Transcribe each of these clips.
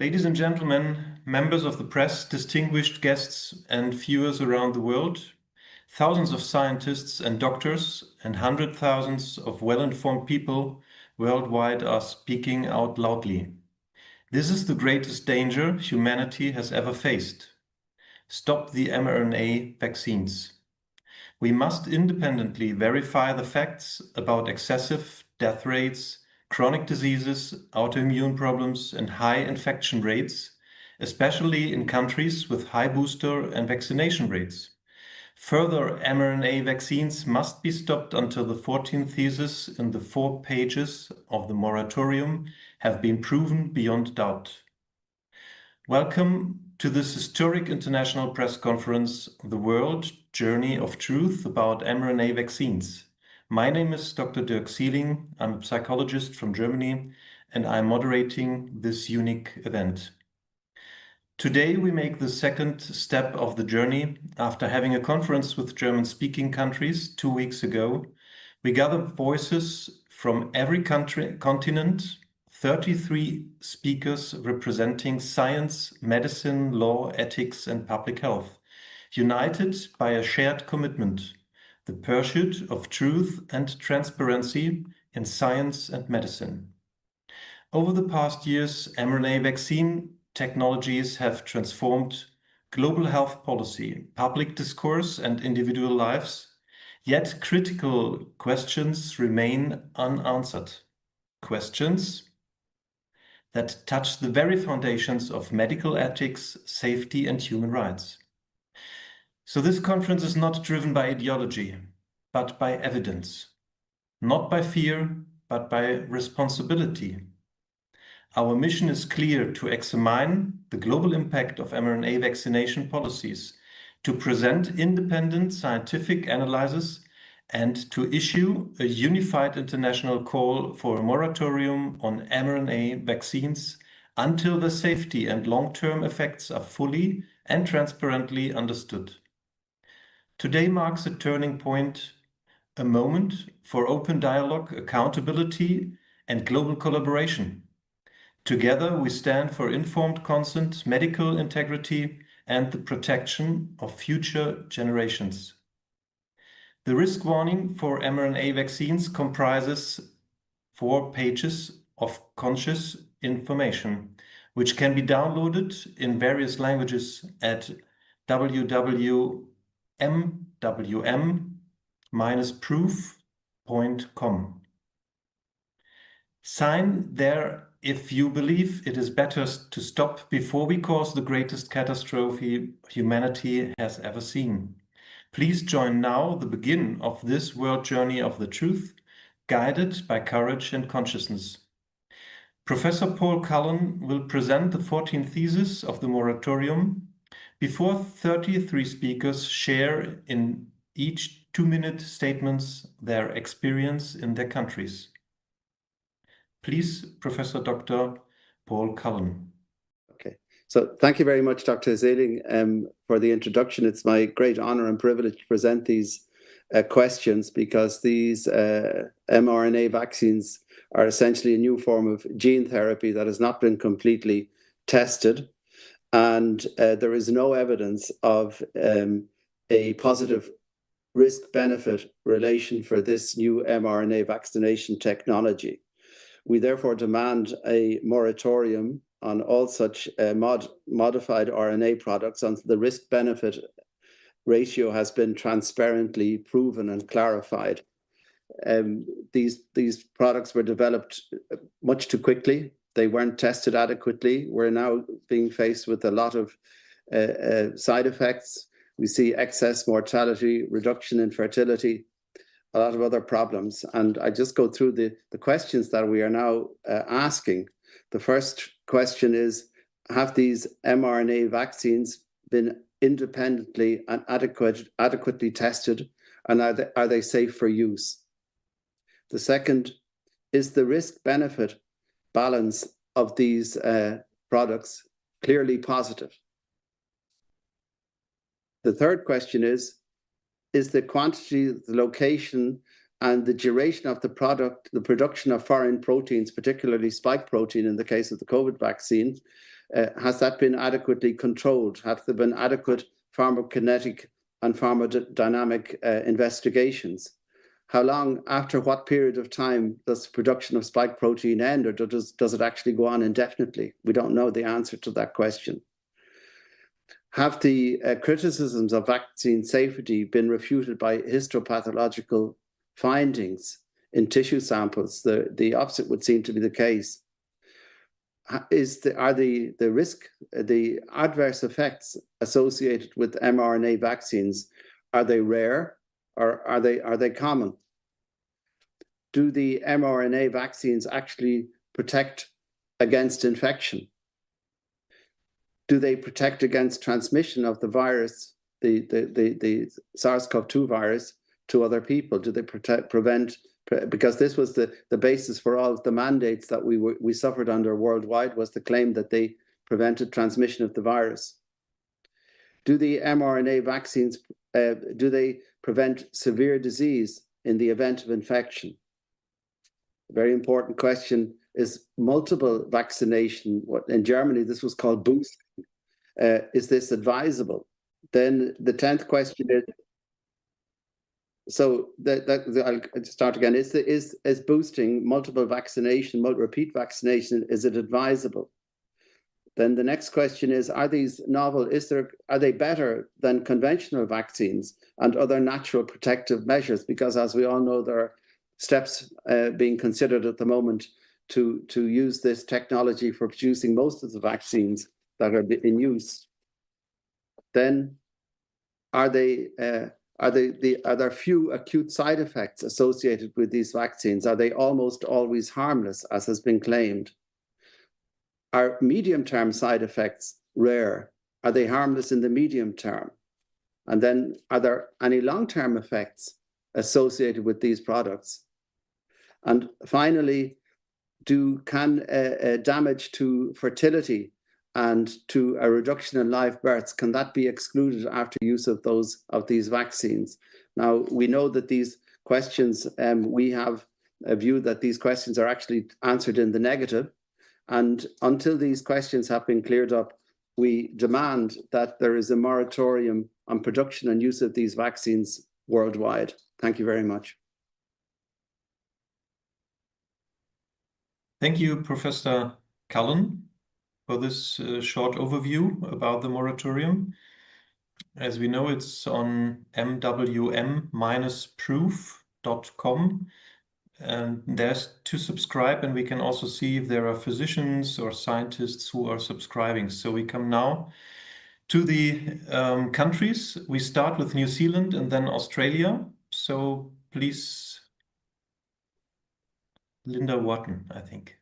Ladies and gentlemen, members of the press, distinguished guests, and viewers around the world, thousands of scientists and doctors, and hundred thousands of well-informed people worldwide are speaking out loudly. This is the greatest danger humanity has ever faced. Stop the mRNA vaccines. We must independently verify the facts about excessive death rates, chronic diseases, autoimmune problems, and high infection rates, especially in countries with high booster and vaccination rates. Further mRNA vaccines must be stopped until the 14 theses in the 4 pages of the moratorium have been proven beyond doubt. Welcome to this historic international press conference, The World Journey of Truth about mRNA Vaccines. My name is Dr. Dirk Seeling. I'm a psychologist from Germany, and I'm moderating this unique event. Today, we make the second step of the journey. After having a conference with German-speaking countries 2 weeks ago, we gather voices from every continent, 33 speakers representing science, medicine, law, ethics, and public health, united by a shared commitment, the pursuit of truth and transparency in science and medicine. Over the past years, mRNA vaccine technologies have transformed global health policy, public discourse, and individual lives, yet critical questions remain unanswered. Questions that touch the very foundations of medical ethics, safety, and human rights. So this conference is not driven by ideology, but by evidence. Not by fear, but by responsibility. Our mission is clear: to examine the global impact of mRNA vaccination policies, to present independent scientific analysis, and to issue a unified international call for a moratorium on mRNA vaccines until the safety and long-term effects are fully and transparently understood. Today marks a turning point, a moment for open dialogue, accountability, and global collaboration. Together, we stand for informed consent, medical integrity, and the protection of future generations. The risk warning for mRNA vaccines comprises 4 pages of conscious information, which can be downloaded in various languages at www.mwm-proof.com. Sign there if you believe it is better to stop before we cause the greatest catastrophe humanity has ever seen. Please join now the begin of this world journey of the truth, guided by courage and consciousness. Professor Paul Cullen will present the 14 theses of the moratorium before 33 speakers share in each 2-minute statements their experience in their countries. Please, Professor Dr. Paul Cullen. Okay, so thank you very much, Dr. Seeling, for the introduction. It's my great honor and privilege to present these questions, because these mRNA vaccines are essentially a new form of gene therapy that has not been completely tested, and there is no evidence of a positive risk-benefit relation for this new mRNA vaccination technology. We therefore demand a moratorium on all such modified RNA products until the risk-benefit ratio has been transparently proven and clarified. These products were developed much too quickly. They weren't tested adequately. We're now being faced with a lot of side effects. We see excess mortality, reduction in fertility, a lot of other problems. And I just go through the questions that we are now asking. The first question is, have these mRNA vaccines been independently and adequately tested, and are they safe for use? The second is the risk-benefit balance of these products clearly positive? The third question is the quantity, the location, and the duration of the product, the production of foreign proteins, particularly spike protein in the case of the COVID vaccine, has that been adequately controlled? Have there been adequate pharmacokinetic and pharmacodynamic investigations? How long, after what period of time does the production of spike protein end, or does it actually go on indefinitely? We don't know the answer to that question. Have the criticisms of vaccine safety been refuted by histopathological findings in tissue samples? The opposite would seem to be the case. Are the adverse effects associated with mRNA vaccines, are they rare or are they common? Do the mRNA vaccines actually protect against infection? Do they protect against transmission of the virus, the SARS-CoV-2 virus, to other people? Do they prevent? Because this was the basis for all of the mandates that we suffered under worldwide, was the claim that they prevented transmission of the virus. Do the mRNA vaccines, do they prevent severe disease in the event of infection? A very important question is multiple vaccination. In Germany, this was called boosting. Is this advisable? Then the 10th question is, so I'll start again. Is boosting multiple vaccination, repeat vaccination, is it advisable? Then the next question is, are these novel, are they better than conventional vaccines and other natural protective measures? Because as we all know, there are steps being considered at the moment to use this technology for producing most of the vaccines that are in use. Then are there few acute side effects associated with these vaccines? Are they almost always harmless, as has been claimed? Are medium-term side effects rare? Are they harmless in the medium term? And then are there any long-term effects associated with these products? And finally, can damage to fertility and to a reduction in live births, can that be excluded after use of these vaccines? Now, we know that these questions, we have a view that these questions are actually answered in the negative. And until these questions have been cleared up, we demand that there is a moratorium on production and use of these vaccines worldwide. Thank you very much. Thank you, Professor Cullen, for this short overview about the moratorium. As we know, it's on mwm-proof.com. And there's to subscribe, and we can also see if there are physicians or scientists who are subscribing. So we come now to the countries. We start with New Zealand and then Australia. So please, Linda Wharton, I think.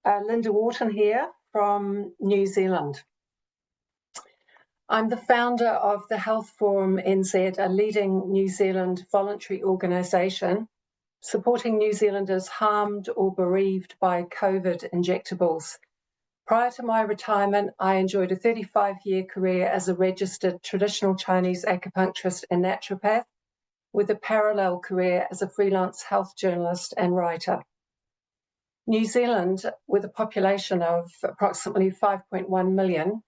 Linda Wharton here from New Zealand. I'm the founder of the Health Forum NZ, a leading New Zealand voluntary organisation supporting New Zealanders harmed or bereaved by COVID injectables. Prior to my retirement, I enjoyed a 35-year career as a registered traditional Chinese acupuncturist and naturopath, with a parallel career as a freelance health journalist and writer. New Zealand, with a population of approximately 5.1 million,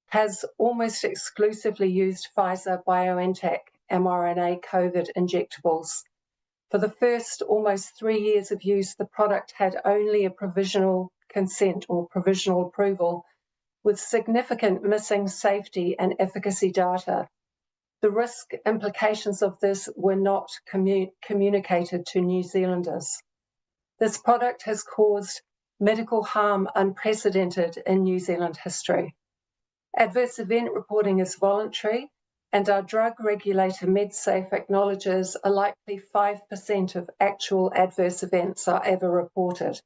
has almost exclusively used Pfizer-BioNTech mRNA COVID injectables. For the first almost 3 years of use, the product had only a provisional consent or provisional approval, with significant missing safety and efficacy data. The risk implications of this were not communicated to New Zealanders. This product has caused medical harm unprecedented in New Zealand history. Adverse event reporting is voluntary, and our drug regulator MedSafe acknowledges a likely 5% of actual adverse events are ever reported.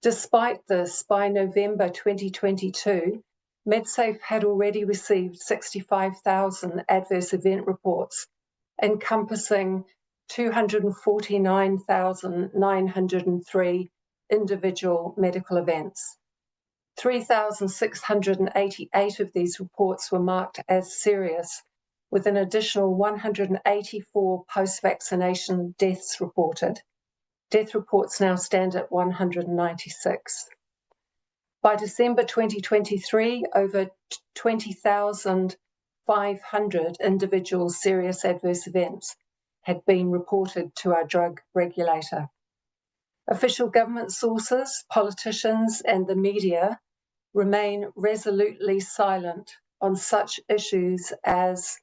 Despite this, by November 2022, MedSafe had already received 65,000 adverse event reports, encompassing 249,903 individual medical events. 3,688 of these reports were marked as serious, with an additional 184 post-vaccination deaths reported. Death reports now stand at 196. By December 2023, over 20,500 individual serious adverse events had been reported to our drug regulator. Official government sources, politicians, and the media remain resolutely silent on such issues as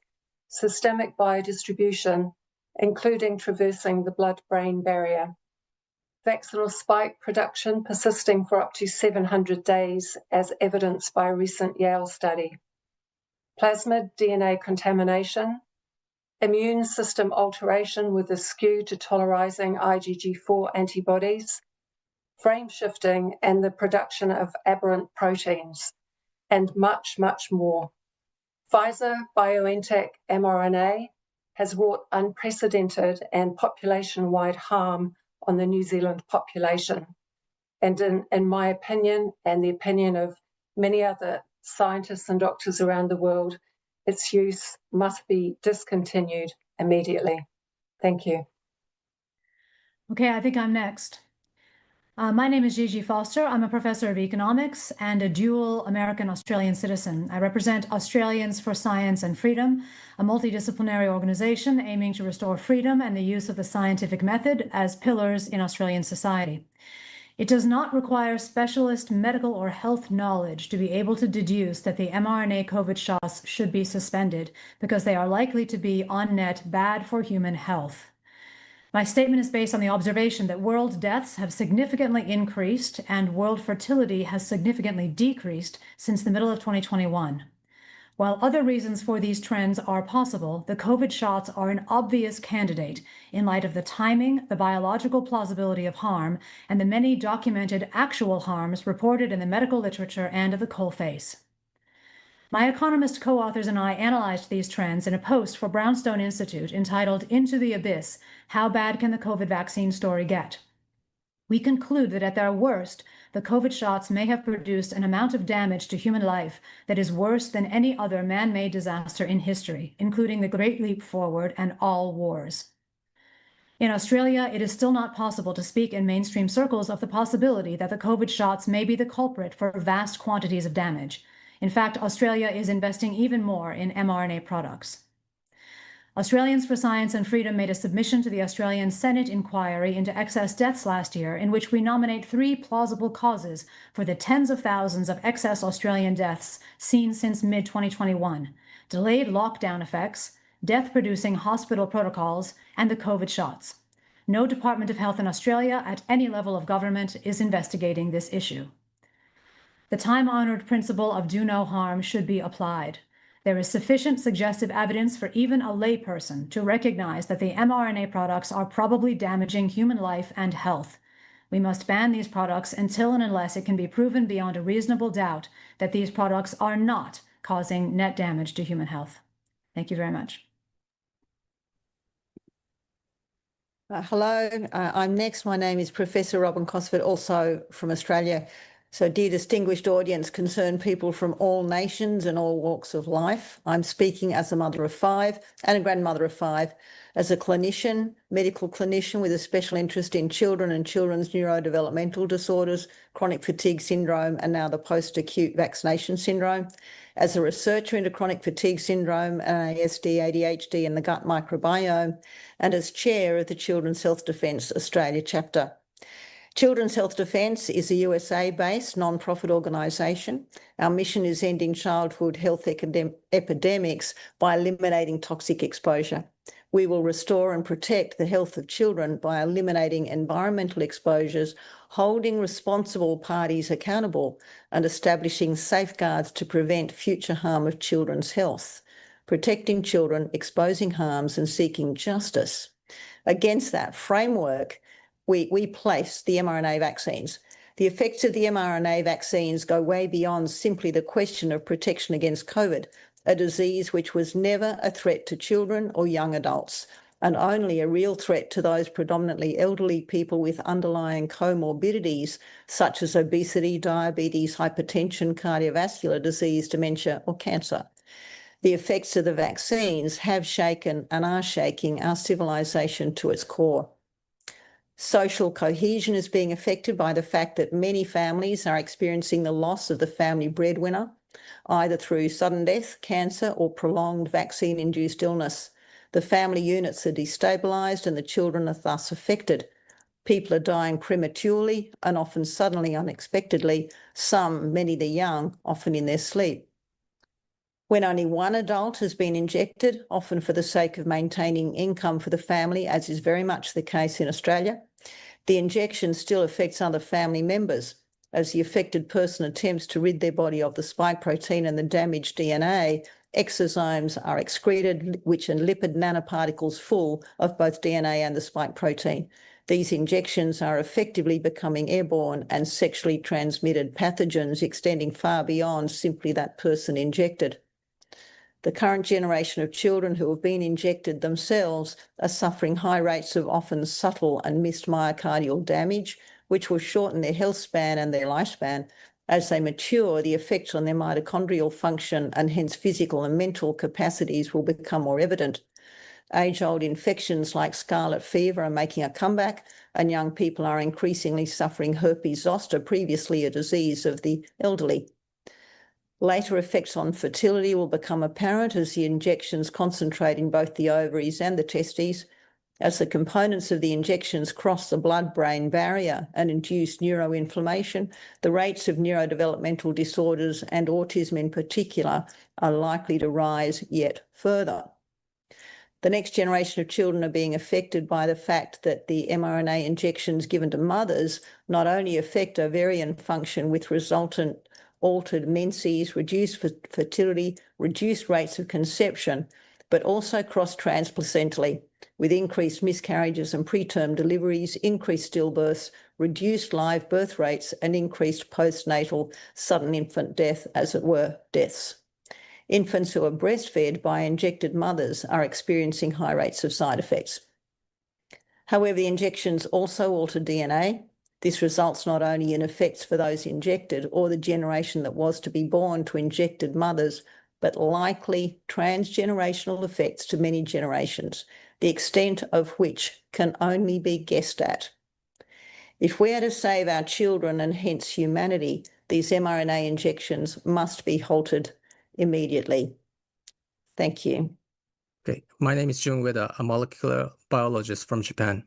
systemic biodistribution, including traversing the blood-brain barrier, vaccinal spike production persisting for up to 700 days, as evidenced by a recent Yale study, plasmid DNA contamination, immune system alteration with a skew to tolerizing IgG4 antibodies, frame shifting, and the production of aberrant proteins, and much, much more. Pfizer-BioNTech mRNA has wrought unprecedented and population-wide harm on the New Zealand population. And in my opinion, and the opinion of many other scientists and doctors around the world, its use must be discontinued immediately. Thank you. Okay, I think I'm next. My name is Gigi Foster. I'm a professor of economics and a dual American-Australian citizen. I represent Australians for Science and Freedom, a multidisciplinary organization aiming to restore freedom and the use of the scientific method as pillars in Australian society. It does not require specialist medical or health knowledge to be able to deduce that the mRNA COVID shots should be suspended because they are likely to be on net bad for human health. My statement is based on the observation that world deaths have significantly increased and world fertility has significantly decreased since the middle of 2021. While other reasons for these trends are possible, the COVID shots are an obvious candidate in light of the timing, the biological plausibility of harm, and the many documented actual harms reported in the medical literature and at the coalface. My economist co-authors and I analyzed these trends in a post for Brownstone Institute entitled Into the Abyss: How Bad Can the COVID Vaccine Story Get? We conclude that at their worst, the COVID shots may have produced an amount of damage to human life that is worse than any other man-made disaster in history, including the Great Leap Forward and all wars. In Australia, it is still not possible to speak in mainstream circles of the possibility that the COVID shots may be the culprit for vast quantities of damage. In fact, Australia is investing even more in mRNA products. Australians for Science and Freedom made a submission to the Australian Senate inquiry into excess deaths last year, in which we nominate 3 plausible causes for the tens of thousands of excess Australian deaths seen since mid-2021: delayed lockdown effects, death-producing hospital protocols, and the COVID shots. No Department of Health in Australia at any level of government is investigating this issue. The time-honored principle of do no harm should be applied. There is sufficient suggestive evidence for even a layperson to recognize that the mRNA products are probably damaging human life and health. We must ban these products until and unless it can be proven beyond a reasonable doubt that these products are not causing net damage to human health. Thank you very much. Hello, I'm next. My name is Professor Robin Cosford, also from Australia. So, dear distinguished audience, concerned people from all nations and all walks of life, I'm speaking as a mother of 5 and a grandmother of 5, as a clinician, medical clinician with a special interest in children and children's neurodevelopmental disorders, chronic fatigue syndrome, and now the post-acute vaccination syndrome, as a researcher into chronic fatigue syndrome, ASD, ADHD, and the gut microbiome, and as chair of the Children's Health Defence Australia chapter. Children's Health Defence is a USA-based non-profit organisation. Our mission is ending childhood health epidemics by eliminating toxic exposure. We will restore and protect the health of children by eliminating environmental exposures, holding responsible parties accountable, and establishing safeguards to prevent future harm of children's health, protecting children, exposing harms, and seeking justice. Against that framework, we place the mRNA vaccines. The effects of the mRNA vaccines go way beyond simply the question of protection against COVID, a disease which was never a threat to children or young adults, and only a real threat to those predominantly elderly people with underlying comorbidities such as obesity, diabetes, hypertension, cardiovascular disease, dementia, or cancer. The effects of the vaccines have shaken and are shaking our civilization to its core. Social cohesion is being affected by the fact that many families are experiencing the loss of the family breadwinner, either through sudden death, cancer, or prolonged vaccine-induced illness. The family units are destabilised and the children are thus affected. People are dying prematurely and often suddenly, unexpectedly, some, many the young, often in their sleep. When only one adult has been injected, often for the sake of maintaining income for the family, as is very much the case in Australia, the injection still affects other family members, as the affected person attempts to rid their body of the spike protein and the damaged DNA. Exosomes are excreted, which are lipid nanoparticles full of both DNA and the spike protein. These injections are effectively becoming airborne and sexually transmitted pathogens, extending far beyond simply that person injected. The current generation of children who have been injected themselves are suffering high rates of often subtle and missed myocardial damage, which will shorten their health span and their lifespan. As they mature, the effects on their mitochondrial function and hence physical and mental capacities will become more evident. Age-old infections like scarlet fever are making a comeback, and young people are increasingly suffering herpes zoster, previously a disease of the elderly. Later effects on fertility will become apparent as the injections concentrate in both the ovaries and the testes. As the components of the injections cross the blood-brain barrier and induce neuroinflammation, the rates of neurodevelopmental disorders and autism in particular are likely to rise yet further. The next generation of children are being affected by the fact that the mRNA injections given to mothers not only affect ovarian function with resultant altered menses, reduced fertility, reduced rates of conception, but also cross transplacentally with increased miscarriages and preterm deliveries, increased stillbirths, reduced live birth rates, and increased postnatal sudden infant death, as it were, deaths. Infants who are breastfed by injected mothers are experiencing high rates of side effects. However, the injections also alter DNA. This results not only in effects for those injected or the generation that was to be born to injected mothers, but likely transgenerational effects to many generations, the extent of which can only be guessed at. If we are to save our children and hence humanity, these mRNA injections must be halted immediately. Thank you. Okay, my name is Jun Ueda, a molecular biologist from Japan.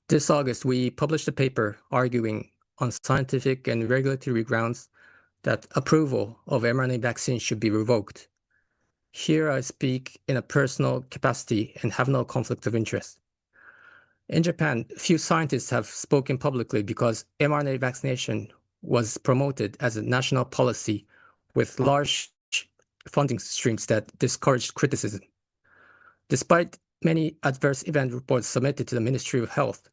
This August, we published a paper arguing on scientific and regulatory grounds that approval of mRNA vaccines should be revoked. Here I speak in a personal capacity and have no conflict of interest. In Japan, few scientists have spoken publicly because mRNA vaccination was promoted as a national policy with large funding streams that discouraged criticism. Despite many adverse event reports submitted to the Ministry of Health,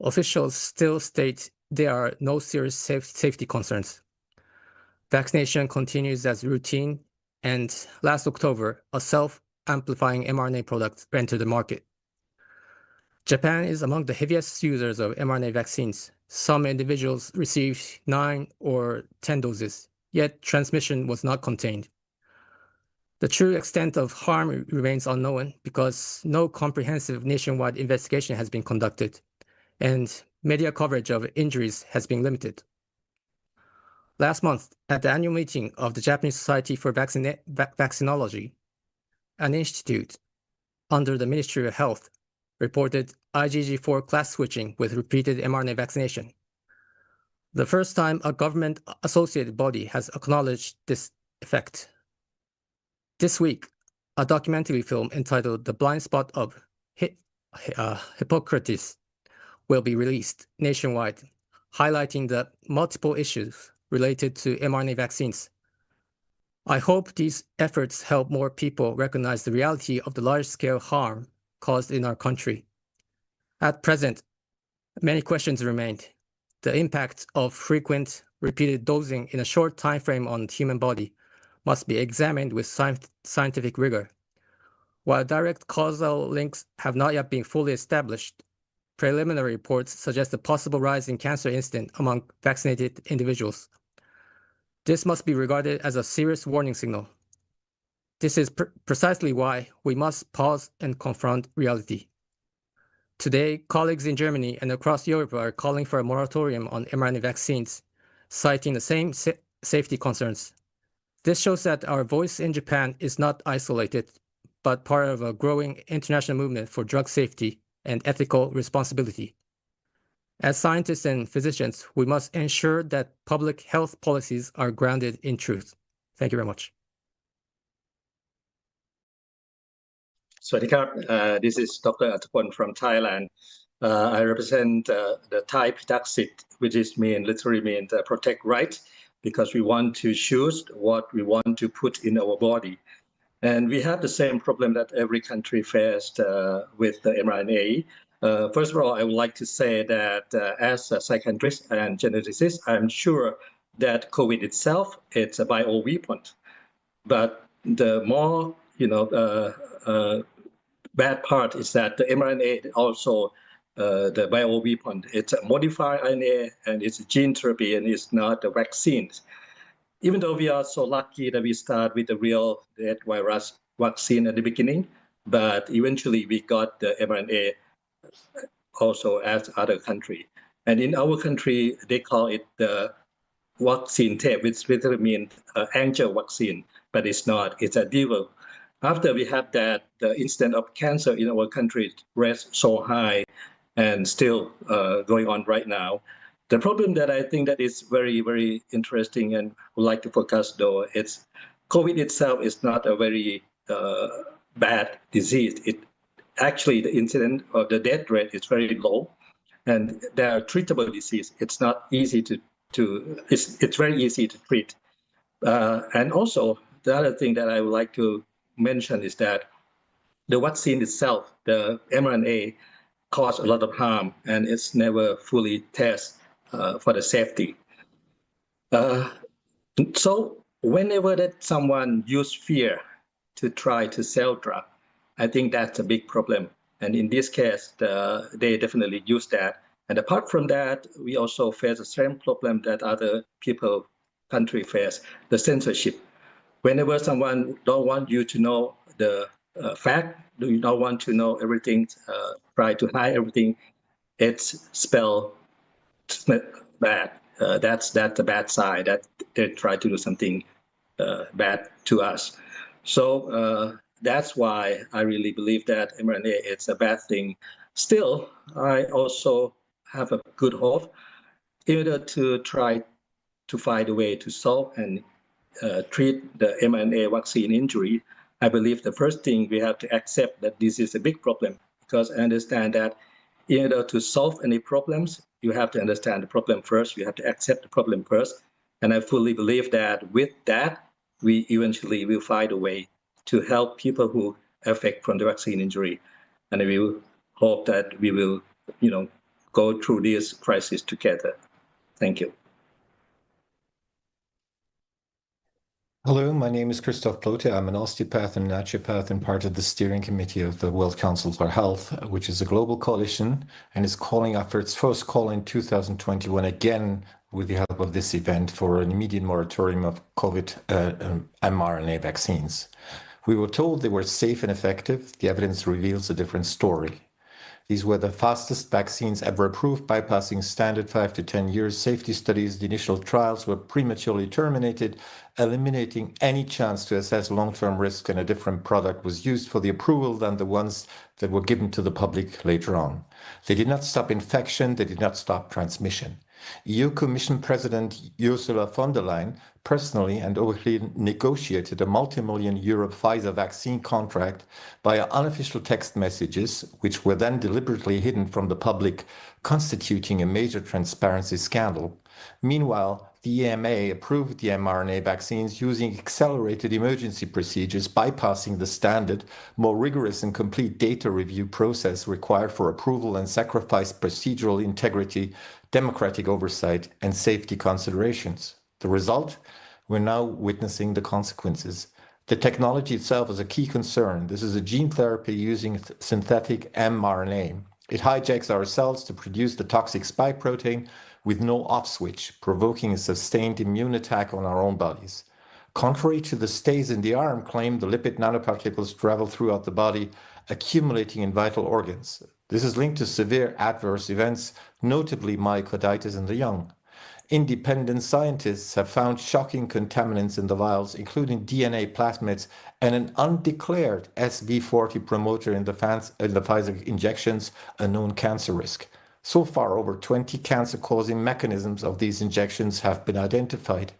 officials still state there are no serious safety concerns. Vaccination continues as routine, and last October, a self-amplifying mRNA product entered the market. Japan is among the heaviest users of mRNA vaccines. Some individuals received 9 or 10 doses, yet transmission was not contained. The true extent of harm remains unknown because no comprehensive nationwide investigation has been conducted, and media coverage of injuries has been limited. Last month, at the annual meeting of the Japanese Society for Vaccinology, an institute under the Ministry of Health reported IgG4 class switching with repeated mRNA vaccination. The first time a government-associated body has acknowledged this effect. This week, a documentary film entitled The Blind Spot of Hippocrates will be released nationwide, highlighting the multiple issues related to mRNA vaccines. I hope these efforts help more people recognize the reality of the large-scale harm caused in our country. At present, many questions remain. The impact of frequent, repeated dosing in a short time frame on the human body must be examined with scientific rigor. While direct causal links have not yet been fully established, preliminary reports suggest a possible rise in cancer incidence among vaccinated individuals. This must be regarded as a serious warning signal. This is precisely why we must pause and confront reality. Today, colleagues in Germany and across Europe are calling for a moratorium on mRNA vaccines, citing the same safety concerns. This shows that our voice in Japan is not isolated, but part of a growing international movement for drug safety and ethical responsibility. As scientists and physicians, we must ensure that public health policies are grounded in truth. Thank you very much. สวัสดีครับ This is Dr. อัตพล from Thailand. I represent the Thai Pitaxit, which is literally means protect right, because we want to choose what we want to put in our body. And we have the same problem that every country faced with the mRNA. First of all, I would like to say that as a psychiatrist and geneticist, I'm sure that COVID itself, it's a bioweapon. But the more, bad part is that the mRNA also the bioweapon. It's a modified RNA and it's a gene therapy and it's not a vaccine. Even though we are so lucky that we start with the real dead virus vaccine at the beginning, but eventually we got the mRNA also as other country. And in our country, they call it the vaccine tape, which literally means angel vaccine, but it's not, it's a devil. After we have that, the incidence of cancer in our country rests so high and still going on right now. The problem that I think that is very, very interesting and would like to focus though, it's COVID itself is not a very bad disease. It actually, the incidence of the death rate is very low and they are treatable disease. It's not easy it's very easy to treat. And also the other thing that I would like to mention is that the vaccine itself, the mRNA, cause a lot of harm and it's never fully tested for the safety. So whenever that someone use fear to try to sell drug, I think that's a big problem. And in this case, they definitely use that. And apart from that, we also face the same problem that other country face, the censorship. Whenever someone don't want you to know the fact, you don't want to know everything, try to hide everything, it's spelled bad. That's the bad side, that they try to do something bad to us. So that's why I really believe that mRNA is a bad thing. Still, I also have a good hope either to try to find a way to solve and treat the mRNA vaccine injury. I believe the first thing we have to accept that this is a big problem, because I understand that in order to solve any problems, you have to understand the problem first. You have to accept the problem first. And I fully believe that with that, we eventually will find a way to help people who affect from the vaccine injury. And I will hope that we will, go through this crisis together. Thank you. Hello, my name is Christoph Plote. I'm an osteopath and naturopath and part of the steering committee of the World Council for Health, which is a global coalition and is calling after its first call in 2021 again with the help of this event for an immediate moratorium of COVID mRNA vaccines. We were told they were safe and effective. The evidence reveals a different story. These were the fastest vaccines ever approved, bypassing standard 5 to 10 years safety studies. The initial trials were prematurely terminated, eliminating any chance to assess long-term risk, and a different product was used for the approval than the ones that were given to the public later on. They did not stop infection, they did not stop transmission. EU Commission President Ursula von der Leyen personally and overtly negotiated a multi-million euro Pfizer vaccine contract via unofficial text messages, which were then deliberately hidden from the public, constituting a major transparency scandal. Meanwhile, the EMA approved the mRNA vaccines using accelerated emergency procedures, bypassing the standard, more rigorous and complete data review process required for approval and sacrificed procedural integrity, democratic oversight, and safety considerations. The result? We're now witnessing the consequences. The technology itself is a key concern. This is a gene therapy using synthetic mRNA. It hijacks our cells to produce the toxic spike protein with no off switch, provoking a sustained immune attack on our own bodies. Contrary to the stays in the arm claim, the lipid nanoparticles travel throughout the body, accumulating in vital organs. This is linked to severe adverse events, notably myocarditis in the young. Independent scientists have found shocking contaminants in the vials, including DNA plasmids and an undeclared SV40 promoter in the Pfizer injections, a known cancer risk. So far, over 20 cancer-causing mechanisms of these injections have been identified.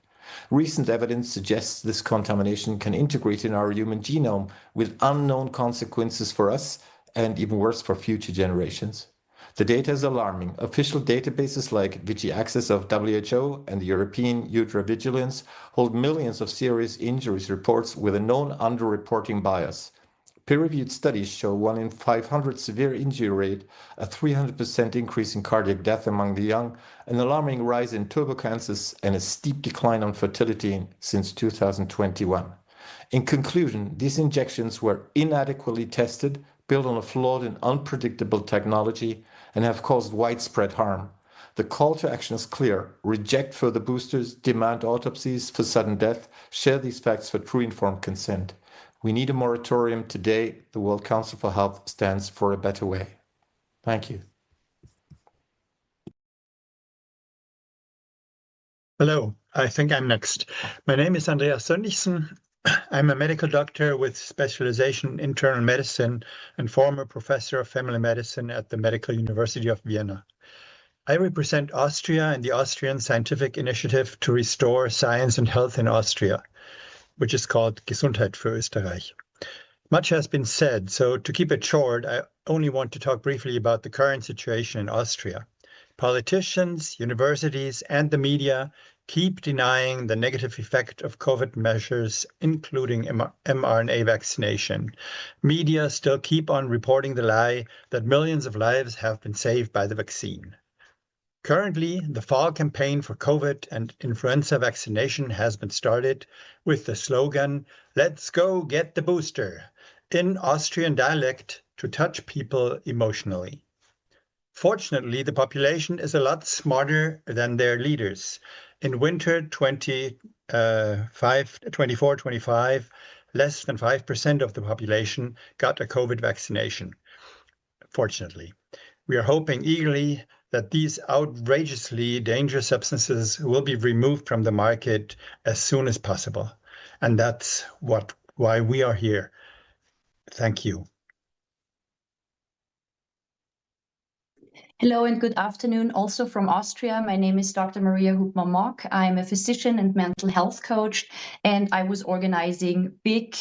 Recent evidence suggests this contamination can integrate in our human genome with unknown consequences for us and even worse for future generations. The data is alarming. Official databases like VG-Access of WHO and the European Ultravigilance hold millions of serious injuries reports with a known underreporting bias. Peer-reviewed studies show 1 in 500 severe injury rate, a 300% increase in cardiac death among the young, an alarming rise in turbocancers, and a steep decline on fertility since 2021. In conclusion, these injections were inadequately tested, built on a flawed and unpredictable technology, and have caused widespread harm. The call to action is clear. Reject further boosters, demand autopsies for sudden death, share these facts for true informed consent. We need a moratorium today. The World Council for Health stands for a better way. Thank you. Hello, I think I'm next. My name is Andreas Sönnigsen. I'm a medical doctor with specialization in internal medicine and former professor of family medicine at the Medical University of Vienna. I represent Austria and the Austrian Scientific Initiative to Restore Science and Health in Austria, which is called Gesundheit für Österreich. Much has been said, so to keep it short, I only want to talk briefly about the current situation in Austria. Politicians, universities, and the media keep denying the negative effect of COVID measures, including mRNA vaccination. Media still keep on reporting the lie that millions of lives have been saved by the vaccine. Currently, the fall campaign for COVID and influenza vaccination has been started with the slogan, "Let's go get the booster," in Austrian dialect to touch people emotionally. Fortunately, the population is a lot smarter than their leaders. In winter 24-25, less than 5% of the population got a COVID vaccination, fortunately. We are hoping eagerly that these outrageously dangerous substances will be removed from the market as soon as possible. And that's why we are here. Thank you. Hello and good afternoon, also from Austria. My name is Dr. Maria Hubmann-Mock. I'm a physician and mental health coach, and I was organizing big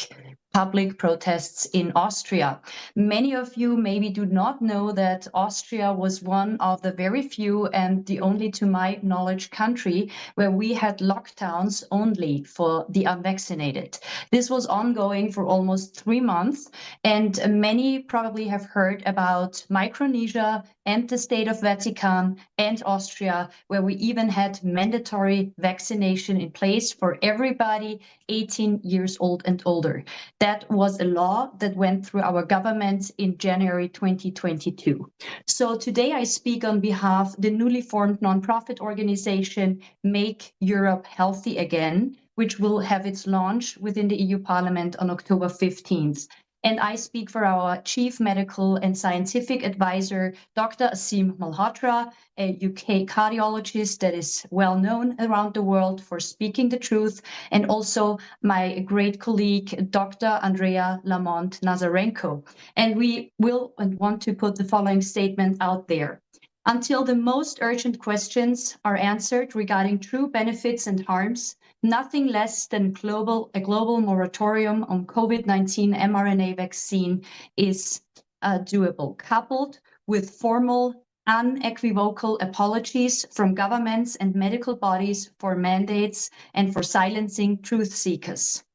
public protests in Austria. Many of you maybe do not know that Austria was one of the very few and the only, to my knowledge, country where we had lockdowns only for the unvaccinated. This was ongoing for almost 3 months, and many probably have heard about Micronesia and the State of Vatican and Austria, where we even had mandatory vaccination in place for everybody 18 years old and older. That was a law that went through our government in January 2022. So today I speak on behalf of the newly formed nonprofit organization Make Europe Healthy Again, which will have its launch within the EU Parliament on October 15th. And I speak for our Chief Medical and Scientific Advisor, Dr. Asim Malhotra, a UK cardiologist that is well known around the world for speaking the truth, and also my great colleague, Dr. Andrea Lamont-Nazarenko. And we will and want to put the following statement out there. Until the most urgent questions are answered regarding true benefits and harms, nothing less than a global moratorium on COVID-19 mRNA vaccine is doable, coupled with formal, unequivocal apologies from governments and medical bodies for mandates and for silencing truth seekers.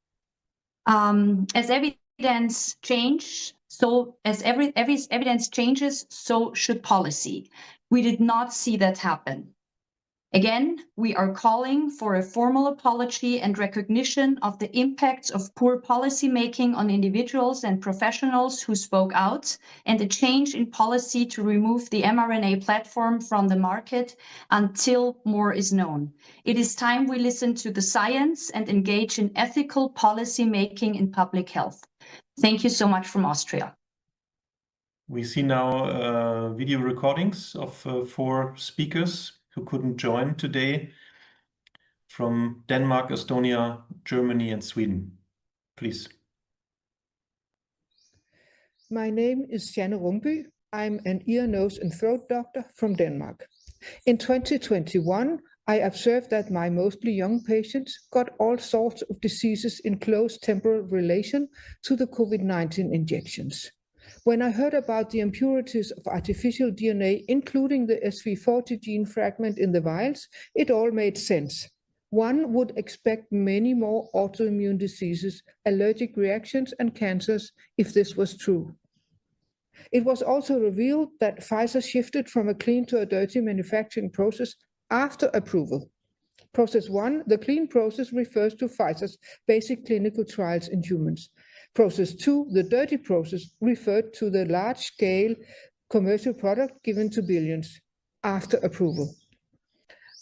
As evidence changes, so should policy. We did not see that happen. Again, we are calling for a formal apology and recognition of the impacts of poor policymaking on individuals and professionals who spoke out, and a change in policy to remove the mRNA platform from the market until more is known. It is time we listen to the science and engage in ethical policymaking in public health. Thank you so much from Austria. We see now video recordings of 4 speakers who couldn't join today from Denmark, Estonia, Germany, and Sweden. Please. My name is Janne Rumby. I'm an ear, nose, and throat doctor from Denmark. In 2021, I observed that my mostly young patients got all sorts of diseases in close temporal relation to the COVID-19 injections. When I heard about the impurities of artificial DNA, including the SV40 gene fragment in the vials, it all made sense. One would expect many more autoimmune diseases, allergic reactions, and cancers if this was true. It was also revealed that Pfizer shifted from a clean to a dirty manufacturing process after approval. Process 1, the clean process, refers to Pfizer's basic clinical trials in humans. Process 2, the dirty process, referred to the large-scale commercial product given to billions after approval.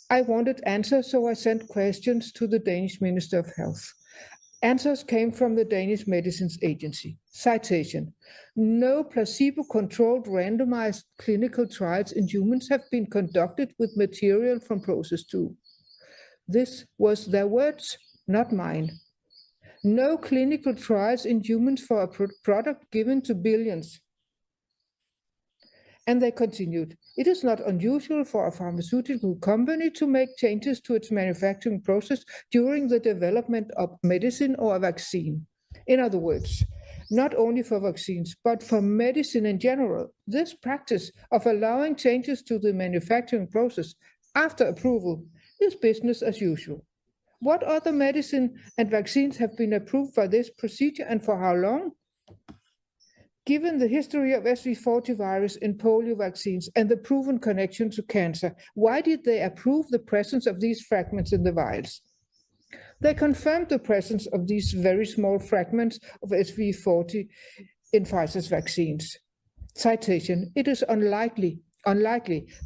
I wanted answers, so I sent questions to the Danish Minister of Health. Answers came from the Danish Medicines Agency. Citation: no placebo-controlled randomized clinical trials in humans have been conducted with material from process 2. This was their words, not mine. No clinical trials in humans for a product given to billions. And they continued, it is not unusual for a pharmaceutical company to make changes to its manufacturing process during the development of medicine or a vaccine. In other words, not only for vaccines, but for medicine in general, this practice of allowing changes to the manufacturing process after approval is business as usual. What other medicine and vaccines have been approved for this procedure and for how long? Given the history of SV40 virus in polio vaccines and the proven connection to cancer, why did they approve the presence of these fragments in the vials? They confirmed the presence of these very small fragments of SV40 in Pfizer's vaccines. Citation: it is unlikely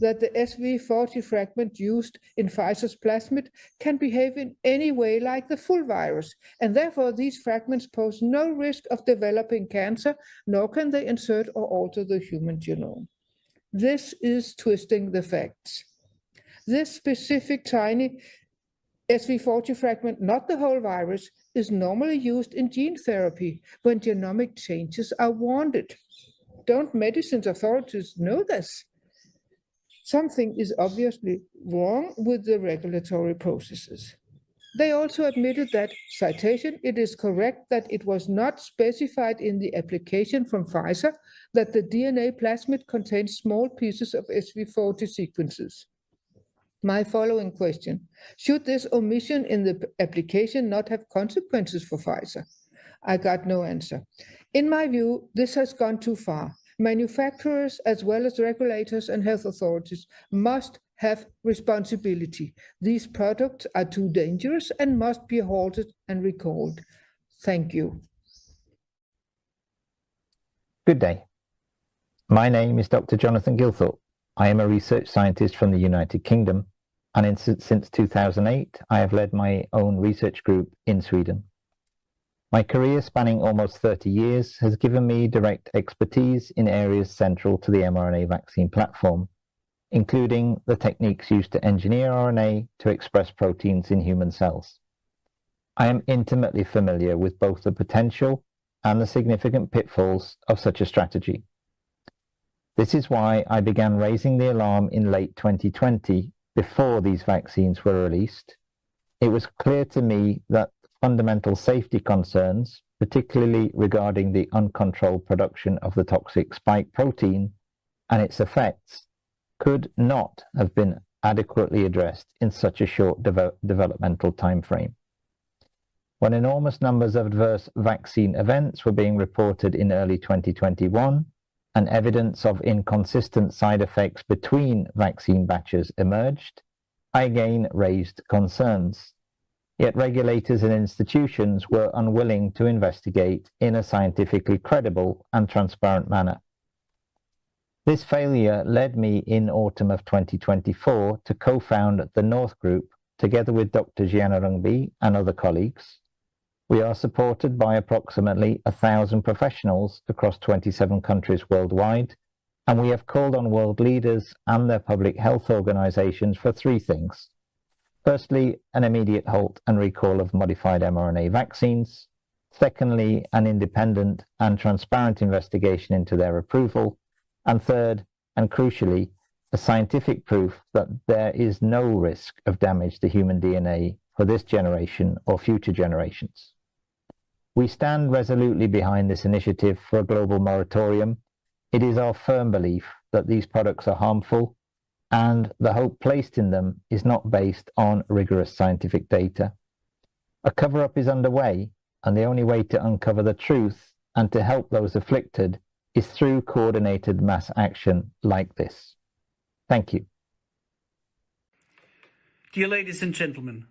that the SV40 fragment used in Pfizer's plasmid can behave in any way like the full virus, and therefore these fragments pose no risk of developing cancer, nor can they insert or alter the human genome. This is twisting the facts. This specific tiny SV40 fragment, not the whole virus, is normally used in gene therapy when genomic changes are wanted. Don't medicines authorities know this? Something is obviously wrong with the regulatory processes. They also admitted that, citation, it is correct that it was not specified in the application from Pfizer that the DNA plasmid contains small pieces of SV40 sequences. My following question: should this omission in the application not have consequences for Pfizer? I got no answer. In my view, this has gone too far. Manufacturers, as well as regulators and health authorities, must have responsibility. These products are too dangerous and must be halted and recalled. Thank you. Good day. My name is Dr. Jonathan Gilthorpe. I am a research scientist from the United Kingdom, and since 2008, I have led my own research group in Sweden. My career, spanning almost 30 years, has given me direct expertise in areas central to the mRNA vaccine platform, including the techniques used to engineer RNA to express proteins in human cells. I am intimately familiar with both the potential and the significant pitfalls of such a strategy. This is why I began raising the alarm in late 2020, before these vaccines were released. It was clear to me that fundamental safety concerns, particularly regarding the uncontrolled production of the toxic spike protein and its effects, could not have been adequately addressed in such a short developmental timeframe. When enormous numbers of adverse vaccine events were being reported in early 2021, and evidence of inconsistent side effects between vaccine batches emerged, I again raised concerns. Yet regulators and institutions were unwilling to investigate in a scientifically credible and transparent manner. This failure led me in autumn of 2024 to co-found the North Group, together with Dr. Janne Rumby and other colleagues. We are supported by approximately 1,000 professionals across 27 countries worldwide, and we have called on world leaders and their public health organizations for three things. Firstly, an immediate halt and recall of modified mRNA vaccines. Secondly, an independent and transparent investigation into their approval. And third, and crucially, a scientific proof that there is no risk of damage to human DNA for this generation or future generations. We stand resolutely behind this initiative for a global moratorium. It is our firm belief that these products are harmful, and the hope placed in them is not based on rigorous scientific data. A cover-up is underway, and the only way to uncover the truth and to help those afflicted is through coordinated mass action like this. Thank you. Dear ladies and gentlemen,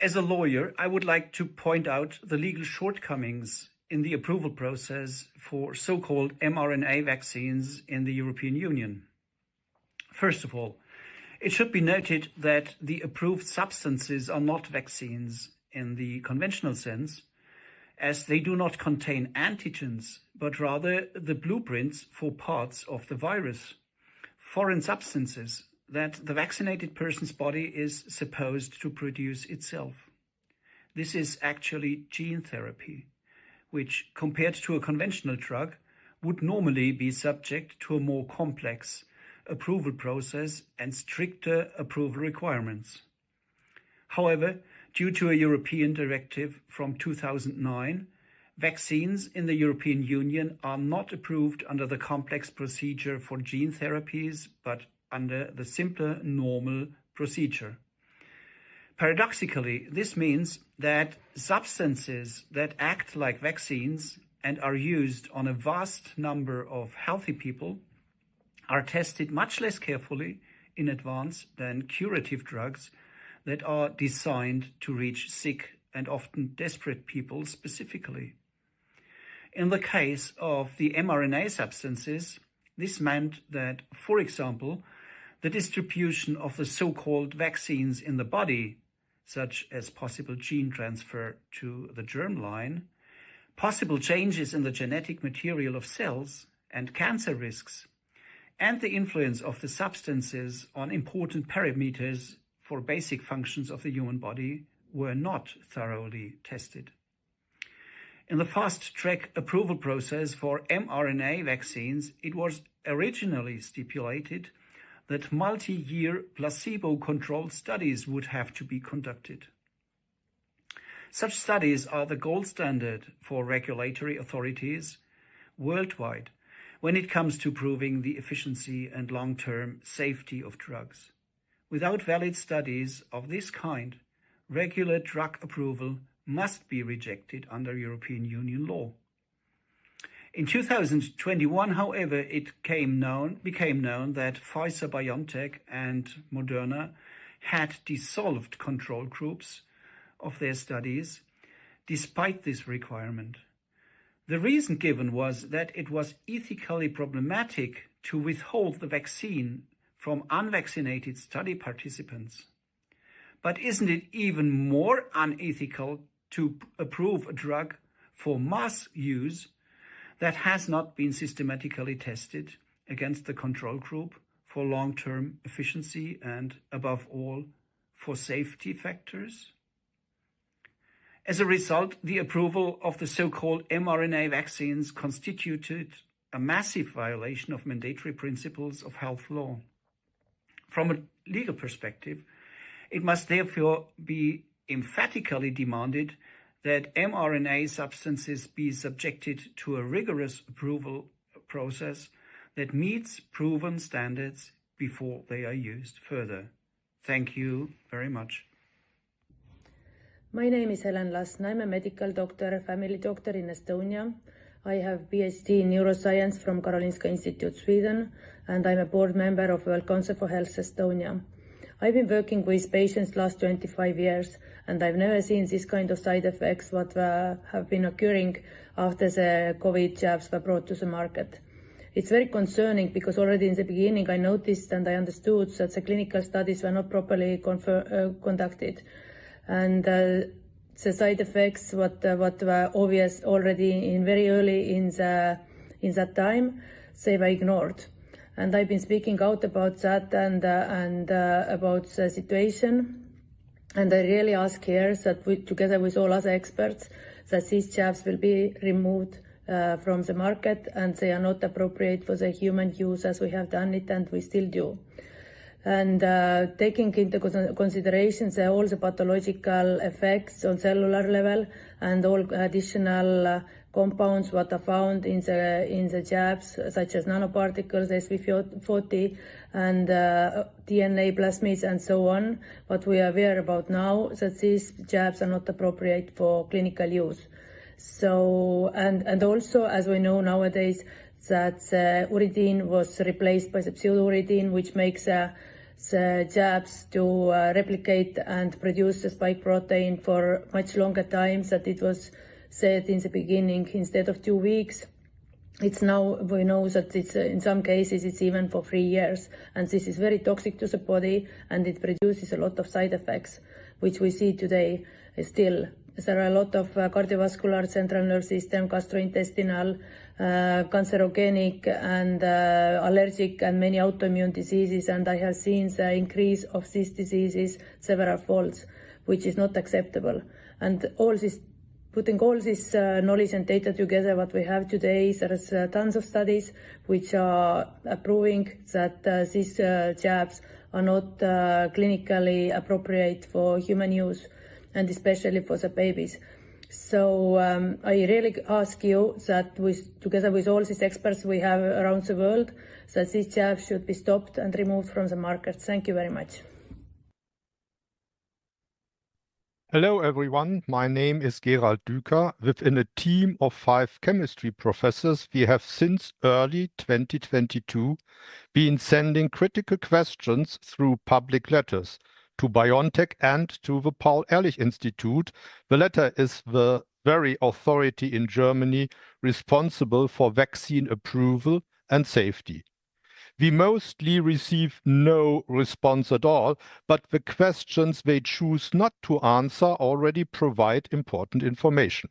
as a lawyer, I would like to point out the legal shortcomings in the approval process for so-called mRNA vaccines in the European Union. First of all, it should be noted that the approved substances are not vaccines in the conventional sense, as they do not contain antigens, but rather the blueprints for parts of the virus, foreign substances that the vaccinated person's body is supposed to produce itself. This is actually gene therapy, which, compared to a conventional drug, would normally be subject to a more complex approval process and stricter approval requirements. However, due to a European directive from 2009, vaccines in the European Union are not approved under the complex procedure for gene therapies, but under the simpler normal procedure. Paradoxically, this means that substances that act like vaccines and are used on a vast number of healthy people are tested much less carefully in advance than curative drugs that are designed to reach sick and often desperate people specifically. In the case of the mRNA substances, this meant that, for example, the distribution of the so-called vaccines in the body, such as possible gene transfer to the germline, possible changes in the genetic material of cells and cancer risks, and the influence of the substances on important parameters for basic functions of the human body were not thoroughly tested. In the fast-track approval process for mRNA vaccines, it was originally stipulated that multi-year placebo-controlled studies would have to be conducted. Such studies are the gold standard for regulatory authorities worldwide when it comes to proving the efficiency and long-term safety of drugs. Without valid studies of this kind, regular drug approval must be rejected under European Union law. In 2021, however, it became known that Pfizer-BioNTech and Moderna had dissolved control groups of their studies despite this requirement. The reason given was that it was ethically problematic to withhold the vaccine from unvaccinated study participants. But isn't it even more unethical to approve a drug for mass use that has not been systematically tested against the control group for long-term efficiency and, above all, for safety factors? As a result, the approval of the so-called mRNA vaccines constituted a massive violation of mandatory principles of health law. From a legal perspective, it must therefore be emphatically demanded that mRNA substances be subjected to a rigorous approval process that meets proven standards before they are used further. Thank you very much. My name is Helen Lasna. I'm a medical doctor, family doctor in Estonia. I have PhD in neuroscience from Karolinska Institute, Sweden, and I'm a board member of World Council for Health Estonia. I've been working with patients last 25 years, and I've never seen this kind of side effects what have been occurring after the COVID jabs were brought to the market. It's very concerning because already in the beginning I noticed and I understood that the clinical studies were not properly conducted. And the side effects, what were obvious already in very early in that time, they were ignored. And I've been speaking out about that and about the situation. And I really ask here that we, together with all other experts, that these jabs will be removed from the market and they are not appropriate for the human use as we have done it and we still do. And taking into consideration all the pathological effects on cellular level and all additional compounds what are found in the jabs, such as nanoparticles, SV40, and DNA plasmids, and so on. What we are aware about now that these jabs are not appropriate for clinical use. So, and also, as we know nowadays, that uridine was replaced by the pseudouridine, which makes the jabs to replicate and produce the spike protein for much longer time than it was said in the beginning. Instead of 2 weeks, it's now, we know that it's in some cases it's even for 3 years, and this is very toxic to the body and it produces a lot of side effects, which we see today still. There are a lot of cardiovascular, central nervous system, gastrointestinal, cancerogenic and allergic and many autoimmune diseases, and I have seen the increase of these diseases several folds, which is not acceptable. And all this, putting all this knowledge and data together, what we have today, there's tons of studies which are proving that these jabs are not clinically appropriate for human use, and especially for the babies. So I really ask you that together with all these experts we have around the world, that these jabs should be stopped and removed from the market. Thank you very much. Hello everyone, my name is Gerald Düker. Within a team of 5 chemistry professors, we have since early 2022 been sending critical questions through public letters to BioNTech and to the Paul-Ehrlich Institute. The latter is the very authority in Germany responsible for vaccine approval and safety. We mostly receive no response at all, but the questions they choose not to answer already provide important information.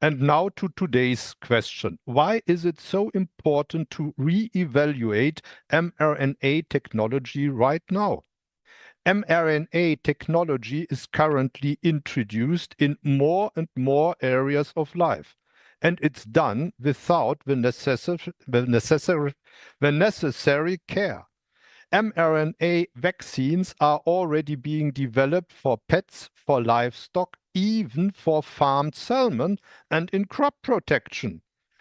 And now to today's question. Why is it so important to re-evaluate mRNA technology right now? mRNA technology is currently introduced in more and more areas of life, and it's done without the necessary care. mRNA vaccines are already being developed for pets, for livestock, even for farmed salmon and in crop protection.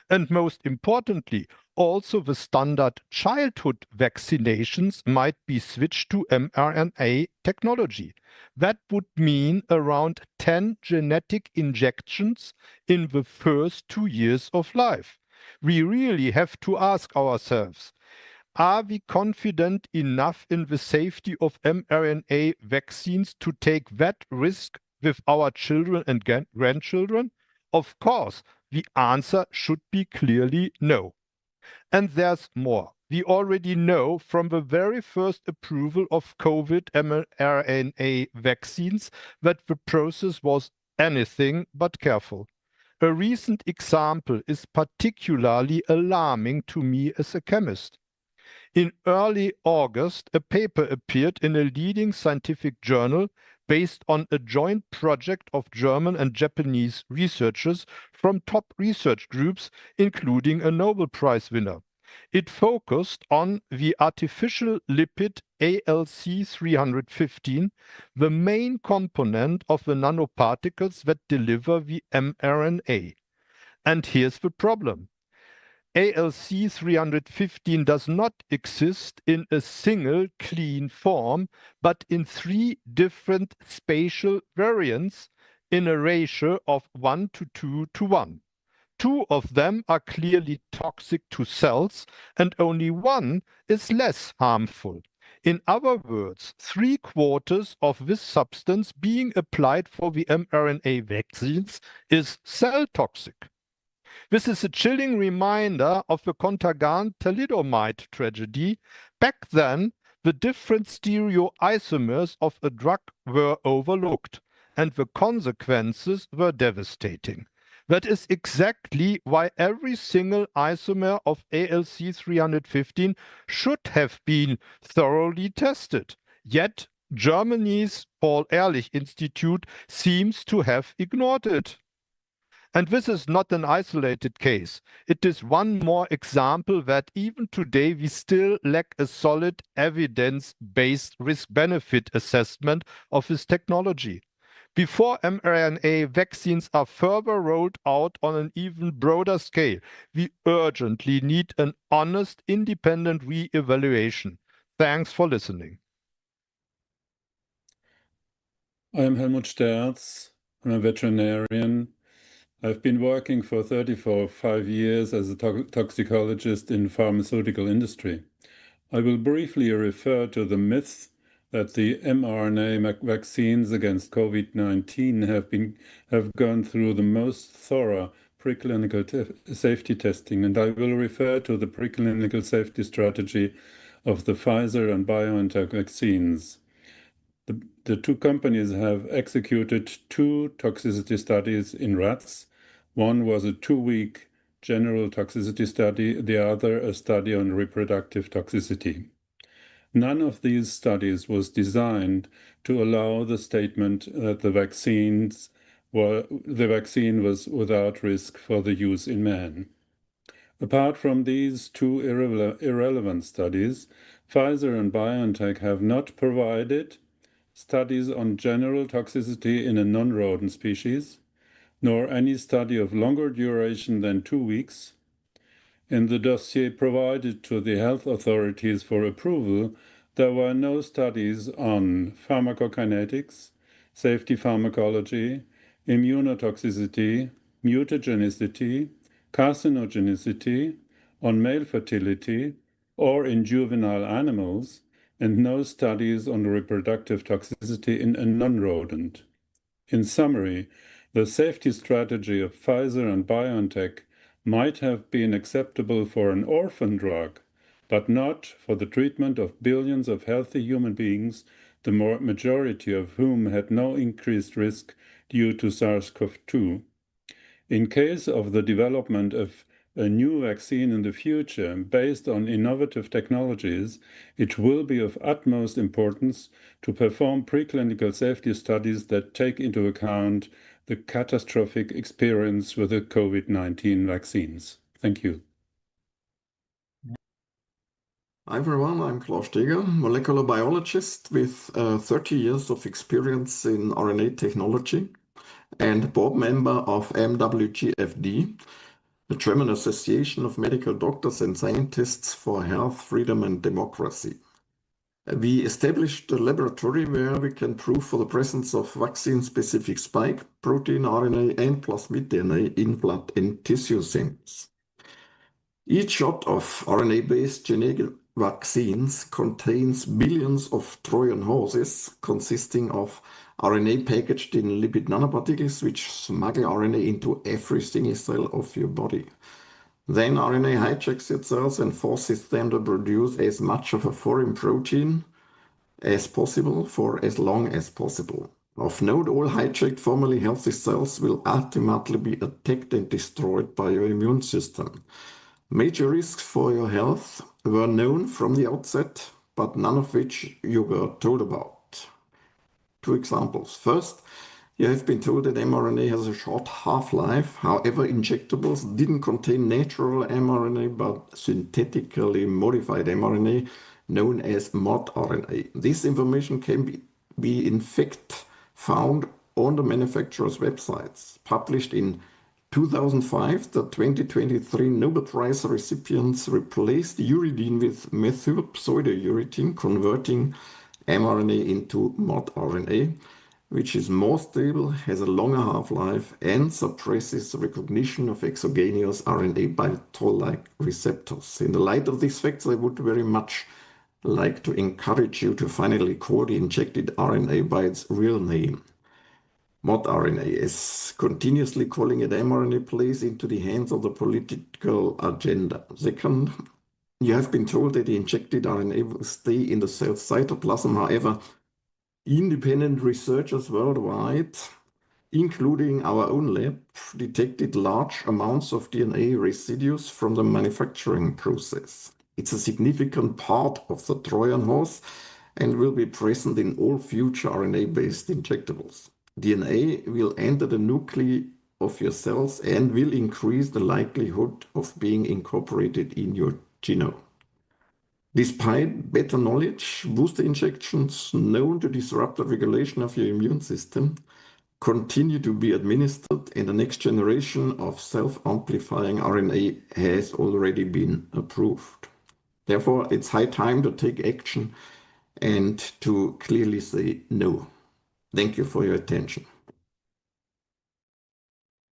And most importantly, also the standard childhood vaccinations might be switched to mRNA technology. That would mean around 10 genetic injections in the first 2 years of life. We really have to ask ourselves, are we confident enough in the safety of mRNA vaccines to take that risk with our children and grandchildren? Of course, the answer should be clearly no. And there's more. We already know from the very first approval of COVID mRNA vaccines that the process was anything but careful. A recent example is particularly alarming to me as a chemist. In early August, a paper appeared in a leading scientific journal based on a joint project of German and Japanese researchers from top research groups, including a Nobel Prize winner. It focused on the artificial lipid ALC-315, the main component of the nanoparticles that deliver the mRNA. And here's the problem. ALC-315 does not exist in a single clean form, but in 3 different spatial variants in a ratio of 1 to 2 to 1. 2 of them are clearly toxic to cells, and only 1 is less harmful. In other words, 3/4 of this substance being applied for the mRNA vaccines is cell toxic. This is a chilling reminder of the Contagan thalidomide tragedy. Back then, the different stereoisomers of a drug were overlooked, and the consequences were devastating. That is exactly why every single isomer of ALC 315 should have been thoroughly tested. Yet Germany's Paul-Ehrlich Institute seems to have ignored it. And this is not an isolated case. It is one more example that even today we still lack a solid evidence-based risk-benefit assessment of this technology. Before mRNA vaccines are further rolled out on an even broader scale, we urgently need an honest, independent re-evaluation. Thanks for listening. I am Helmut Sterz. I'm a veterinarian. I've been working for 35 years as a toxicologist in the pharmaceutical industry. I will briefly refer to the myth that the mRNA vaccines against COVID-19 have gone through the most thorough preclinical safety testing, and I will refer to the preclinical safety strategy of the Pfizer and BioNTech vaccines. The two companies have executed 2 toxicity studies in rats. One was a 2-week general toxicity study, the other a study on reproductive toxicity. None of these studies was designed to allow the statement that the vaccine was without risk for the use in man. Apart from these 2 irrelevant studies, Pfizer and BioNTech have not provided studies on general toxicity in a non-rodent species, nor any study of longer duration than 2 weeks. In the dossier provided to the health authorities for approval, there were no studies on pharmacokinetics, safety pharmacology, immunotoxicity, mutagenicity, carcinogenicity, on male fertility, or in juvenile animals, and no studies on reproductive toxicity in a non-rodent. In summary, the safety strategy of Pfizer and BioNTech might have been acceptable for an orphan drug, but not for the treatment of billions of healthy human beings, the majority of whom had no increased risk due to SARS-CoV-2. In case of the development of a new vaccine in the future based on innovative technologies, it will be of utmost importance to perform preclinical safety studies that take into account the catastrophic experience with the COVID-19 vaccines. Thank you. Hi everyone, I'm Klaus Steger, molecular biologist with 30 years of experience in RNA technology and board member of MWGFD, the German Association of Medical Doctors and Scientists for Health, Freedom and Democracy. We established a laboratory where we can prove for the presence of vaccine-specific spike protein, RNA and plasmid DNA in blood and tissue samples. Each shot of RNA-based genetic vaccines contains billions of Trojan horses consisting of RNA packaged in lipid nanoparticles which smuggle RNA into every single cell of your body. Then RNA hijacks your cells and forces them to produce as much of a foreign protein as possible for as long as possible. Of note, all hijacked formerly healthy cells will ultimately be attacked and destroyed by your immune system. Major risks for your health were known from the outset, but none of which you were told about. 2 examples. First, you have been told that mRNA has a short half-life. However, injectables didn't contain natural mRNA, but synthetically modified mRNA, known as mRNA. This information can be in fact found on the manufacturer's websites. Published in 2005, the 2023 Nobel Prize recipients replaced uridine with methylpseudouridine, converting mRNA into mRNA, which is more stable, has a longer half-life, and suppresses recognition of exogenous RNA by toll-like receptors. In the light of these facts, I would very much like to encourage you to finally call the injected RNA by its real name. mRNA, as continuously calling it mRNA, plays into the hands of the political agenda. Second, you have been told that the injected RNA will stay in the cell's cytoplasm. However, Independent researchers worldwide, including our own lab, detected large amounts of DNA residues from the manufacturing process. It's a significant part of the Trojan horse and will be present in all future RNA-based injectables. DNA will enter the nuclei of your cells and will increase the likelihood of being incorporated in your genome. Despite better knowledge, booster injections known to disrupt the regulation of your immune system continue to be administered, and the next generation of self-amplifying RNA has already been approved. Therefore, it's high time to take action and to clearly say no. Thank you for your attention.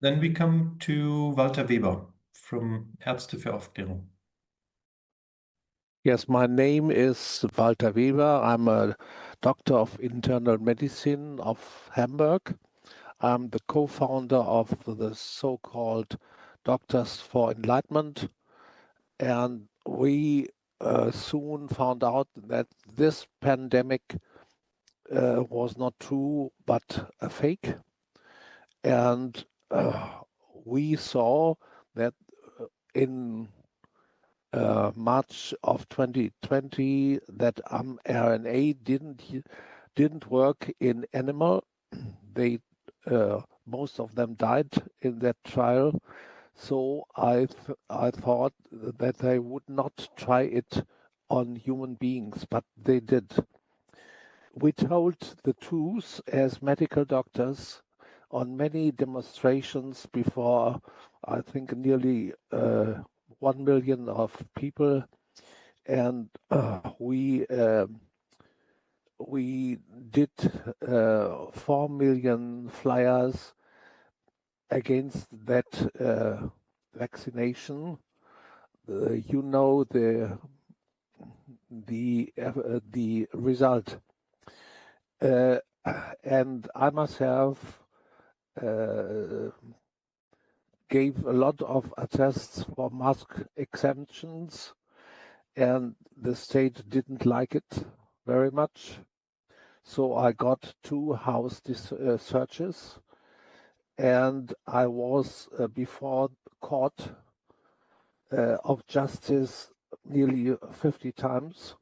Then we come to Walter Weber from Ärzte für Aufklärung. Yes, my name is Walter Weber. I'm a doctor of internal medicine of Hamburg. I'm the co-founder of the so-called Doctors for Enlightenment. And we soon found out that this pandemic was not true, but a fake. And we saw that in March of 2020 that mRNA didn't work in animal. They most of them died in that trial. So I thought that they would not try it on human beings, but they did. We told the truth as medical doctors on many demonstrations before, I think, nearly 1 million of people, and we did 4 million flyers against that vaccination. You know the result, and I myself gave a lot of attests for mask exemptions, and the state didn't like it very much. So I got 2 house searches, and I was before court of justice nearly 50 times,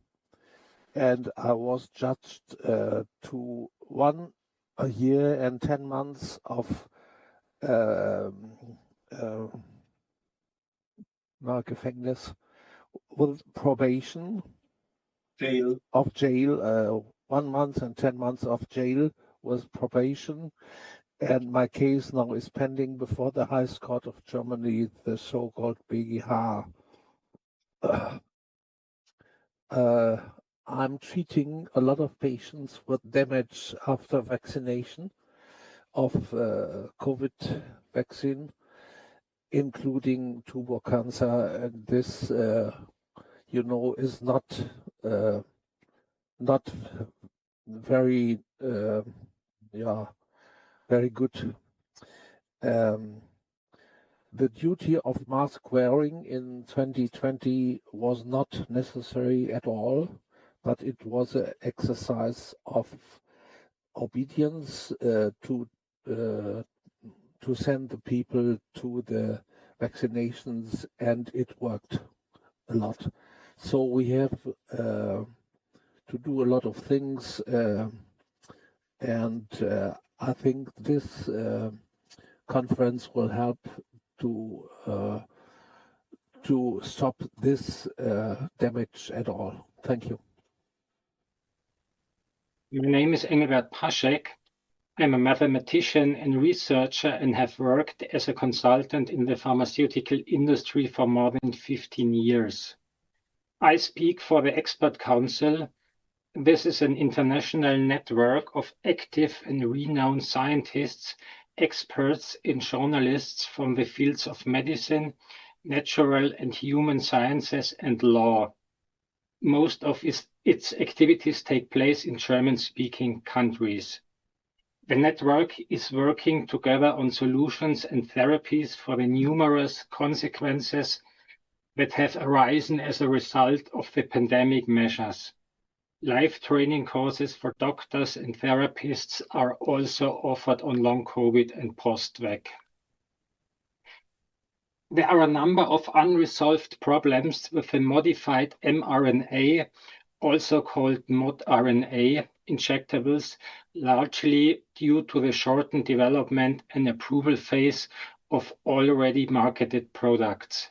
and I was judged to 1 year and 10 months of Gefängnis with probation, jail, 1 month and 10 months of jail with probation. And my case now is pending before the highest court of Germany, the so-called BGH. I'm treating a lot of patients with damage after vaccination of COVID vaccine, including tumor cancer, and this, is not very, very good. The duty of mask wearing in 2020 was not necessary at all, but it was an exercise of obedience to send the people to the vaccinations, and it worked a lot. So we have to do a lot of things, and I think this conference will help to stop this damage at all. Thank you. My name is Engelbert Paschek. I'm a mathematician and researcher and have worked as a consultant in the pharmaceutical industry for more than 15 years. I speak for the Expert Council. This is an international network of active and renowned scientists, experts, and journalists from the fields of medicine, natural and human sciences, and law. Most of its activities take place in German-speaking countries. The network is working together on solutions and therapies for the numerous consequences that have arisen as a result of the pandemic measures. Live training courses for doctors and therapists are also offered on long COVID and post-vac. There are a number of unresolved problems with the modified mRNA, also called modRNA, injectables, largely due to the shortened development and approval phase of already marketed products.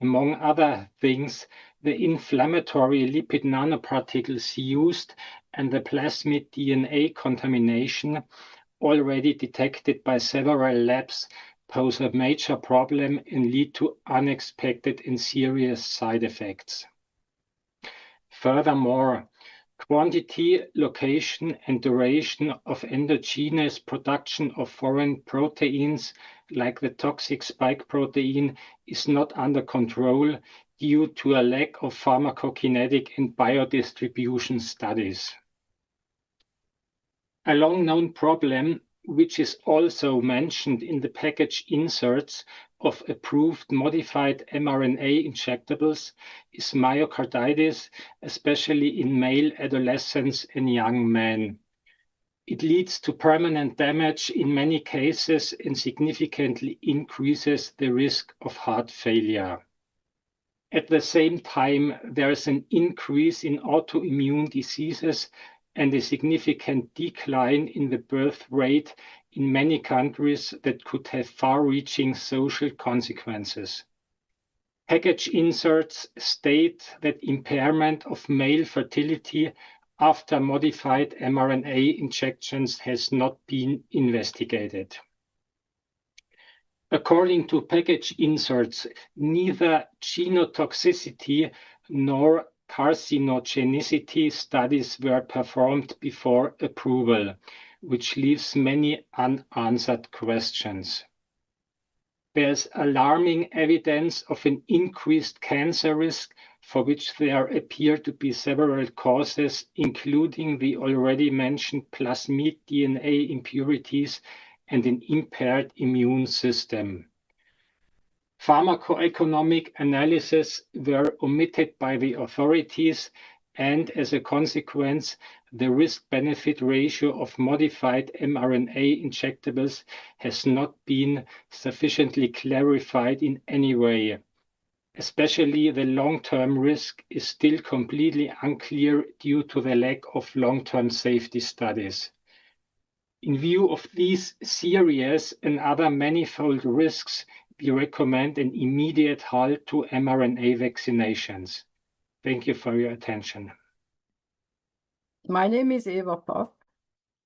Among other things, the inflammatory lipid nanoparticles used and the plasmid DNA contamination, already detected by several labs, pose a major problem and lead to unexpected and serious side effects. Furthermore, quantity, location, and duration of endogenous production of foreign proteins, like the toxic spike protein, is not under control due to a lack of pharmacokinetic and biodistribution studies. A long-known problem, which is also mentioned in the package inserts of approved modified mRNA injectables, is myocarditis, especially in male adolescents and young men. It leads to permanent damage in many cases and significantly increases the risk of heart failure. At the same time, there is an increase in autoimmune diseases and a significant decline in the birth rate in many countries that could have far-reaching social consequences. Package inserts state that impairment of male fertility after modified mRNA injections has not been investigated. According to package inserts, neither genotoxicity nor carcinogenicity studies were performed before approval, which leaves many unanswered questions. There's alarming evidence of an increased cancer risk for which there appear to be several causes, including the already mentioned plasmid DNA impurities and an impaired immune system. Pharmacoeconomic analyses were omitted by the authorities, and as a consequence, the risk-benefit ratio of modified mRNA injectables has not been sufficiently clarified in any way. Especially the long-term risk is still completely unclear due to the lack of long-term safety studies. In view of these serious and other manifold risks, we recommend an immediate halt to mRNA vaccinations. Thank you for your attention. My name is Eva Pop.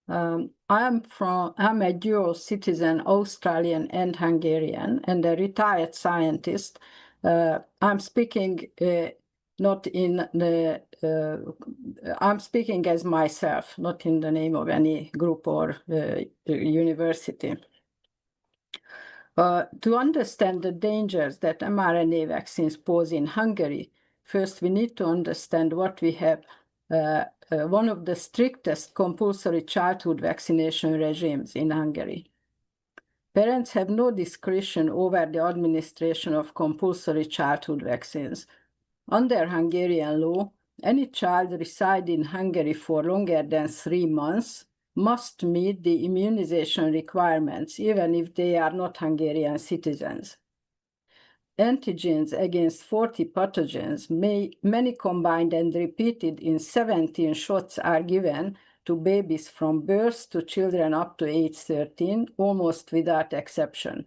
I'm a dual citizen, Australian and Hungarian, and a retired scientist. I'm speaking I'm speaking as myself, not in the name of any group or university. To understand the dangers that mRNA vaccines pose in Hungary, first we need to understand what we have. One of the strictest compulsory childhood vaccination regimes in Hungary. Parents have no discretion over the administration of compulsory childhood vaccines. Under Hungarian law, any child residing in Hungary for longer than 3 months must meet the immunization requirements, even if they are not Hungarian citizens. Antigens against 40 pathogens, many combined and repeated in 17 shots, are given to babies from birth to children up to age 13, almost without exception.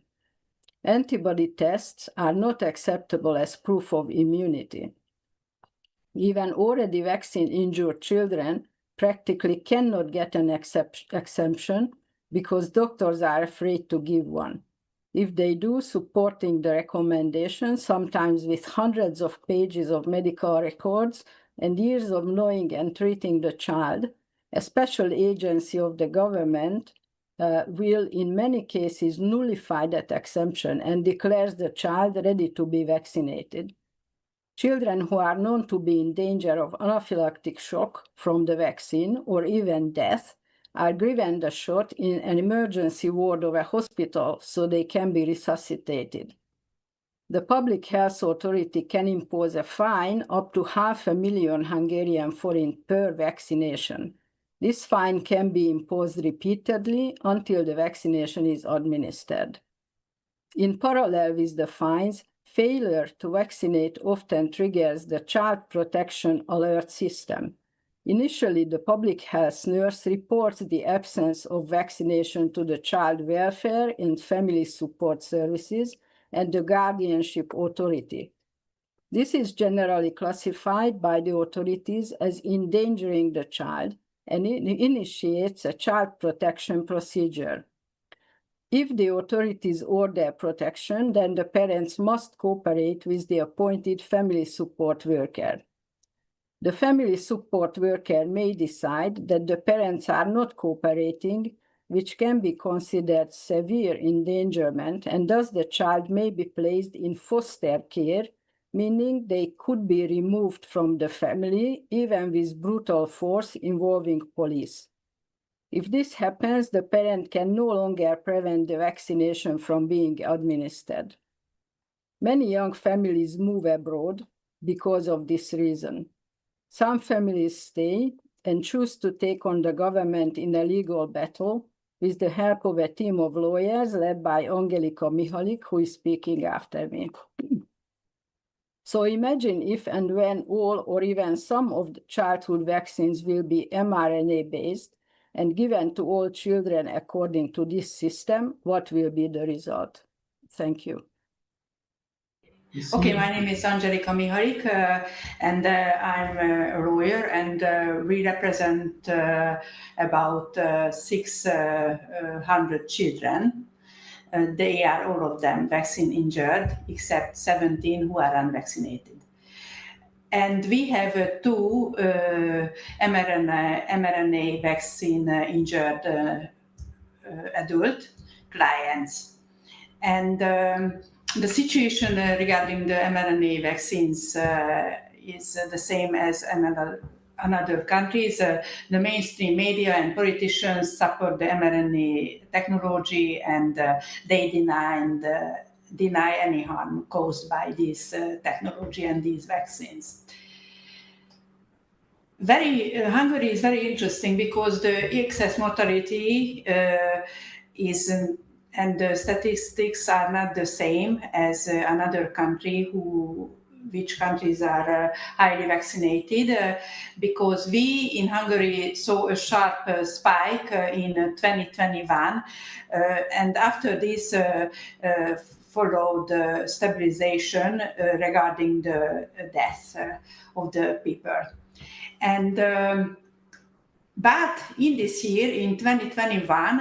Antibody tests are not acceptable as proof of immunity. Even already vaccine-injured children practically cannot get an exemption because doctors are afraid to give one. If they do, supporting the recommendation, sometimes with hundreds of pages of medical records and years of knowing and treating the child, a special agency of the government will in many cases nullify that exemption and declares the child ready to be vaccinated. Children who are known to be in danger of anaphylactic shock from the vaccine or even death are given the shot in an emergency ward of a hospital so they can be resuscitated. The public health authority can impose a fine up to 500,000 Hungarian forint per vaccination. This fine can be imposed repeatedly until the vaccination is administered. In parallel with the fines, failure to vaccinate often triggers the Child Protection Alert System. Initially, the public health nurse reports the absence of vaccination to the Child Welfare and Family Support Services and the Guardianship Authority. This is generally classified by the authorities as endangering the child and initiates a child protection procedure. If the authorities order protection, then the parents must cooperate with the appointed family support worker. The family support worker may decide that the parents are not cooperating, which can be considered severe endangerment, and thus the child may be placed in foster care, meaning they could be removed from the family, even with brutal force involving police. If this happens, the parent can no longer prevent the vaccination from being administered. Many young families move abroad because of this reason. Some families stay and choose to take on the government in a legal battle with the help of a team of lawyers led by Angelika Mihalik, who is speaking after me. So imagine if and when all or even some of the childhood vaccines will be mRNA-based and given to all children according to this system, what will be the result? Thank you. Okay, my name is Angelika Mihalik, and I'm a lawyer, and we represent about 600 children. They are all of them vaccine injured, except 17 who are unvaccinated. And we have two mRNA vaccine injured adult clients. And the situation regarding the mRNA vaccines is the same as another countries. The mainstream media and politicians support the mRNA technology, and they deny any harm caused by this technology and these vaccines. Hungary is very interesting because the excess mortality and the statistics are not the same as another country which countries are highly vaccinated, because we in Hungary saw a sharp spike in 2021, and after this followed stabilization regarding the death of the people. And but in this year, in 2021,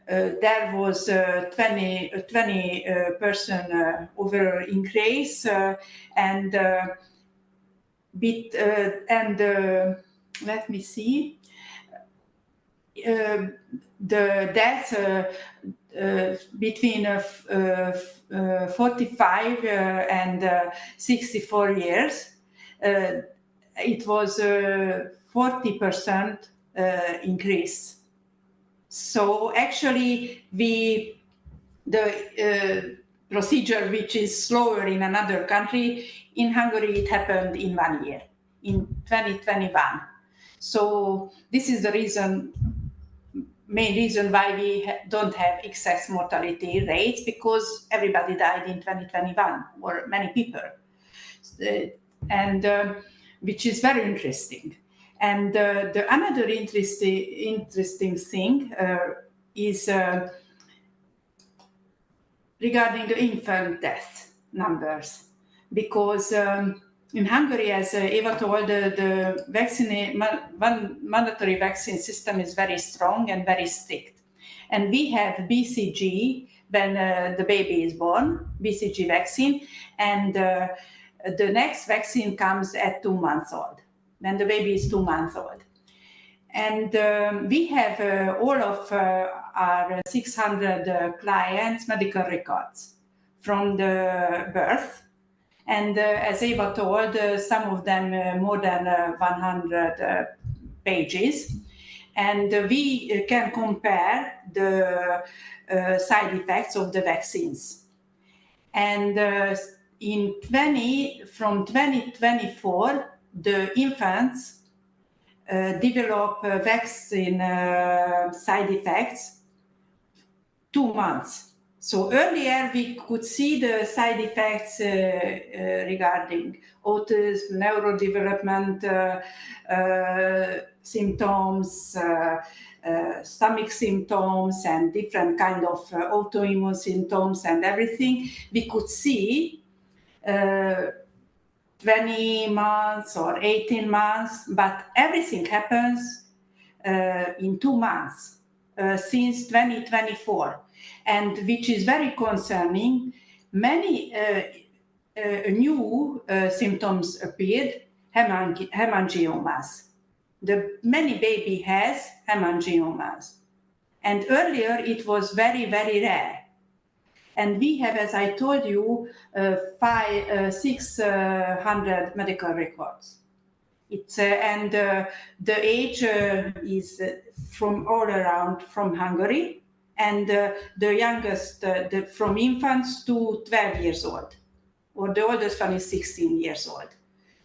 there was 20% over increase, and let me see, the deaths between 45 and 64 years, it was 40% increase. So actually, the procedure, which is slower in another country, in Hungary it happened in 1 year, in 2021. So this is the main reason why we don't have excess mortality rates, because everybody died in 2021, or many people, and which is very interesting. And the another interesting thing is regarding the infant death numbers, because in Hungary, as Eva told, the mandatory vaccine system is very strong and very strict. And we have BCG when the baby is born, BCG vaccine, and the next vaccine comes at 2 months old, when the baby is 2 months old. And we have all of our 600 clients' medical records from the birth. And as Eva told, some of them more than 100 pages. And we can compare the side effects of the vaccines. And from 2024, the infants develop vaccine side effects 2 months. So earlier we could see the side effects regarding autism, neurodevelopment symptoms, stomach symptoms, and different kind of autoimmune symptoms and everything. We could see 20 months or 18 months, but everything happens in 2 months since 2024, and which is very concerning. Many new symptoms appeared, hemangiomas. Many baby has hemangiomas, and earlier it was very, very rare. And we have, as I told you, 600 medical records. And the age is from all around from Hungary, and the youngest from infants to 12 years old, or the oldest one is 16 years old.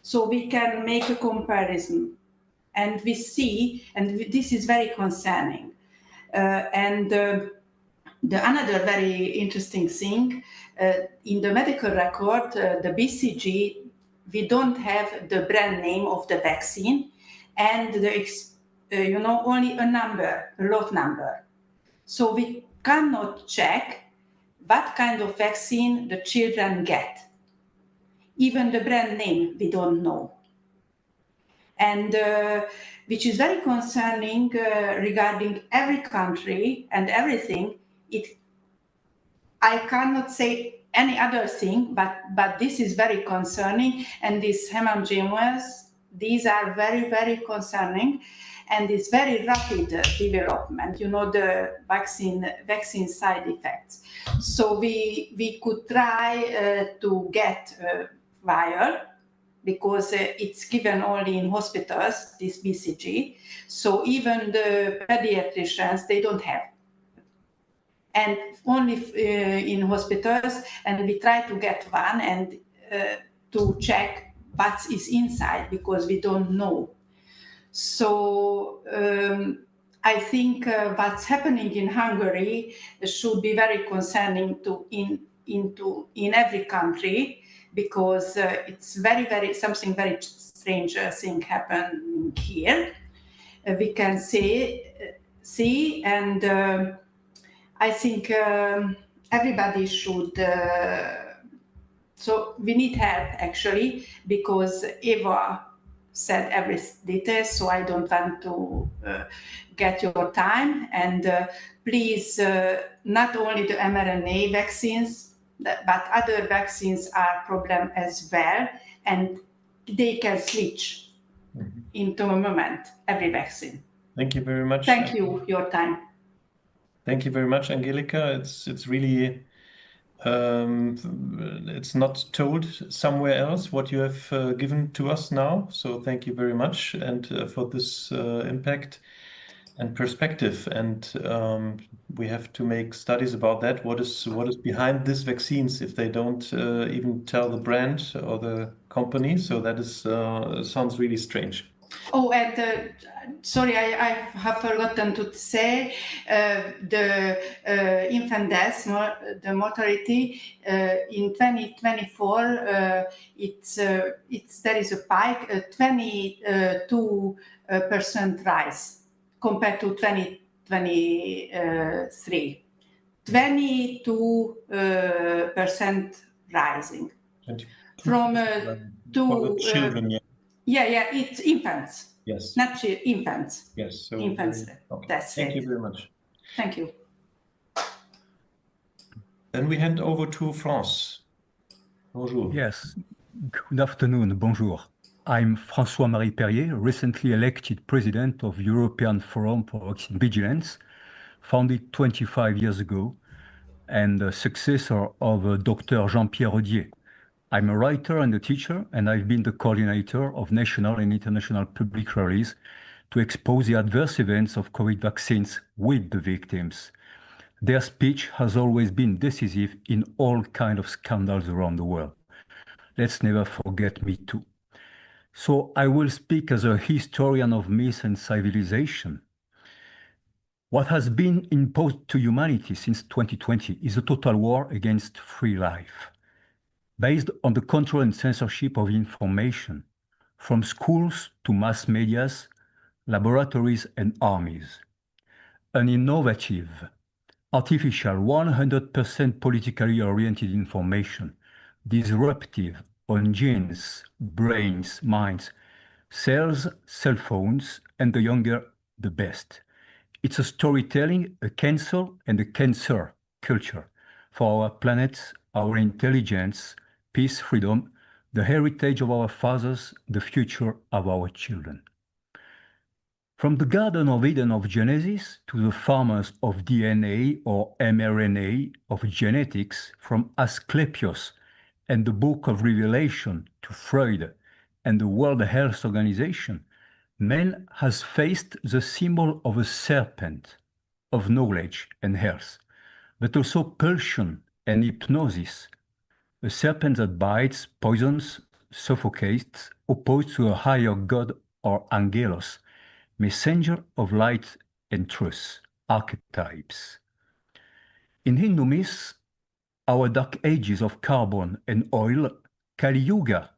So we can make a comparison, and we see, and this is very concerning. The another very interesting thing, in the medical record, the BCG, we don't have the brand name of the vaccine, and only a number, a lot number. So we cannot check what kind of vaccine the children get. Even the brand name, we don't know. And which is very concerning regarding every country and everything. I cannot say any other thing, but this is very concerning, and these hemangiomas, these are very, very concerning, and it's very rapid development, the vaccine side effects. So we could try to get vial, because it's given only in hospitals, this BCG. So even the pediatricians, they don't have. And only in hospitals, and we try to get one and to check what is inside, because we don't know. So I think what's happening in Hungary should be very concerning in every country, because it's something very strange thing happening here. We can see, and I think everybody should. So we need help, actually, because Eva said every detail, so I don't want to get your time. And please, not only the mRNA vaccines, but other vaccines are a problem as well, and they can switch into a moment, every vaccine. Thank you very much. Thank you, your time. Thank you very much, Angelika. It's really, it's not told somewhere else what you have given to us now. So thank you very much, and for this impact and perspective. And we have to make studies about that. What is behind these vaccines if they don't even tell the brand or the company? So that is sounds really strange. Oh, and sorry, I have forgotten to say the infant deaths, the mortality in 2024. There is a spike, 22% rise compared to 2023. 22% rising from to children. Yeah, it's infants. Yes. Not infants. Yes. So infants. Okay. That's Thank it. you very much. Thank you. Then we hand over to France. Bonjour. Yes. Good afternoon. Bonjour. I'm François-Marie Perrier, recently elected president of European Forum for Vaccine Vigilance, founded 25 years ago, and the successor of Dr. Jean-Pierre Audier. I'm a writer and a teacher, and I've been the coordinator of national and international public rallies to expose the adverse events of COVID vaccines with the victims. Their speech has always been decisive in all kinds of scandals around the world. Let's never forget Me Too. So I will speak as a historian of myth and civilization. What has been imposed to humanity since 2020 is a total war against free life, based on the control and censorship of information, from schools to mass medias, laboratories and armies. An innovative, artificial, 100% politically oriented information, disruptive on genes, brains, minds, cells, cell phones, and the younger, the best. It's a storytelling, a cancel, and a cancer culture for our planet, our intelligence, peace, freedom, the heritage of our fathers, the future of our children. From the Garden of Eden of Genesis to the farmers of DNA or mRNA of genetics, from Asclepius and the Book of Revelation to Freud and the World Health Organization, man has faced the symbol of a serpent of knowledge and health, but also pulsion and hypnosis, a serpent that bites, poisons, suffocates, opposed to a higher god or angelos, messenger of light and truth, archetypes. In Hindu myths, our dark ages of carbon and oil, Kali Yuga.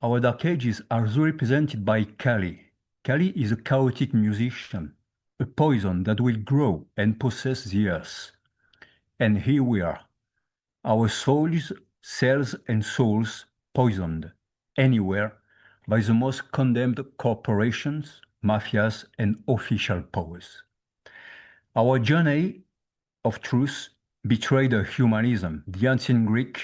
Our dark ages are represented by Kali. Kali is a chaotic musician, a poison that will grow and possess the earth. And here we are, our souls, cells and souls poisoned anywhere by the most condemned corporations, mafias and official powers. Our journey of truth betrayed a humanism, the ancient Greek,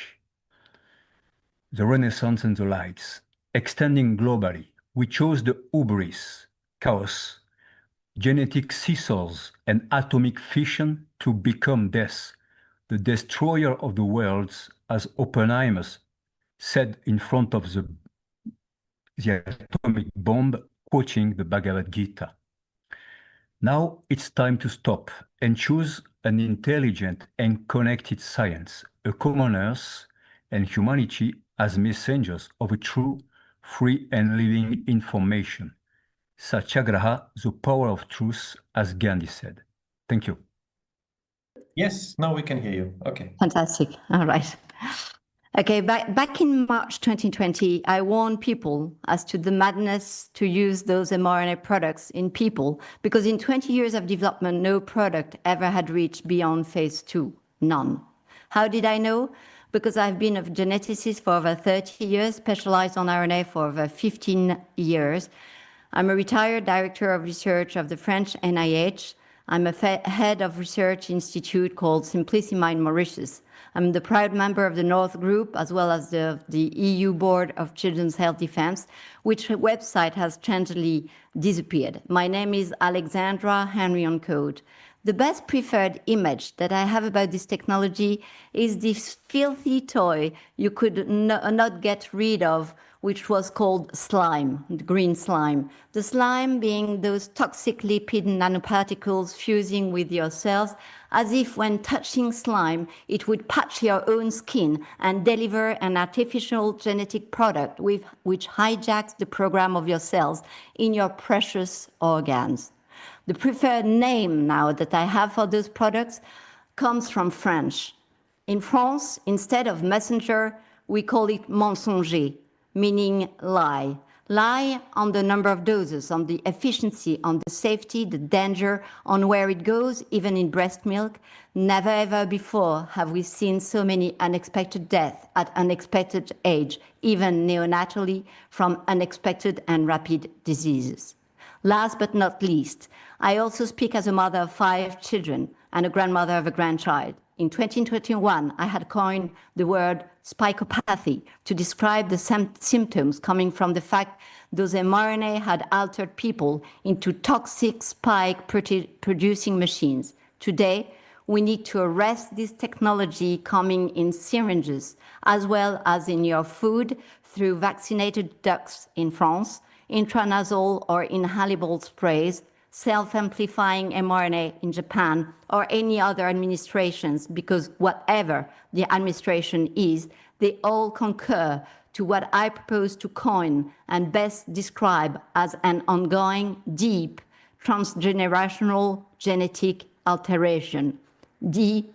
the Renaissance and the lights, extending globally. We chose the hubris, chaos, genetic scissors and atomic fission to become death, the destroyer of the worlds, as Oppenheimer said in front of the atomic bomb, quoting the Bhagavad Gita. Now it's time to stop and choose an intelligent and connected science, a common earth, and humanity as messengers of a true, free and living information. Satyagraha, the power of truth, as Gandhi said. Thank you. Yes, now we can hear you. Okay. Fantastic. All right. Okay, back in March 2020, I warned people as to the madness to use those mRNA products in people, because in 20 years of development, no product ever had reached beyond phase 2, none. How did I know? Because I've been a geneticist for over 30 years, specialized on RNA for over 15 years. I'm a retired director of research of the French NIH. I'm a head of research institute called Simplicima in Mauritius. I'm the proud member of the North Group, as well as the EU Board of Children's Health Defense, which website has strangely disappeared. My name is Alexandra Henry on Code. The best preferred image that I have about this technology is this filthy toy you could not get rid of, which was called slime, the green slime. The slime being those toxic lipid nanoparticles fusing with your cells, as if when touching slime, it would patch your own skin and deliver an artificial genetic product which hijacks the program of your cells in your precious organs. The preferred name now that I have for those products comes from French. In France, instead of messenger, we call it mensonger, meaning lie. Lie on the number of doses, on the efficiency, on the safety, the danger, on where it goes, even in breast milk. Never ever before have we seen so many unexpected deaths at unexpected age, even neonatally, from unexpected and rapid diseases. Last but not least, I also speak as a mother of 5 children and a grandmother of a grandchild. In 2021, I had coined the word spikopathy to describe the symptoms coming from the fact those mRNA had altered people into toxic spike-producing machines. Today, we need to arrest this technology coming in syringes, as well as in your food through vaccinated ducks in France, intranasal or inhalable sprays, self-amplifying mRNA in Japan or any other administrations, because whatever the administration is, they all concur to what I propose to coin and best describe as an ongoing, deep, transgenerational genetic alteration, DTGA.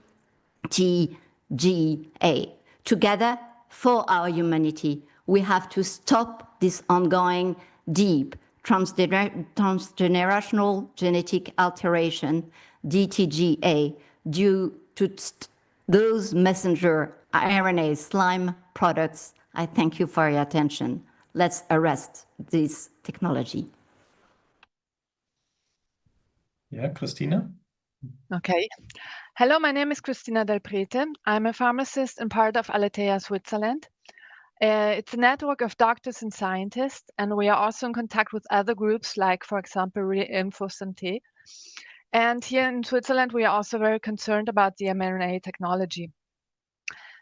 Together, for our humanity, we have to stop this ongoing, deep, transgenerational genetic alteration, DTGA, due to those messenger RNA slime products. I thank you for your attention. Let's arrest this technology. Yeah, Christina? Okay. Hello, my name is Christina Del Prete. I'm a pharmacist and part of Aletheia, Switzerland. It's a network of doctors and scientists, and we are also in contact with other groups like, for example, Info Santé. And here in Switzerland, we are also very concerned about the mRNA technology.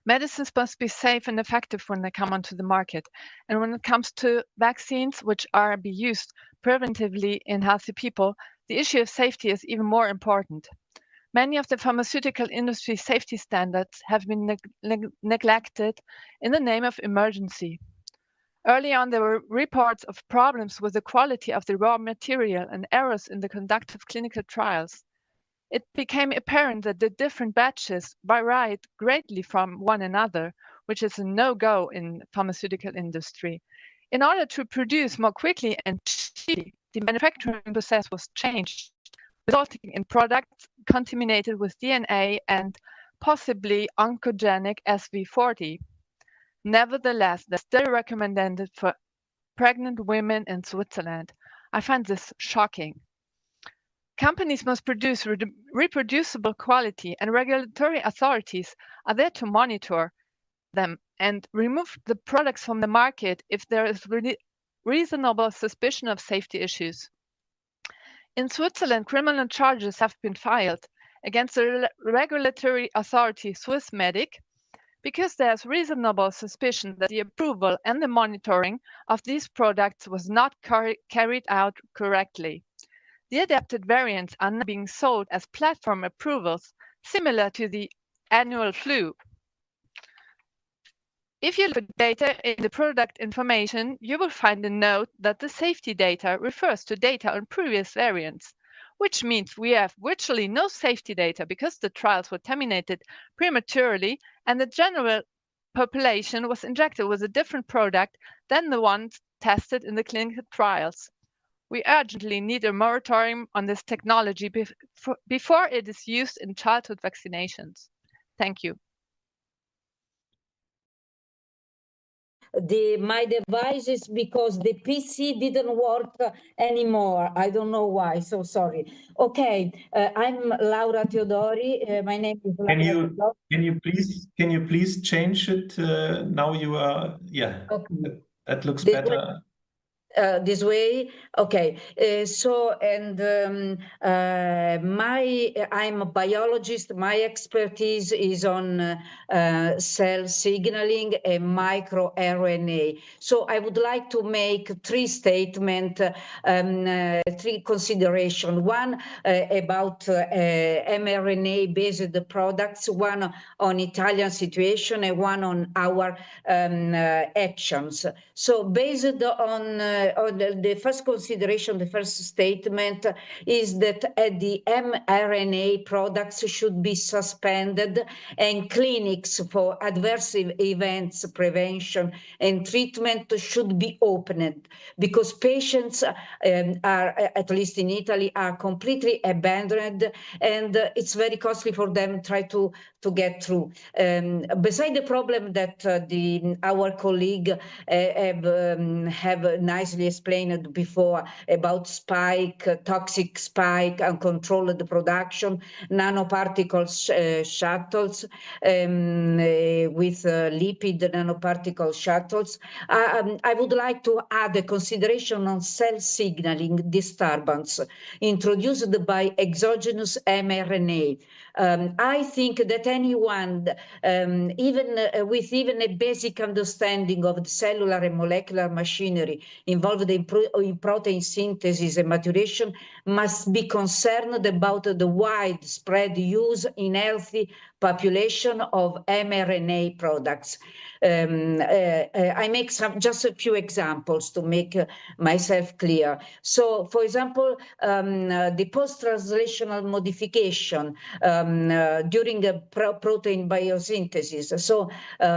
Medicines must be safe and effective when they come onto the market. And when it comes to vaccines, which are be used preventively in healthy people, the issue of safety is even more important. Many of the pharmaceutical industry safety standards have been neglected in the name of emergency. Early on, there were reports of problems with the quality of the raw material and errors in the conduct of clinical trials. It became apparent that the different batches varied greatly from one another, which is a no-go in the pharmaceutical industry. In order to produce more quickly and cheaply, the manufacturing process was changed, resulting in products contaminated with DNA and possibly oncogenic SV40. Nevertheless, they're still recommended for pregnant women in Switzerland. I find this shocking. Companies must produce reproducible quality, and regulatory authorities are there to monitor them and remove the products from the market if there is reasonable suspicion of safety issues. In Switzerland, criminal charges have been filed against the regulatory authority Swissmedic because there's reasonable suspicion that the approval and the monitoring of these products was not carried out correctly. The adapted variants are now being sold as platform approvals, similar to the annual flu. If you look at data in the product information, you will find a note that the safety data refers to data on previous variants, which means we have virtually no safety data because the trials were terminated prematurely and the general population was injected with a different product than the ones tested in the clinical trials. We urgently need a moratorium on this technology before it is used in childhood vaccinations. Thank you. My device is because the PC didn't work anymore. I don't know why, so sorry. Okay, I'm Laura Teodori. My name is Laura Teodori. Can you please change it? Now you are, yeah, okay. That looks this better. Way, this way, okay. I'm a biologist. My expertise is on cell signaling and microRNA. So I would like to make three statements, three considerations. One about mRNA-based products, one on Italian situation, and one on our actions. So based on the first consideration, the first statement is that the mRNA products should be suspended and clinics for adverse events prevention and treatment should be opened because patients are, at least in Italy, are completely abandoned and it's very costly for them to get through. Beside the problem that our colleague have nicely explained before about toxic spike, uncontrolled production, nanoparticles shuttles with lipid nanoparticle shuttles. I would like to add a consideration on cell signaling disturbance introduced by exogenous mRNA. I think that anyone, even with even a basic understanding of the cellular and molecular machinery involved in protein synthesis and maturation, must be concerned about the widespread use in healthy population of mRNA products. I make just a few examples to make myself clear. So, for example, the post-translational modification during protein biosynthesis. So,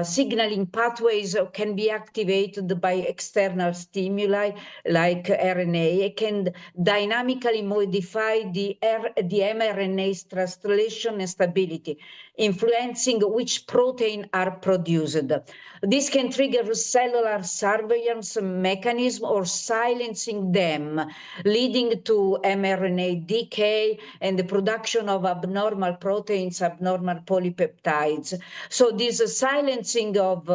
signaling pathways can be activated by external stimuli like RNA. It can dynamically modify the mRNA's translation and stability, influencing which protein are produced. This can trigger cellular surveillance mechanism or silencing them, leading to mRNA decay and the production of abnormal proteins, abnormal polypeptides. So this silencing of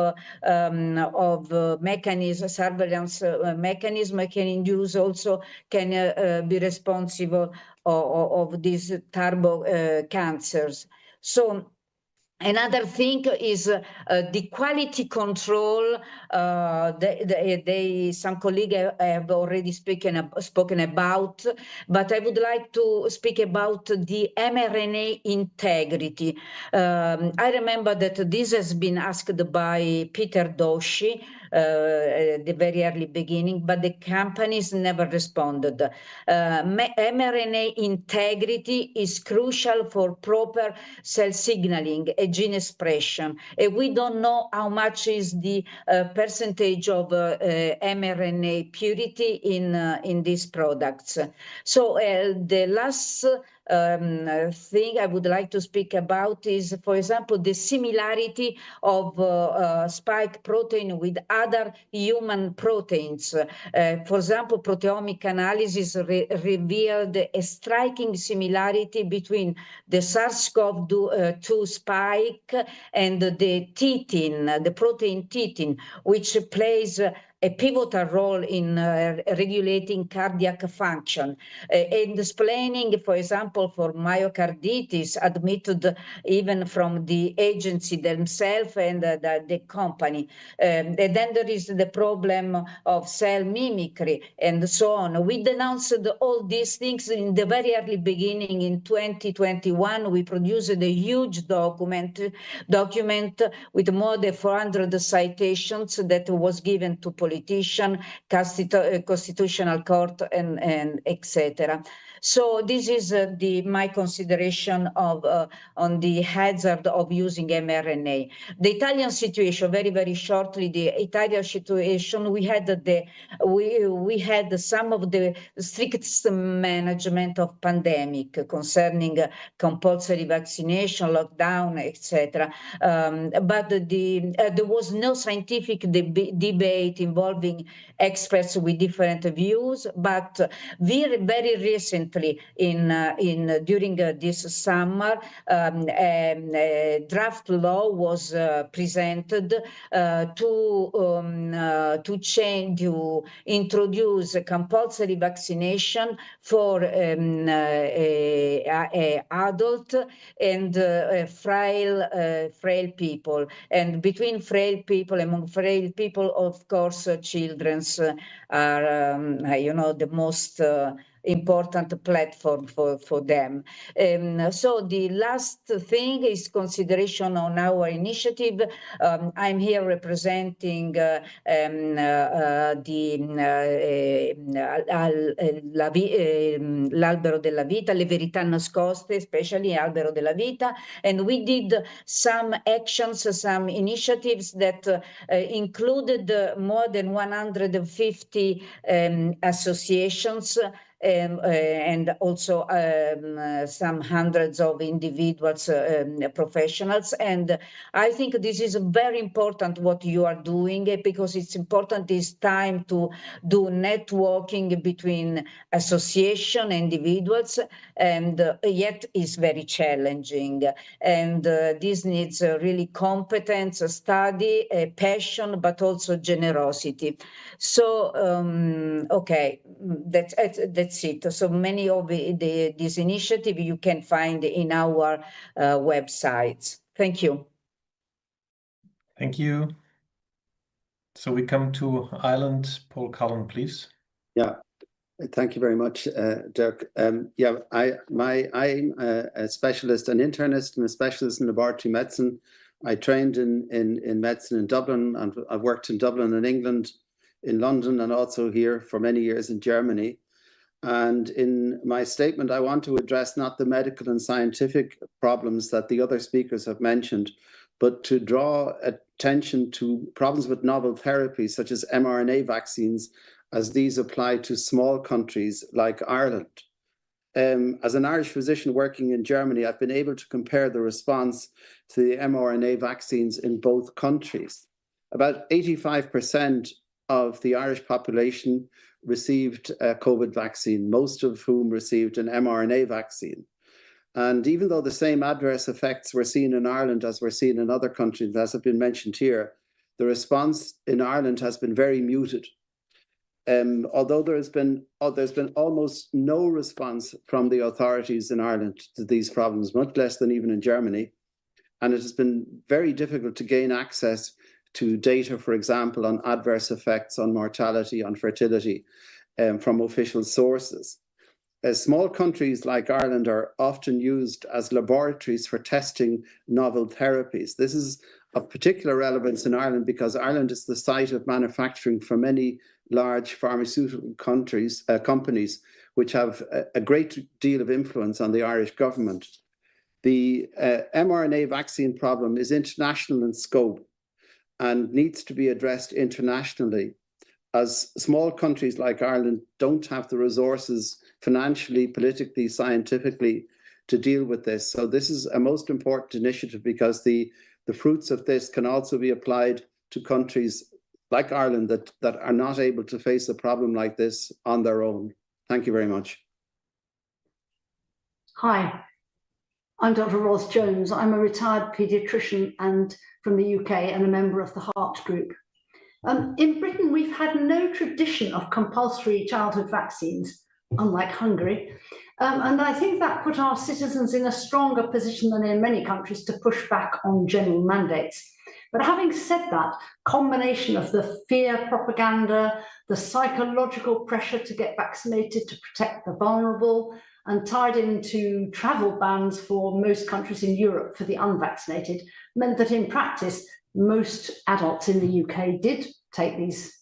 mechanism, surveillance mechanism can induce also, can be responsible of these turbo cancers. So another thing is the quality control. Some colleagues have already spoken about, but I would like to speak about the mRNA integrity. I remember that this has been asked by Peter Doshi at the very early beginning, but the companies never responded. mRNA integrity is crucial for proper cell signaling, gene expression. We don't know how much is the percentage of mRNA purity in these products. So the last thing I would like to speak about is, for example, the similarity of spike protein with other human proteins. For example, proteomic analysis revealed a striking similarity between the SARS-CoV-2 spike and the titin, the protein titin, which plays a pivotal role in regulating cardiac function and explaining, for example, for myocarditis admitted even from the agency themselves and the company. And then there is the problem of cell mimicry and so on. We denounced all these things in the very early beginning. In 2021, we produced a huge document with more than 400 citations that was given to politician, constitutional court, and etc. So this is my consideration of on the hazard of using mRNA. The Italian situation, very, very shortly, the Italian situation, we had some of the strictest management of pandemic concerning compulsory vaccination, lockdown, etc. But there was no scientific debate involving experts with different views. But very recently, during this summer, draft law was presented to introduce compulsory vaccination for adult and frail people, and between frail people, among frail people, of course, children's are the most important platform for them. So the last thing is consideration on our initiative. I'm here representing l'Albero della Vita, le verità nascoste, especially Albero della Vita, and we did some actions, some initiatives that included more than 150 associations, and also some hundreds of individuals, professionals. And I think this is very important what you are doing, because it's important this time to do networking between association, individuals, and yet is very challenging. And this needs really competence, study, passion, but also generosity. So, okay, that's it. So many of this initiative you can find in our websites. Thank you. Thank you. So we come to Ireland. Paul Cullen, please. Yeah, thank you very much, Dirk. I'm a specialist, an internist and a specialist in laboratory medicine. I trained in medicine in Dublin, and I've worked in Dublin and England, in London, and also here for many years in Germany. And in my statement, I want to address not the medical and scientific problems that the other speakers have mentioned, but to draw attention to problems with novel therapies such as mRNA vaccines, as these apply to small countries like Ireland. As an Irish physician working in Germany, I've been able to compare the response to the mRNA vaccines in both countries. About 85% of the Irish population received a COVID vaccine, most of whom received an mRNA vaccine. And even though the same adverse effects were seen in Ireland as were seen in other countries, as have been mentioned here, the response in Ireland has been very muted. Although there's been almost no response from the authorities in Ireland to these problems, much less than even in Germany. And it has been very difficult to gain access to data, for example, on adverse effects on mortality, on fertility, from official sources. Small countries like Ireland are often used as laboratories for testing novel therapies. This is of particular relevance in Ireland because Ireland is the site of manufacturing for many large pharmaceutical companies, which have a great deal of influence on the Irish government. The mRNA vaccine problem is international in scope and needs to be addressed internationally, as small countries like Ireland don't have the resources financially, politically, scientifically to deal with this. So this is a most important initiative because the fruits of this can also be applied to countries like Ireland that are not able to face a problem like this on their own. Thank you very much. Hi, I'm Dr. Ros Jones. I'm a retired paediatrician and from the UK and a member of the Heart Group. In Britain, we've had no tradition of compulsory childhood vaccines, unlike Hungary. And I think that put our citizens in a stronger position than in many countries to push back on general mandates. But having said that, combination of the fear propaganda, the psychological pressure to get vaccinated to protect the vulnerable, and tied into travel bans for most countries in Europe for the unvaccinated, meant that in practice, most adults in the UK did take these.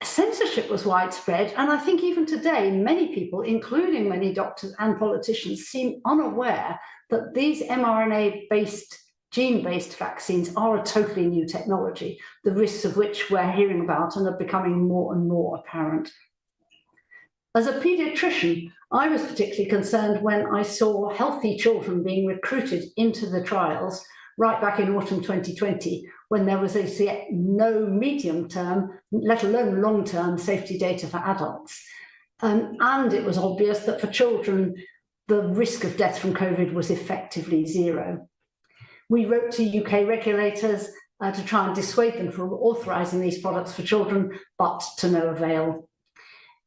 Censorship was widespread, and I think even today, many people, including many doctors and politicians, seem unaware that these mRNA-based, gene-based vaccines are a totally new technology, the risks of which we're hearing about and are becoming more and more apparent. As a paediatrician, I was particularly concerned when I saw healthy children being recruited into the trials right back in autumn 2020, when there was no medium-term, let alone long-term safety data for adults. And it was obvious that for children, the risk of death from COVID was effectively zero. We wrote to UK regulators to try and dissuade them from authorising these products for children, but to no avail.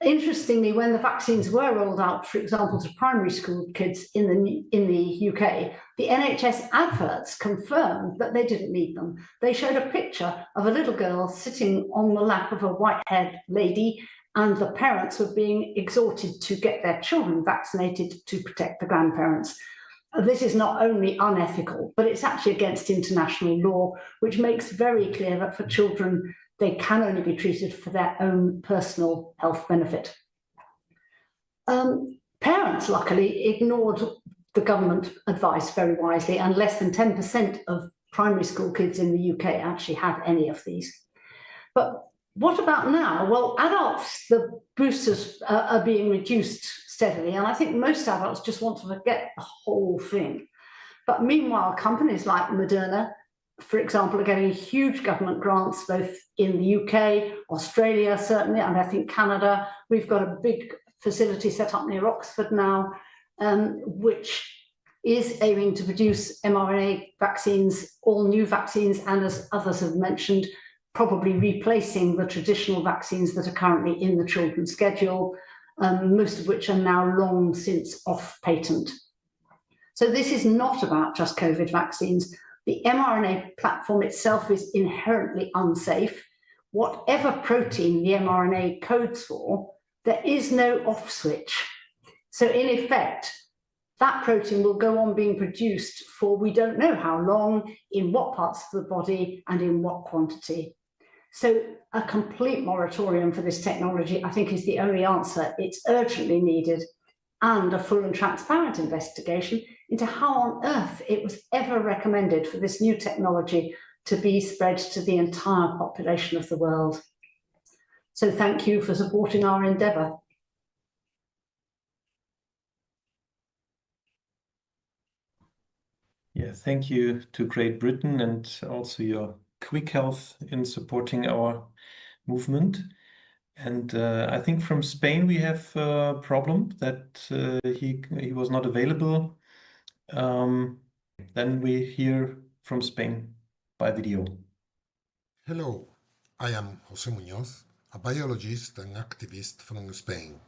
Interestingly, when the vaccines were rolled out, for example, to primary school kids in the UK, the NHS adverts confirmed that they didn't need them. They showed a picture of a little girl sitting on the lap of a white-haired lady, and the parents were being exhorted to get their children vaccinated to protect the grandparents. This is not only unethical, but it's actually against international law, which makes very clear that for children, they can only be treated for their own personal health benefit. Parents, luckily, ignored the government advice very wisely, and less than 10% of primary school kids in the UK actually have any of these. But what about now? Well, adults, the boosters are being reduced steadily, and I think most adults just want to forget the whole thing. But meanwhile, companies like Moderna, for example, are getting huge government grants, both in the UK, Australia, certainly, and I think Canada. We've got a big facility set up near Oxford now, which is aiming to produce mRNA vaccines, all new vaccines, and as others have mentioned, probably replacing the traditional vaccines that are currently in the children's schedule, most of which are now long since off patent. So this is not about just COVID vaccines. The mRNA platform itself is inherently unsafe. Whatever protein the mRNA codes for, there is no off switch. So in effect, that protein will go on being produced for we don't know how long, in what parts of the body, and in what quantity. So a complete moratorium for this technology, I think, is the only answer. It's urgently needed, and a full and transparent investigation into how on earth it was ever recommended for this new technology to be spread to the entire population of the world. So thank you for supporting our endeavour. Yeah, thank you to Great Britain and also your Quick Health in supporting our movement. And I think from Spain we have a problem that he was not available. Then we hear from Spain by video. Hello, I am José Muñoz, a biologist and activist from Spain.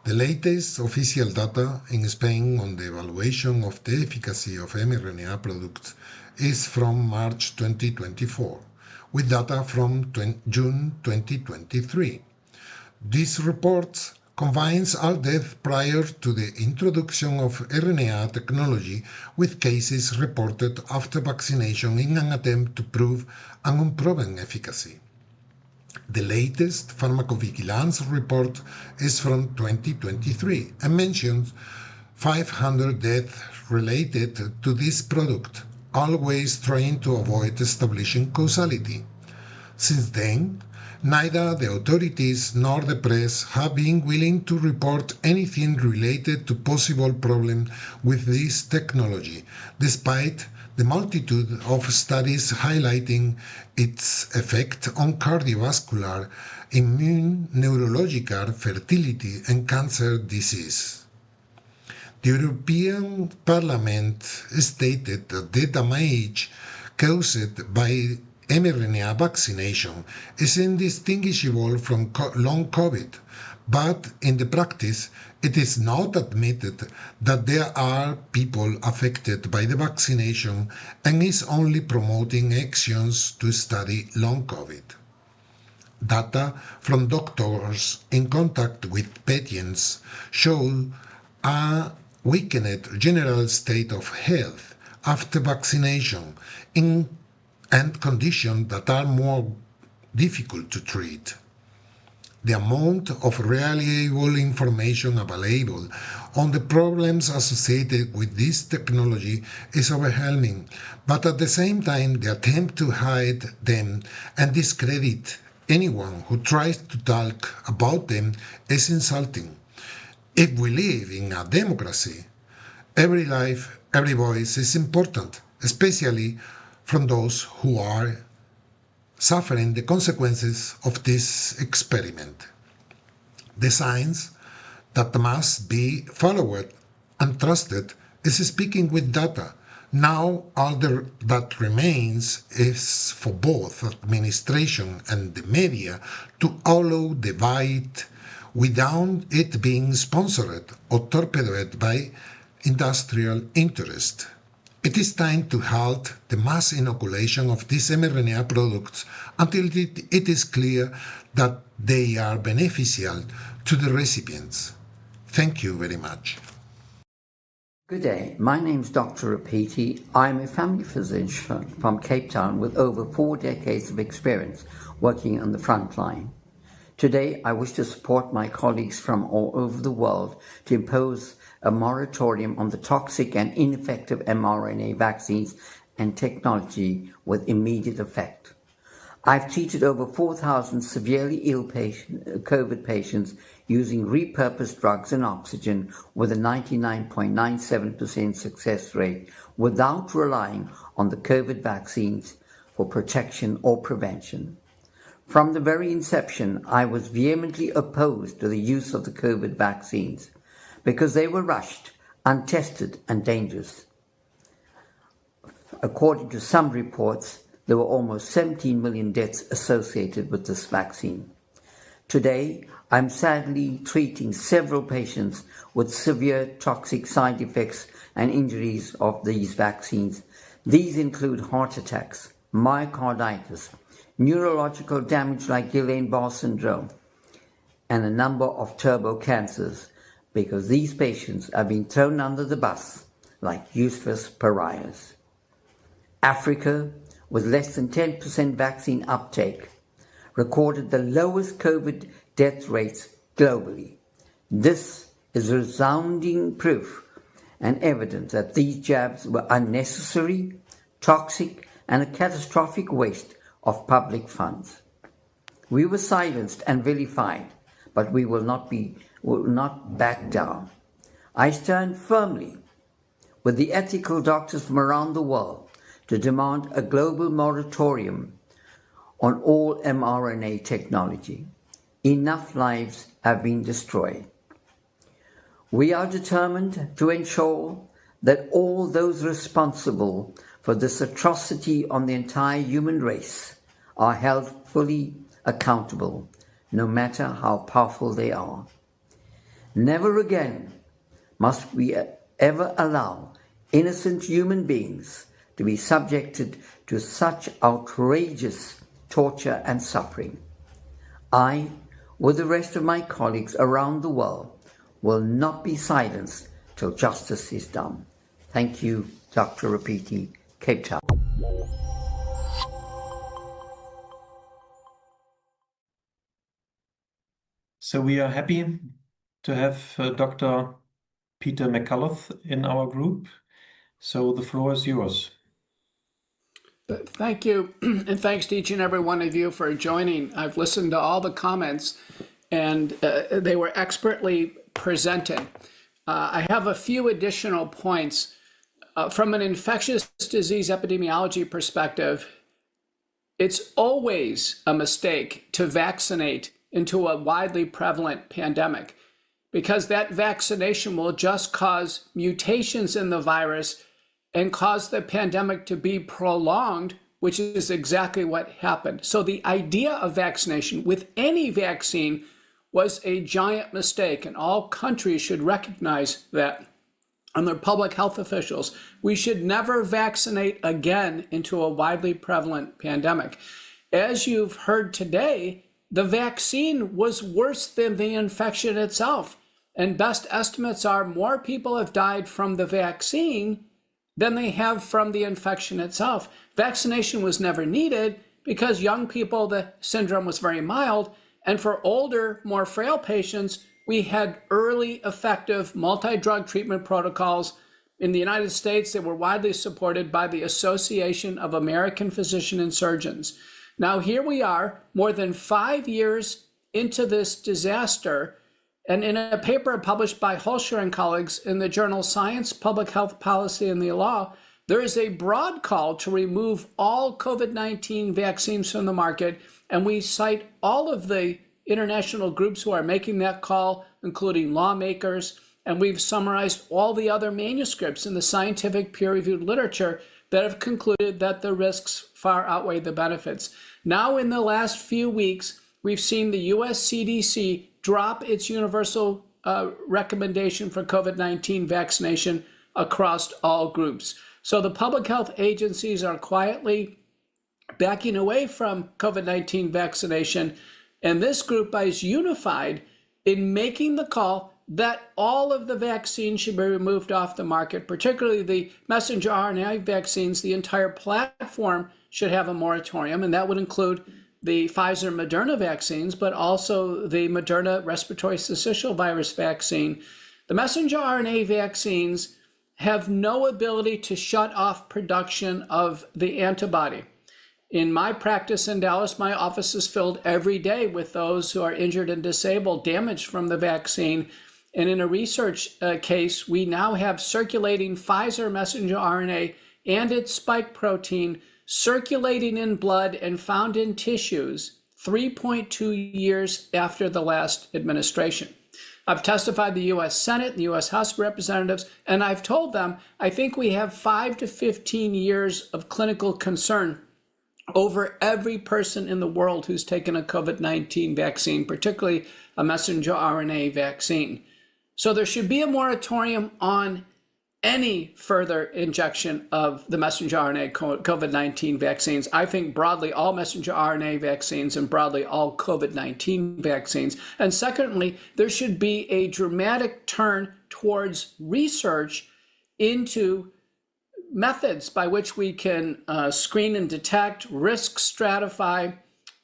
The latest official data in Spain on the evaluation of the efficacy of mRNA products is from March 2024, with data from June 2023. This report combines all deaths prior to the introduction of RNA technology with cases reported after vaccination in an attempt to prove an unproven efficacy. The latest pharmacovigilance report is from 2023 and mentions 500 deaths related to this product, always trying to avoid establishing causality. Since then, neither the authorities nor the press have been willing to report anything related to possible problems with this technology, despite the multitude of studies highlighting its effect on cardiovascular, immune, neurological, fertility, and cancer disease. The European Parliament stated that the damage caused by mRNA vaccination is indistinguishable from long COVID, but in the practice, it is not admitted that there are people affected by the vaccination and is only promoting actions to study long COVID. Data from doctors in contact with patients show a weakened general state of health after vaccination and conditions that are more difficult to treat. The amount of reliable information available on the problems associated with this technology is overwhelming, but at the same time the attempt to hide them and discredit anyone who tries to talk about them is insulting. If we live in a democracy, every life, every voice is important, especially from those who are suffering the consequences of this experiment. The science that must be followed and trusted is speaking with data. Now all that remains is for both administration and the media to allow the debate without it being sponsored or torpedoed by industrial interest. It is time to halt the mass inoculation of these mRNA products until it is clear that they are beneficial to the recipients. Thank you very much. Good day, my name is Dr. Rapiti. I'm a family physician from Cape Town with over 4 decades of experience working on the front line. Today, I wish to support my colleagues from all over the world to impose a moratorium on the toxic and ineffective mRNA vaccines and technology with immediate effect. I've treated over 4,000 severely ill COVID patients using repurposed drugs and oxygen with a 99.97% success rate without relying on the COVID vaccines for protection or prevention. From the very inception, I was vehemently opposed to the use of the COVID vaccines because they were rushed, untested, and dangerous. According to some reports, there were almost 17 million deaths associated with this vaccine. Today, I'm sadly treating several patients with severe toxic side effects and injuries of these vaccines. These include heart attacks, myocarditis, neurological damage like Guillain-Barré syndrome, and a number of turbo cancers, because these patients are being thrown under the bus like useless pariahs. Africa, with less than 10% vaccine uptake, recorded the lowest COVID death rates globally. This is resounding proof and evidence that these jabs were unnecessary, toxic, and a catastrophic waste of public funds. We were silenced and vilified, but we will not back down. I stand firmly with the ethical doctors from around the world to demand a global moratorium on all mRNA technology. Enough lives have been destroyed. We are determined to ensure that all those responsible for this atrocity on the entire human race are held fully accountable, no matter how powerful they are. Never again must we ever allow innocent human beings to be subjected to such outrageous torture and suffering. I, with the rest of my colleagues around the world, will not be silenced till justice is done. Thank you, Dr. Rapiti, Cape Town. So we are happy to have Dr. Peter McCullough in our group. So the floor is yours. Thank you, and thanks to each and every one of you for joining. I've listened to all the comments, and they were expertly presented. I have a few additional points. From an infectious disease epidemiology perspective, it's always a mistake to vaccinate into a widely prevalent pandemic, because that vaccination will just cause mutations in the virus and cause the pandemic to be prolonged, which is exactly what happened. So the idea of vaccination with any vaccine was a giant mistake, and all countries should recognize that. And their public health officials, we should never vaccinate again into a widely prevalent pandemic. As you've heard today, the vaccine was worse than the infection itself. And best estimates are more people have died from the vaccine than they have from the infection itself. Vaccination was never needed because young people, the syndrome was very mild. And for older, more frail patients, we had early, effective multi-drug treatment protocols. In the United States, they were widely supported by the Association of American Physicians and Surgeons. Now, here we are, more than 5 years into this disaster, and in a paper published by Holscher and colleagues in the journal Science, Public Health Policy and the Law, there is a broad call to remove all COVID-19 vaccines from the market, and we cite all of the international groups who are making that call, including lawmakers, and we've summarized all the other manuscripts in the scientific peer-reviewed literature that have concluded that the risks far outweigh the benefits. Now, in the last few weeks, we've seen the US CDC drop its universal recommendation for COVID-19 vaccination across all groups. So the public health agencies are quietly backing away from COVID-19 vaccination, and this group is unified in making the call that all of the vaccines should be removed off the market, particularly the messenger RNA vaccines. The entire platform should have a moratorium, and that would include the Pfizer Moderna vaccines, but also the Moderna respiratory syncytial virus vaccine. The messenger RNA vaccines have no ability to shut off production of the antibody. In my practice in Dallas, my office is filled every day with those who are injured and disabled, damaged from the vaccine. And in a research case, we now have circulating Pfizer messenger RNA and its spike protein circulating in blood and found in tissues 3.2 years after the last administration. I've testified the US Senate and the US House of Representatives, and I've told them I think we have 5 to 15 years of clinical concern over every person in the world who's taken a COVID-19 vaccine, particularly a messenger RNA vaccine. So there should be a moratorium on any further injection of the messenger RNA COVID-19 vaccines. I think broadly all messenger RNA vaccines and broadly all COVID-19 vaccines. And secondly, there should be a dramatic turn towards research into methods by which we can screen and detect, risk stratify,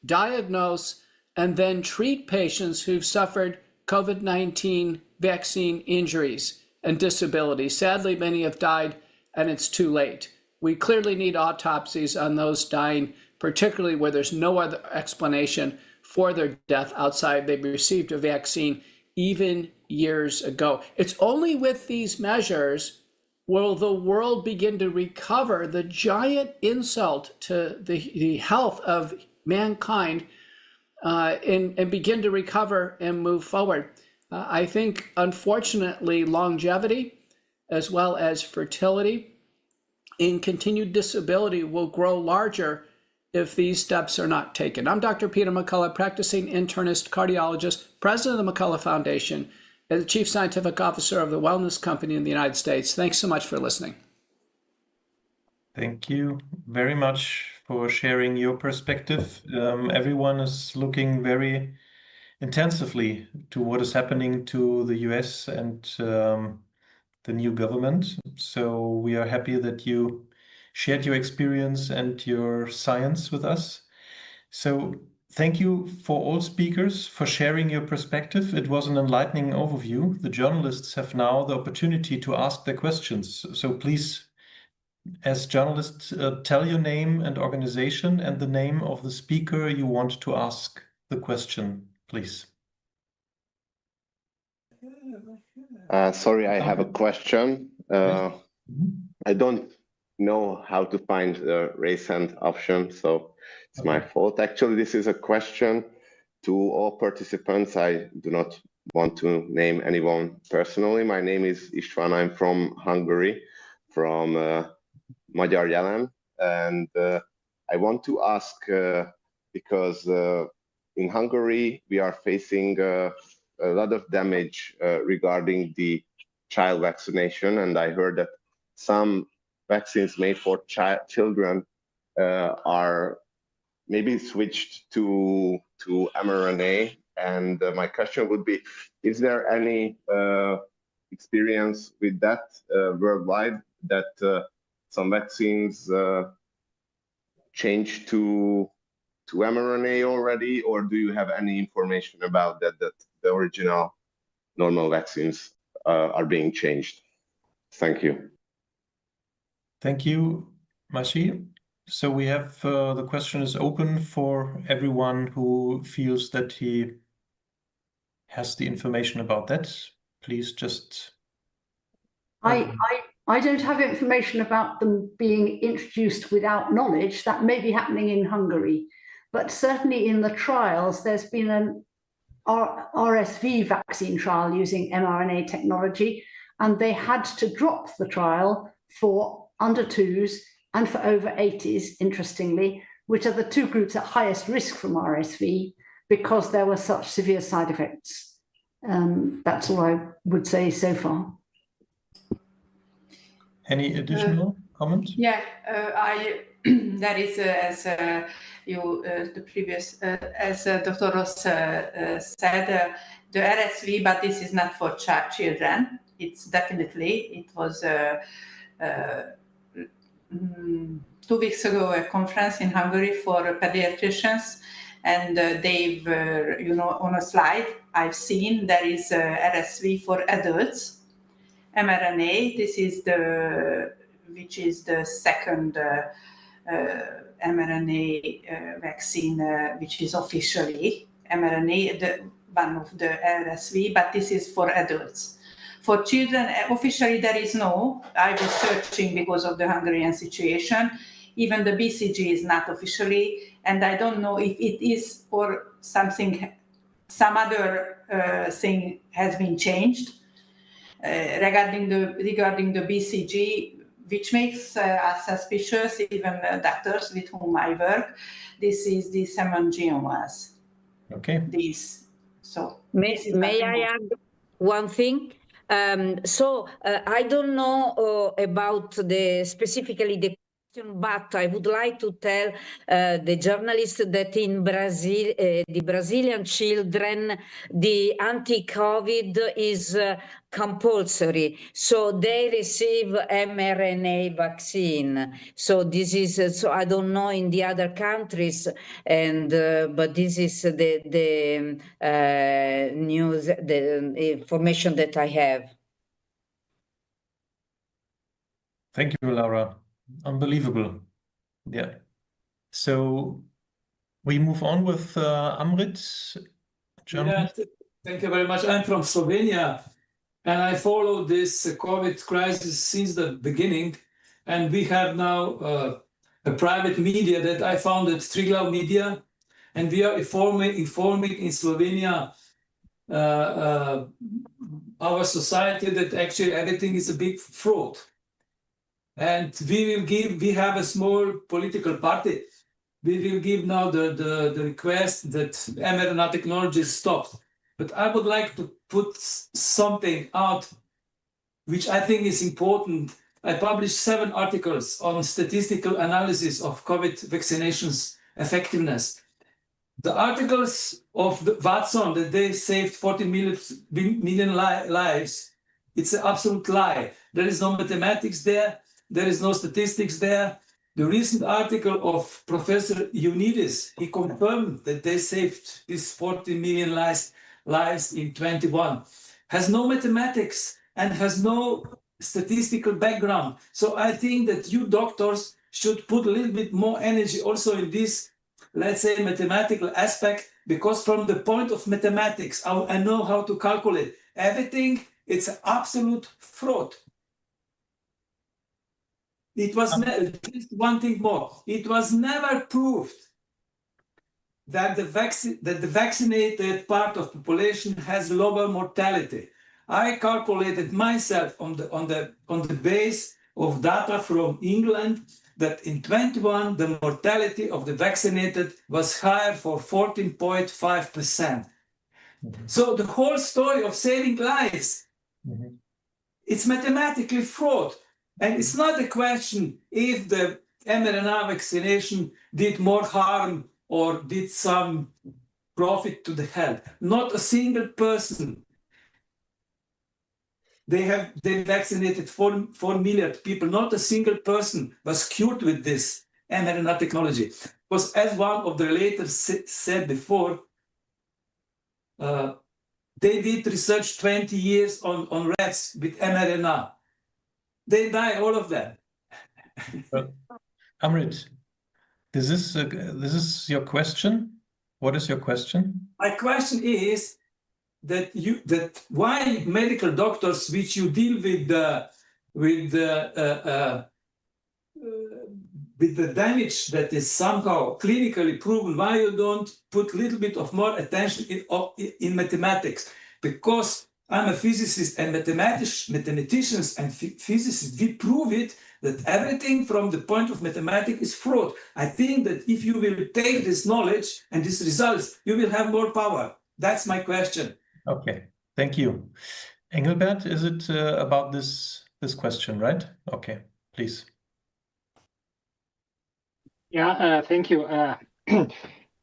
diagnose, and then treat patients who've suffered COVID-19 vaccine injuries and disabilities. Sadly, many have died, and it's too late. We clearly need autopsies on those dying, particularly where there's no other explanation for their death outside they've received a vaccine even years ago. It's only with these measures will the world begin to recover the giant insult to the health of mankind and begin to recover and move forward. I think, unfortunately, longevity as well as fertility and continued disability will grow larger if these steps are not taken. I'm Dr. Peter McCullough, practicing internist cardiologist, president of the McCullough Foundation, and the chief scientific officer of the Wellness Company in the United States. Thanks so much for listening. Thank you very much for sharing your perspective. Everyone is looking very intensively to what is happening to the US and the new government. So we are happy that you shared your experience and your science with us. So thank you for all speakers for sharing your perspective. It was an enlightening overview. The journalists have now the opportunity to ask their questions. So please, as journalists, tell your name and organization and the name of the speaker you want to ask the question, please. Sorry, I have a question. I don't know how to find the raise hand option, so it's my fault. Actually, this is a question to all participants. I do not want to name anyone personally. My name is István. I'm from Hungary, from Magyar Jelen, and I want to ask because in Hungary we are facing a lot of damage regarding the child vaccination, and I heard that some vaccines made for children are maybe switched to mRNA. And my question would be, is there any experience with that worldwide, that some vaccines changed to mRNA already, or do you have any information about that the original normal vaccines are being changed? Thank you. Thank you, Mashi. So we have the question is open for everyone who feels that he has the information about that. Please just. I don't have information about them being introduced without knowledge. That may be happening in Hungary, but certainly in the trials, there's been an RSV vaccine trial using mRNA technology, and they had to drop the trial for under 2s and for over 80s, interestingly, which are the two groups at highest risk from RSV, because there were such severe side effects. That's all I would say so far. Any additional comment? Yeah, that is as the previous, as Dr. Ross said, the RSV, but this is not for children. It's definitely, it was 2 weeks ago a conference in Hungary for pediatricians, and they've, on a slide I've seen there is RSV for adults. mRNA, this is which is the second mRNA vaccine, which is officially mRNA, one of the RSV, but this is for adults. For children, officially there is no. I was searching because of the Hungarian situation. Even the BCG is not officially, and I don't know if it is or something, some other thing has been changed. Regarding the BCG, which makes us suspicious, even doctors with whom I work, this is the hemangiomas. Okay. These. So may I add one thing? I don't know about specifically the question, but I would like to tell the journalist that in Brazil, the Brazilian children, the anti-COVID is compulsory, so they receive mRNA vaccine. So this is so I don't know in the other countries, and but this is the news, the information that I have. Thank you, Laura. Unbelievable. Yeah. So we move on with Amrit. Yeah, thank you very much. I'm from Slovenia, and I follow this COVID crisis since the beginning. And we have now a private media that I founded, Triglav Media, and we are informing in Slovenia our society that actually everything is a big fraud. And we have a small political party. We will give now the request that mRNA technology is stopped. But I would like to put something out which I think is important. I published 7 articles on statistical analysis of COVID vaccinations effectiveness. The articles of Watson that they saved 40 million lives, it's an absolute lie. There is no mathematics there. There is no statistics there. The recent article of Professor Ioannidis, he confirmed that they saved these 40 million lives in 21, has no mathematics and has no statistical background. So I think that you doctors should put a little bit more energy also in this, let's say, mathematical aspect, because from the point of mathematics, I know how to calculate everything. It's an absolute fraud. It was just one thing more. It was never proved that the vaccinated part of the population has lower mortality. I calculated myself on the base of data from England that in 21 the mortality of the vaccinated was higher for 14.5%. So the whole story of saving lives, it's mathematically fraud. And it's not a question if the mRNA vaccination did more harm or did some profit to the health. Not a single person. They vaccinated 4 million people. Not a single person was cured with this mRNA technology. Because as one of the relators said before, they did research 20 years on rats with mRNA. They die, all of them. Amrit, this is your question. What is your question? My question is that why medical doctors, which you deal with the damage that is somehow clinically proven, why you don't put a little bit of more attention in mathematics? Because I'm a physicist, and mathematicians and physicists, we prove it that everything from the point of mathematics is fraud. I think that if you will take this knowledge and these results, you will have more power. That's my question. Okay, thank you. Engelbert, is it about this question, right? Okay, please. Yeah, thank you.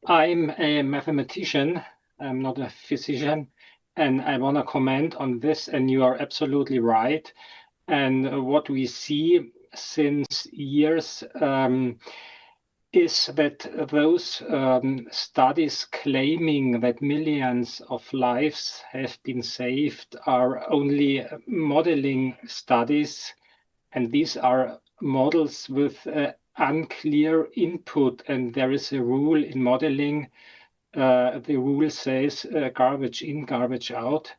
I'm a mathematician. I'm not a physician. And I want to comment on this, and you are absolutely right. And what we see since years is that those studies claiming that millions of lives have been saved are only modeling studies. And these are models with unclear input. And there is a rule in modeling. The rule says garbage in, garbage out.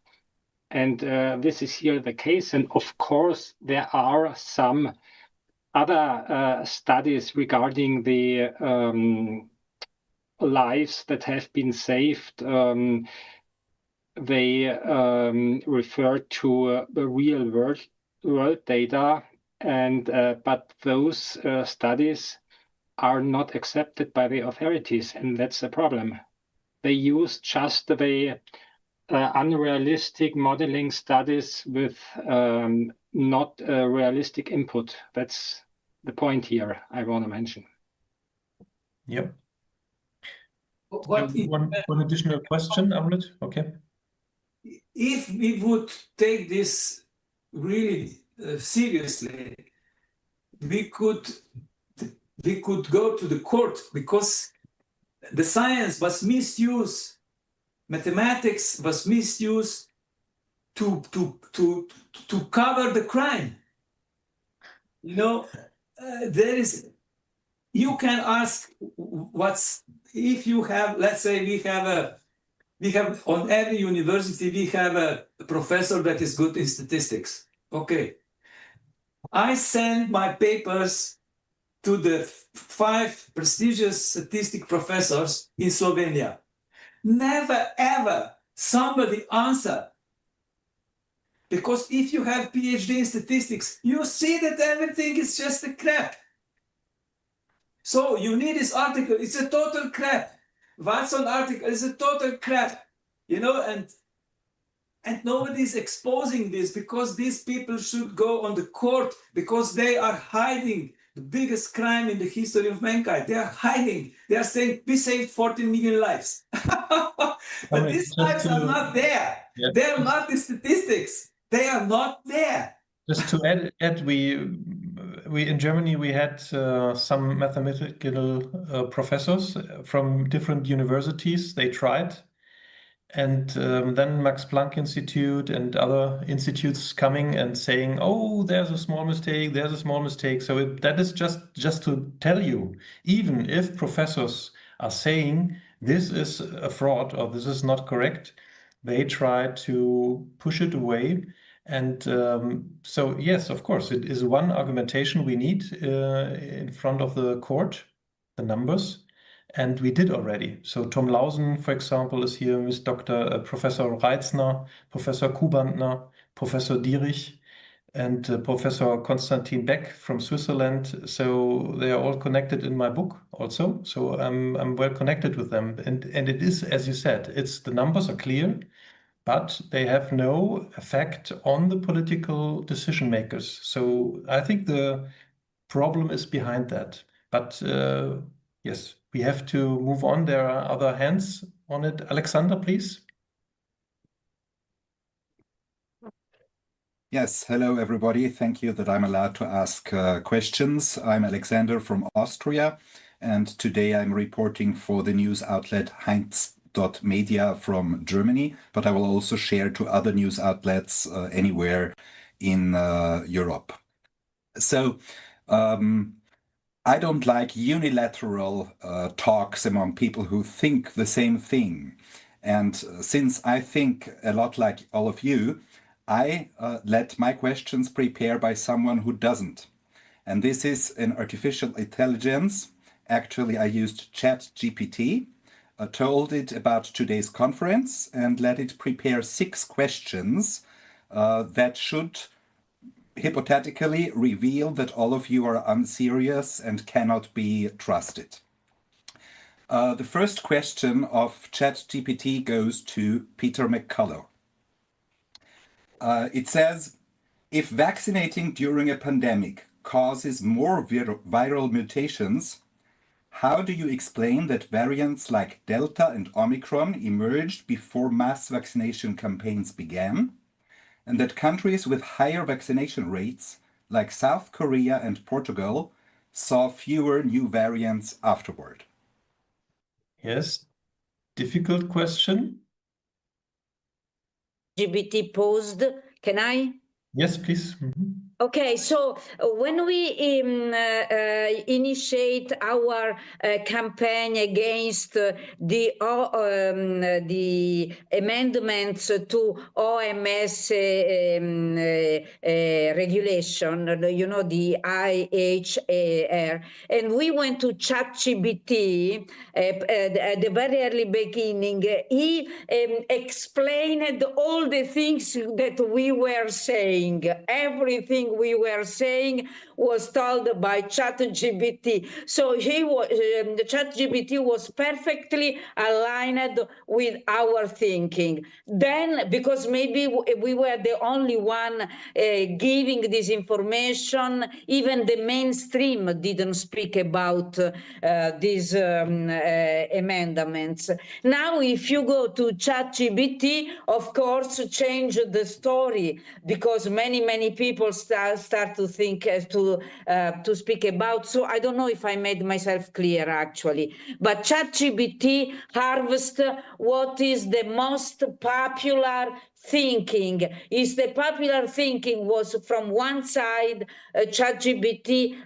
And this is here the case. And of course, there are some other studies regarding the lives that have been saved. They refer to the real world data, and but those studies are not accepted by the authorities, and that's the problem. They use just the unrealistic modeling studies with not realistic input. That's the point here I want to mention. Yep. What one additional question, Amrit? Okay. If we would take this really seriously, we could go to the court, because the science was misused, mathematics was misused to cover the crime. You know, you can ask if you have, let's say we have on every university, we have a professor that is good in statistics. Okay. I send my papers to the 5 prestigious statistic professors in Slovenia. Never, ever somebody answer. Because if you have PhD in statistics, you see that everything is just a crap. So you need this article, it's a total crap. Watson article is a total crap, you know, and nobody is exposing this, because these people should go on the court, because they are hiding the biggest crime in the history of mankind. They are hiding. They are saying we saved 14 million lives. But these lives are not there. Yeah. They are not the statistics. They are not there. Just to add, we in Germany we had some mathematical professors from different universities. They tried, and then Max Planck Institute and other institutes coming and saying, "Oh, there's a small mistake. There's a small mistake." So that is just to tell you, even if professors are saying this is a fraud or this is not correct, they try to push it away. And so, yes, of course, it is one argumentation we need in front of the court, the numbers, and we did already. So Tom Lausen, for example, is here with Professor Reitzner, Professor Kubantner, Professor Dierich, and Professor Konstantin Beck from Switzerland. So they are all connected in my book also. So I'm well connected with them. And it is, as you said, the numbers are clear, but they have no effect on the political decision makers. So I think the problem is behind that. But yes, we have to move on. There are other hands on it. Alexander, please. Yes, hello everybody. Thank you that I'm allowed to ask questions. I'm Alexander from Austria, and today I'm reporting for the news outlet Heinz.media from Germany, but I will also share to other news outlets anywhere in Europe. So I don't like unilateral talks among people who think the same thing. And since I think a lot like all of you, I let my questions prepare by someone who doesn't. And this is an artificial intelligence. Actually, I used ChatGPT, told it about today's conference, and let it prepare 6 questions that should hypothetically reveal that all of you are unserious and cannot be trusted. The first question of ChatGPT goes to Peter McCullough. It says, if vaccinating during a pandemic causes more viral mutations, how do you explain that variants like Delta and Omicron emerged before mass vaccination campaigns began, and that countries with higher vaccination rates, like South Korea and Portugal, saw fewer new variants afterward? Yes, difficult question. GPT posed. Can I? Yes, please. Mm-hmm. Okay, so when we initiate our campaign against the amendments to OMS regulation, you know, the IHR, and we went to ChatGPT at the very early beginning, he explained all the things that we were saying, everything everything we were saying was told by ChatGPT. So the ChatGPT was perfectly aligned with our thinking. Then, because maybe we were the only one giving this information, even the mainstream didn't speak about these amendments. Now, if you go to ChatGPT, of course, change the story, because many people start to think to speak about. So I don't know if I made myself clear actually, but ChatGPT harvests what is the most popular thinking. Is the popular thinking was from one side, ChatGPT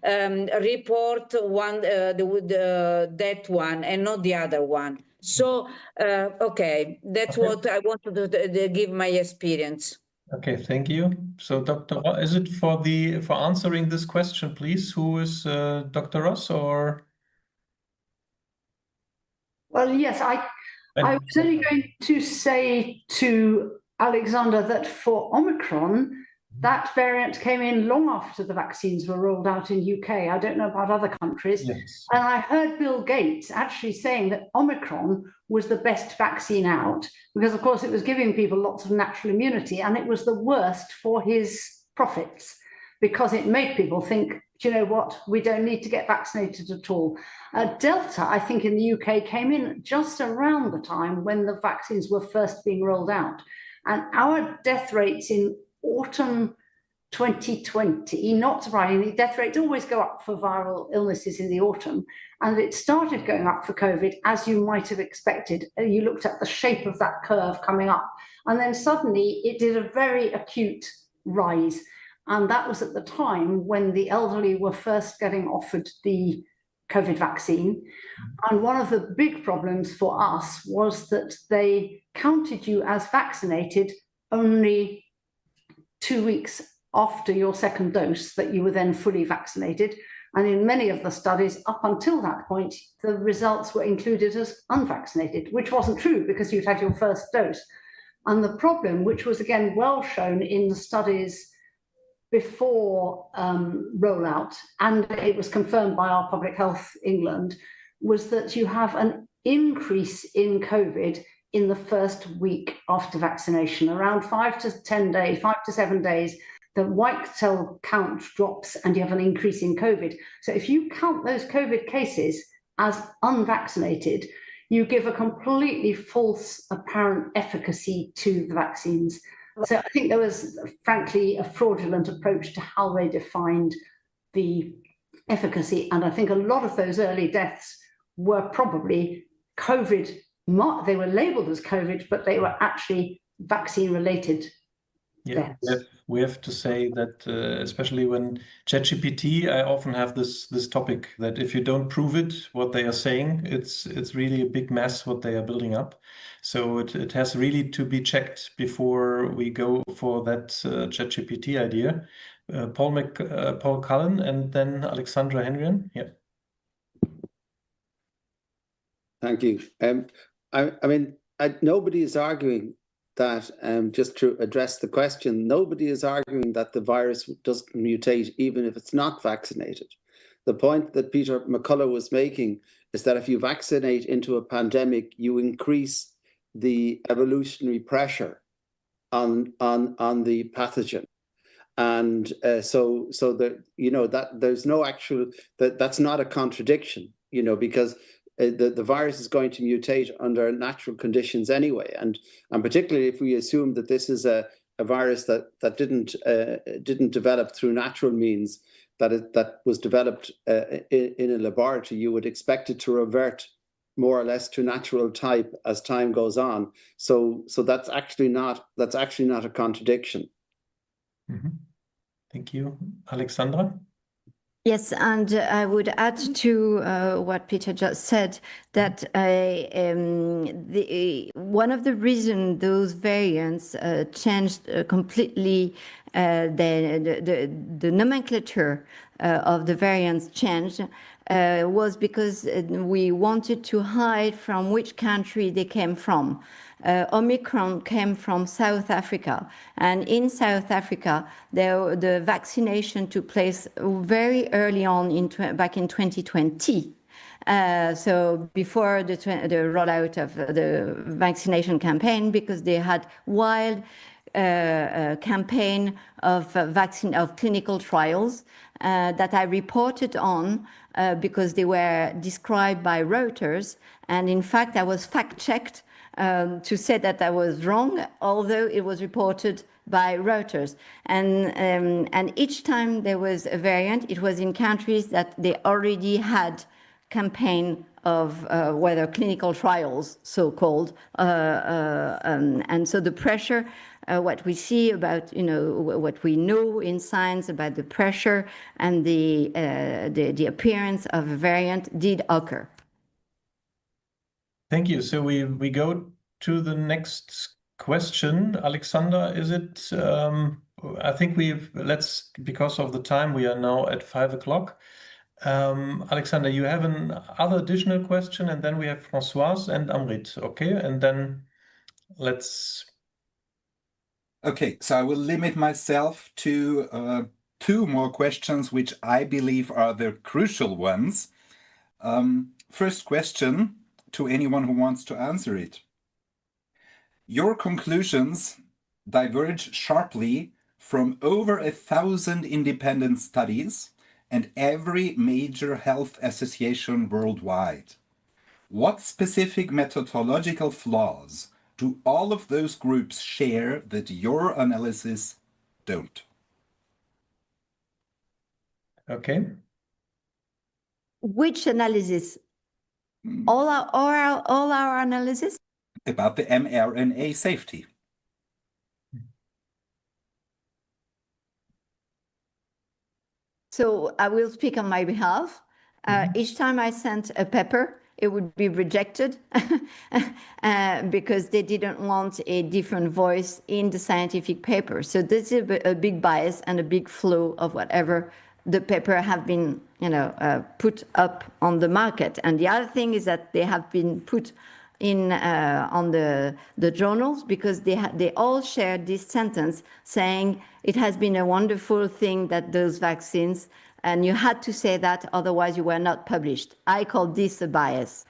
report one that one and not the other one. So okay, that's what I wanted to give my experience. Okay, thank you. So, Dr. Ross, is it for answering this question, please? Who is Dr. Ross or? Well, yes, I was only going to say to Alexander that for Omicron, that variant came in long after the vaccines were rolled out in UK. I don't know about other countries. Yes. And I heard Bill Gates actually saying that Omicron was the best vaccine out because, of course, it was giving people lots of natural immunity, and it was the worst for his profits because it made people think, do you know what, we don't need to get vaccinated at all. Delta, I think, in the UK came in just around the time when the vaccines were first being rolled out. And our death rates in autumn 2020, not surprisingly, death rates always go up for viral illnesses in the autumn. And it started going up for COVID, as you might have expected. You looked at the shape of that curve coming up. And then suddenly it did a very acute rise. And that was at the time when the elderly were first getting offered the COVID vaccine. And one of the big problems for us was that they counted you as vaccinated only 2 weeks after your second dose, that you were then fully vaccinated. And in many of the studies up until that point, the results were included as unvaccinated, which wasn't true because you'd had your first dose. And the problem, which was again well shown in the studies before rollout, and it was confirmed by our Public Health England, was that you have an increase in COVID in the first week after vaccination, around 5 to 10 days, 5 to 7 days, the white cell count drops and you have an increase in COVID. So if you count those COVID cases as unvaccinated, you give a completely false apparent efficacy to the vaccines. So I think there was, frankly, a fraudulent approach to how they defined the efficacy. And I think a lot of those early deaths were probably COVID. They were labeled as COVID, but they were actually vaccine-related Yeah, we have to say that especially when ChatGPT, I often have this topic that if you don't prove it, what they are saying, it's really a big mess what they are building up. So it has really to be checked before we go for that ChatGPT idea. Paul Cullen and then Alexandra Henrian. Yeah. Thank you. I mean, nobody is arguing that, just to address the question, nobody is arguing that the virus doesn't mutate even if it's not vaccinated. The point that Peter McCullough was making is that if you vaccinate into a pandemic, you increase the evolutionary pressure on the pathogen. And so that, you know, that there's no actual, that's not a contradiction, you know, because the virus is going to mutate under natural conditions anyway, and particularly if we assume that this is a virus that didn't develop through natural means, that was developed in a laboratory, you would expect it to revert more or less to natural type as time goes on. So that's actually not a contradiction. Mm-hmm. Thank you, Alexandra. Yes, and I would add to what Peter just said that one of the reasons those variants changed completely the nomenclature of the variants changed was because we wanted to hide from which country they came from. Omicron came from South Africa, and in South Africa, the vaccination took place very early on, back in 2020. So before the rollout of the vaccination campaign, because they had wild campaign of clinical trials that I reported on because they were described by Reuters, and in fact I was fact-checked to say that I was wrong, although it was reported by Reuters. And each time there was a variant, it was in countries that they already had campaign of whether clinical trials, so-called, and so the pressure, what we see about, what we know in science about the pressure and the appearance of a variant did occur. Thank you. So we go to the next question. Alexander, is it, I think because of the time, we are now at 5 o'clock. Alexander, you have another additional question, and then we have Françoise and Amrit, okay? And then let's... Okay, so I will limit myself to 2 more questions, which I believe are the crucial ones. First question, to anyone who wants to answer it. Your conclusions diverge sharply from over 1,000 independent studies and every major health association worldwide. What specific methodological flaws do all of those groups share that your analysis don't? Okay. Which analysis? All our analysis? About the mRNA safety. So I will speak on my behalf. Each time I sent a paper, it would be rejected because they didn't want a different voice in the scientific paper. So this is a big bias and a big flaw of whatever the paper have been, put up on the market. And the other thing is that they have been put in on the journals because they all shared this sentence saying it has been a wonderful thing that those vaccines, and you had to say that, otherwise you were not published. I call this a bias.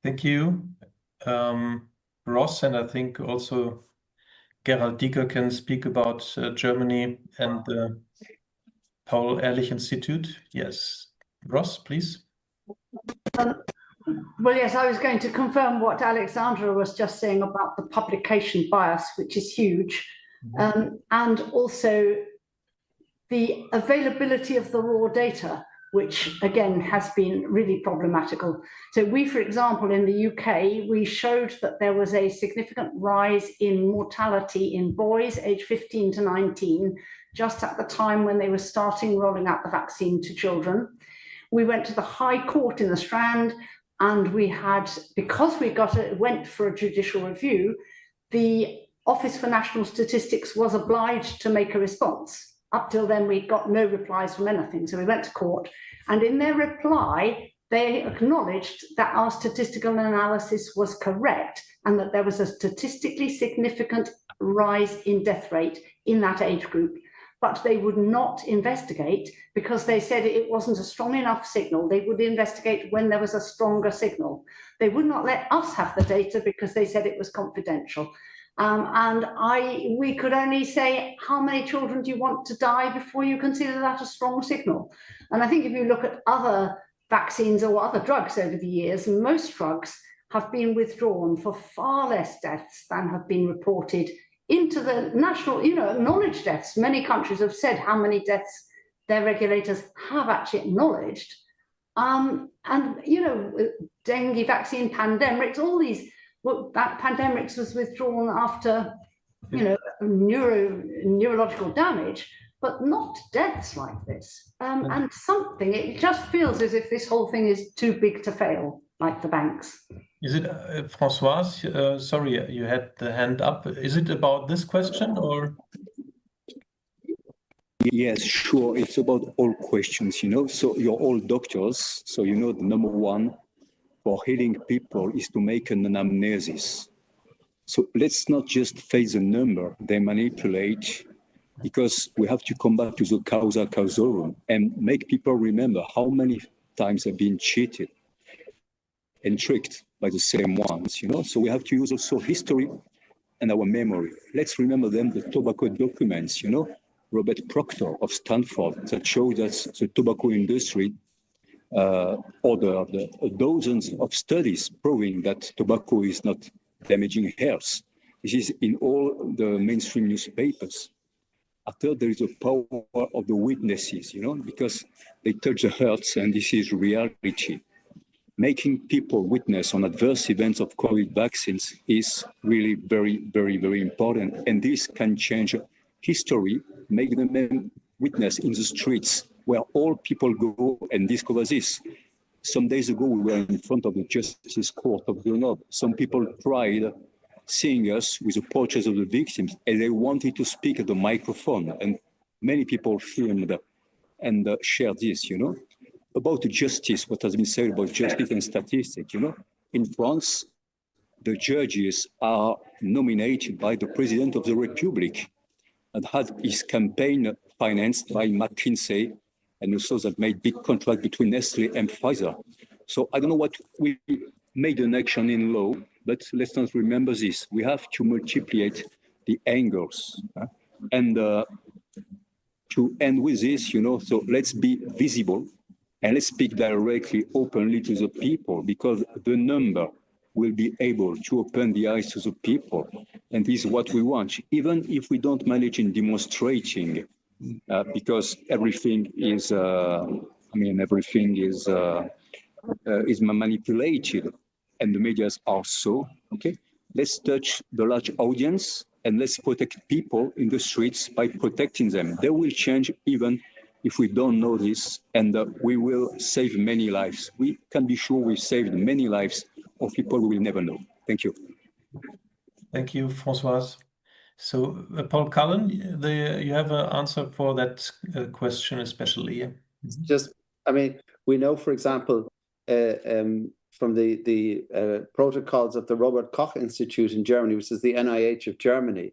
Thank you. Ross, and I think also Gerald Dieker can speak about Germany and the Paul-Ehrlich-Institut. Yes. Ross, please. Well, yes, I was going to confirm what Alexandra was just saying about the publication bias, which is huge, and also the availability of the raw data, which again has been really problematical. So we, for example, in the UK, we showed that there was a significant rise in mortality in boys aged 15 to 19, just at the time when they were starting rolling out the vaccine to children. We went to the High Court in the Strand, and we had, because we went for a judicial review, the Office for National Statistics was obliged to make a response. Up till then, we got no replies from anything. So we went to court, and in their reply, they acknowledged that our statistical analysis was correct and that there was a statistically significant rise in death rate in that age group. But they would not investigate because they said it wasn't a strong enough signal. They would investigate when there was a stronger signal. They would not let us have the data because they said it was confidential. We could only say, how many children do you want to die before you consider that a strong signal? And I think if you look at other vaccines or other drugs over the years, most drugs have been withdrawn for far less deaths than have been reported into the national, acknowledged deaths. Many countries have said how many deaths their regulators have actually acknowledged. Dengue vaccine pandemics, all these, pandemics was withdrawn after, neurological damage, but not deaths like this. And it just feels as if this whole thing is too big to fail, like the banks. Is it, Françoise, sorry, you had the hand up. Is it about this question or? Yes, sure. It's about all questions, you know. So you're all doctors. So you know the number one for healing people is to make an anamnesis. So let's not just face the number they manipulate, because we have to come back to the causa causorum and make people remember how many times they've been cheated and tricked by the same ones, you know. So we have to use also history and our memory. Let's remember them, the tobacco documents, you know, Robert Proctor of Stanford, that showed us the tobacco industry ordered dozens of studies proving that tobacco is not damaging health. This is in all the mainstream newspapers. After, there is a power of the witnesses, you know, because they touch the hearts, and this is reality. Making people witness on adverse events of COVID vaccines is really very, very, very important. And this can change history, make them witness in the streets where all people go and discover this. Some days ago, we were in front of the Justice Court of Grenoble. Some people tried seeing us with the portraits of the victims, and they wanted to speak at the microphone. And many people filmed and shared this, you know. About justice, what has been said about justice and statistics, you know. In France, the judges are nominated by the President of the Republic and had his campaign financed by McKinsey, and also that made big contract between Nestle and Pfizer. So I don't know what we made an action in law, but let's not remember this. We have to multiply the angles. And to end with this, you know, so let's be visible and let's speak directly, openly to the people, because the number will be able to open the eyes to the people. And this is what we want, even if we don't manage in demonstrating, because everything is, everything is manipulated, and the media are so, okay? Let's touch the large audience and let's protect people in the streets by protecting them. They will change even if we don't know this, and we will save many lives. We can be sure we've saved many lives of people we will never know. Thank you. Thank you, Françoise. So, Paul Cullen, you have an answer for that question especially. Just, I mean, we know, for example, from the protocols of the Robert Koch Institute in Germany, which is the NIH of Germany,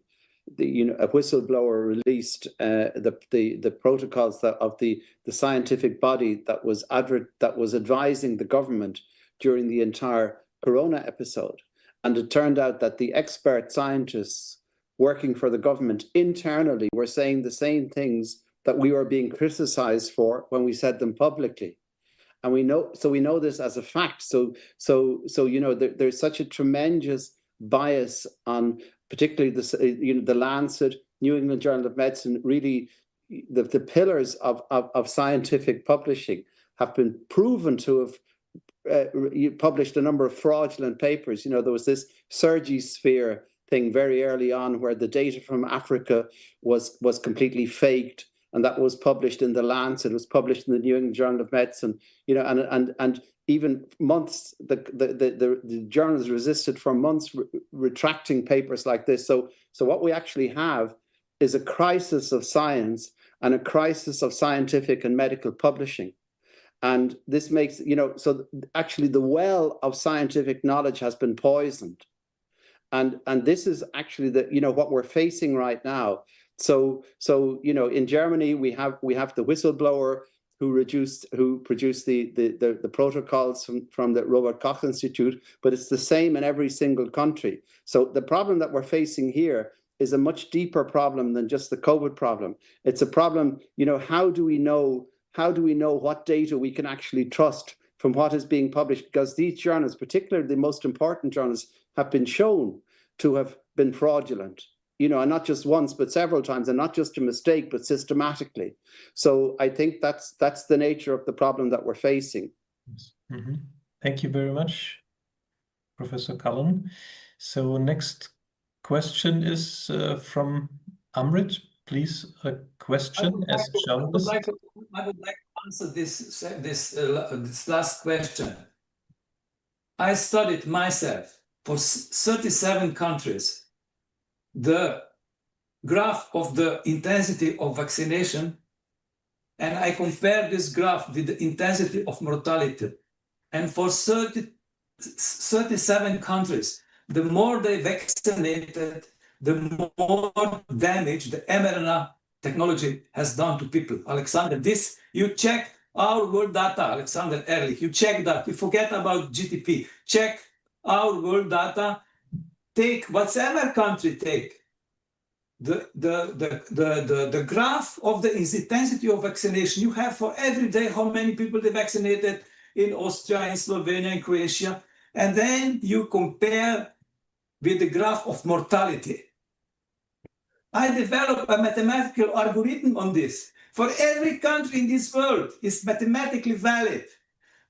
a whistleblower released the protocols of the scientific body that was advising the government during the entire Corona episode. And it turned out that the expert scientists working for the government internally were saying the same things that we were being criticized for when we said them publicly. And we know this as a fact. So you know, there's such a tremendous bias on particularly the Lancet, New England Journal of Medicine. Really, the pillars of scientific publishing have been proven to have published a number of fraudulent papers. You know, there was this Surgisphere thing very early on where the data from Africa was completely faked, and that was published in the Lancet. It was published in the New England Journal of Medicine. You know, and even months, the journals resisted for months retracting papers like this. So what we actually have is a crisis of science and a crisis of scientific and medical publishing. And this makes, you know, so actually the well of scientific knowledge has been poisoned. And this is actually what we're facing right now. So you know, in Germany we have the whistleblower who produced the protocols from the Robert Koch Institute, but it's the same in every single country. So the problem that we're facing here is a much deeper problem than just the COVID problem. It's a problem, you know, how do we know what data we can actually trust from what is being published? Because these journals, particularly the most important journals, have been shown to have been fraudulent, you know, and not just once, but several times, and not just a mistake, but systematically. So I think that's the nature of the problem that we're facing. Mm-hmm. Thank you very much, Professor Cullen. So next question is from Amrit. Please, a question as journalist. I would like to answer this last question. I studied myself for 37 countries the graph of the intensity of vaccination, and I compare this graph with the intensity of mortality. And for 37 countries, the more they vaccinated, the more damage the mRNA technology has done to people. Alexander, this, you check our world data, Alexander Ehrlich, you check that. You forget about GDP. Check our world data. Take whatever country take. The graph of the intensity of vaccination you have for every day, how many people they vaccinated in Austria, in Slovenia, in Croatia, and then you compare with the graph of mortality. I developed a mathematical algorithm on this. For every country in this world, it's mathematically valid.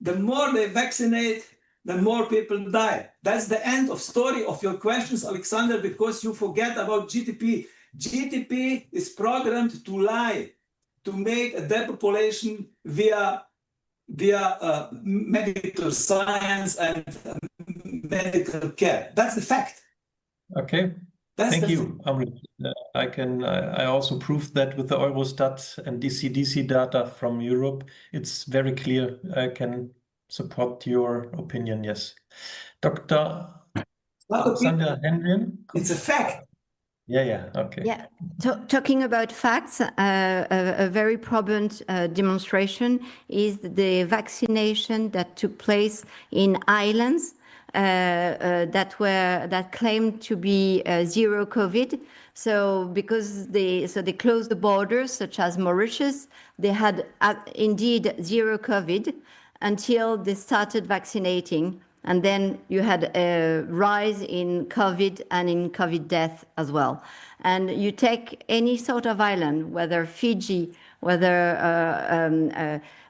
The more they vaccinate, the more people die. That's the end of story of your questions, Alexander, because you forget about GDP. GDP is programmed to lie, to make a depopulation via medical science and medical care. That's the fact. Okay. Thank you, Amrit. I also proved that with the Eurostat and DC data from Europe. It's very clear. I can support your opinion, yes. Dr. Alexander Hendrian? It's a fact. Yeah, okay. Yeah, talking about facts, a very prominent demonstration is the vaccination that took place in islands that claimed to be zero COVID. So because they closed the borders, such as Mauritius, they had indeed zero COVID until they started vaccinating. And then you had a rise in COVID and in COVID death as well. And you take any sort of island, whether Fiji, whether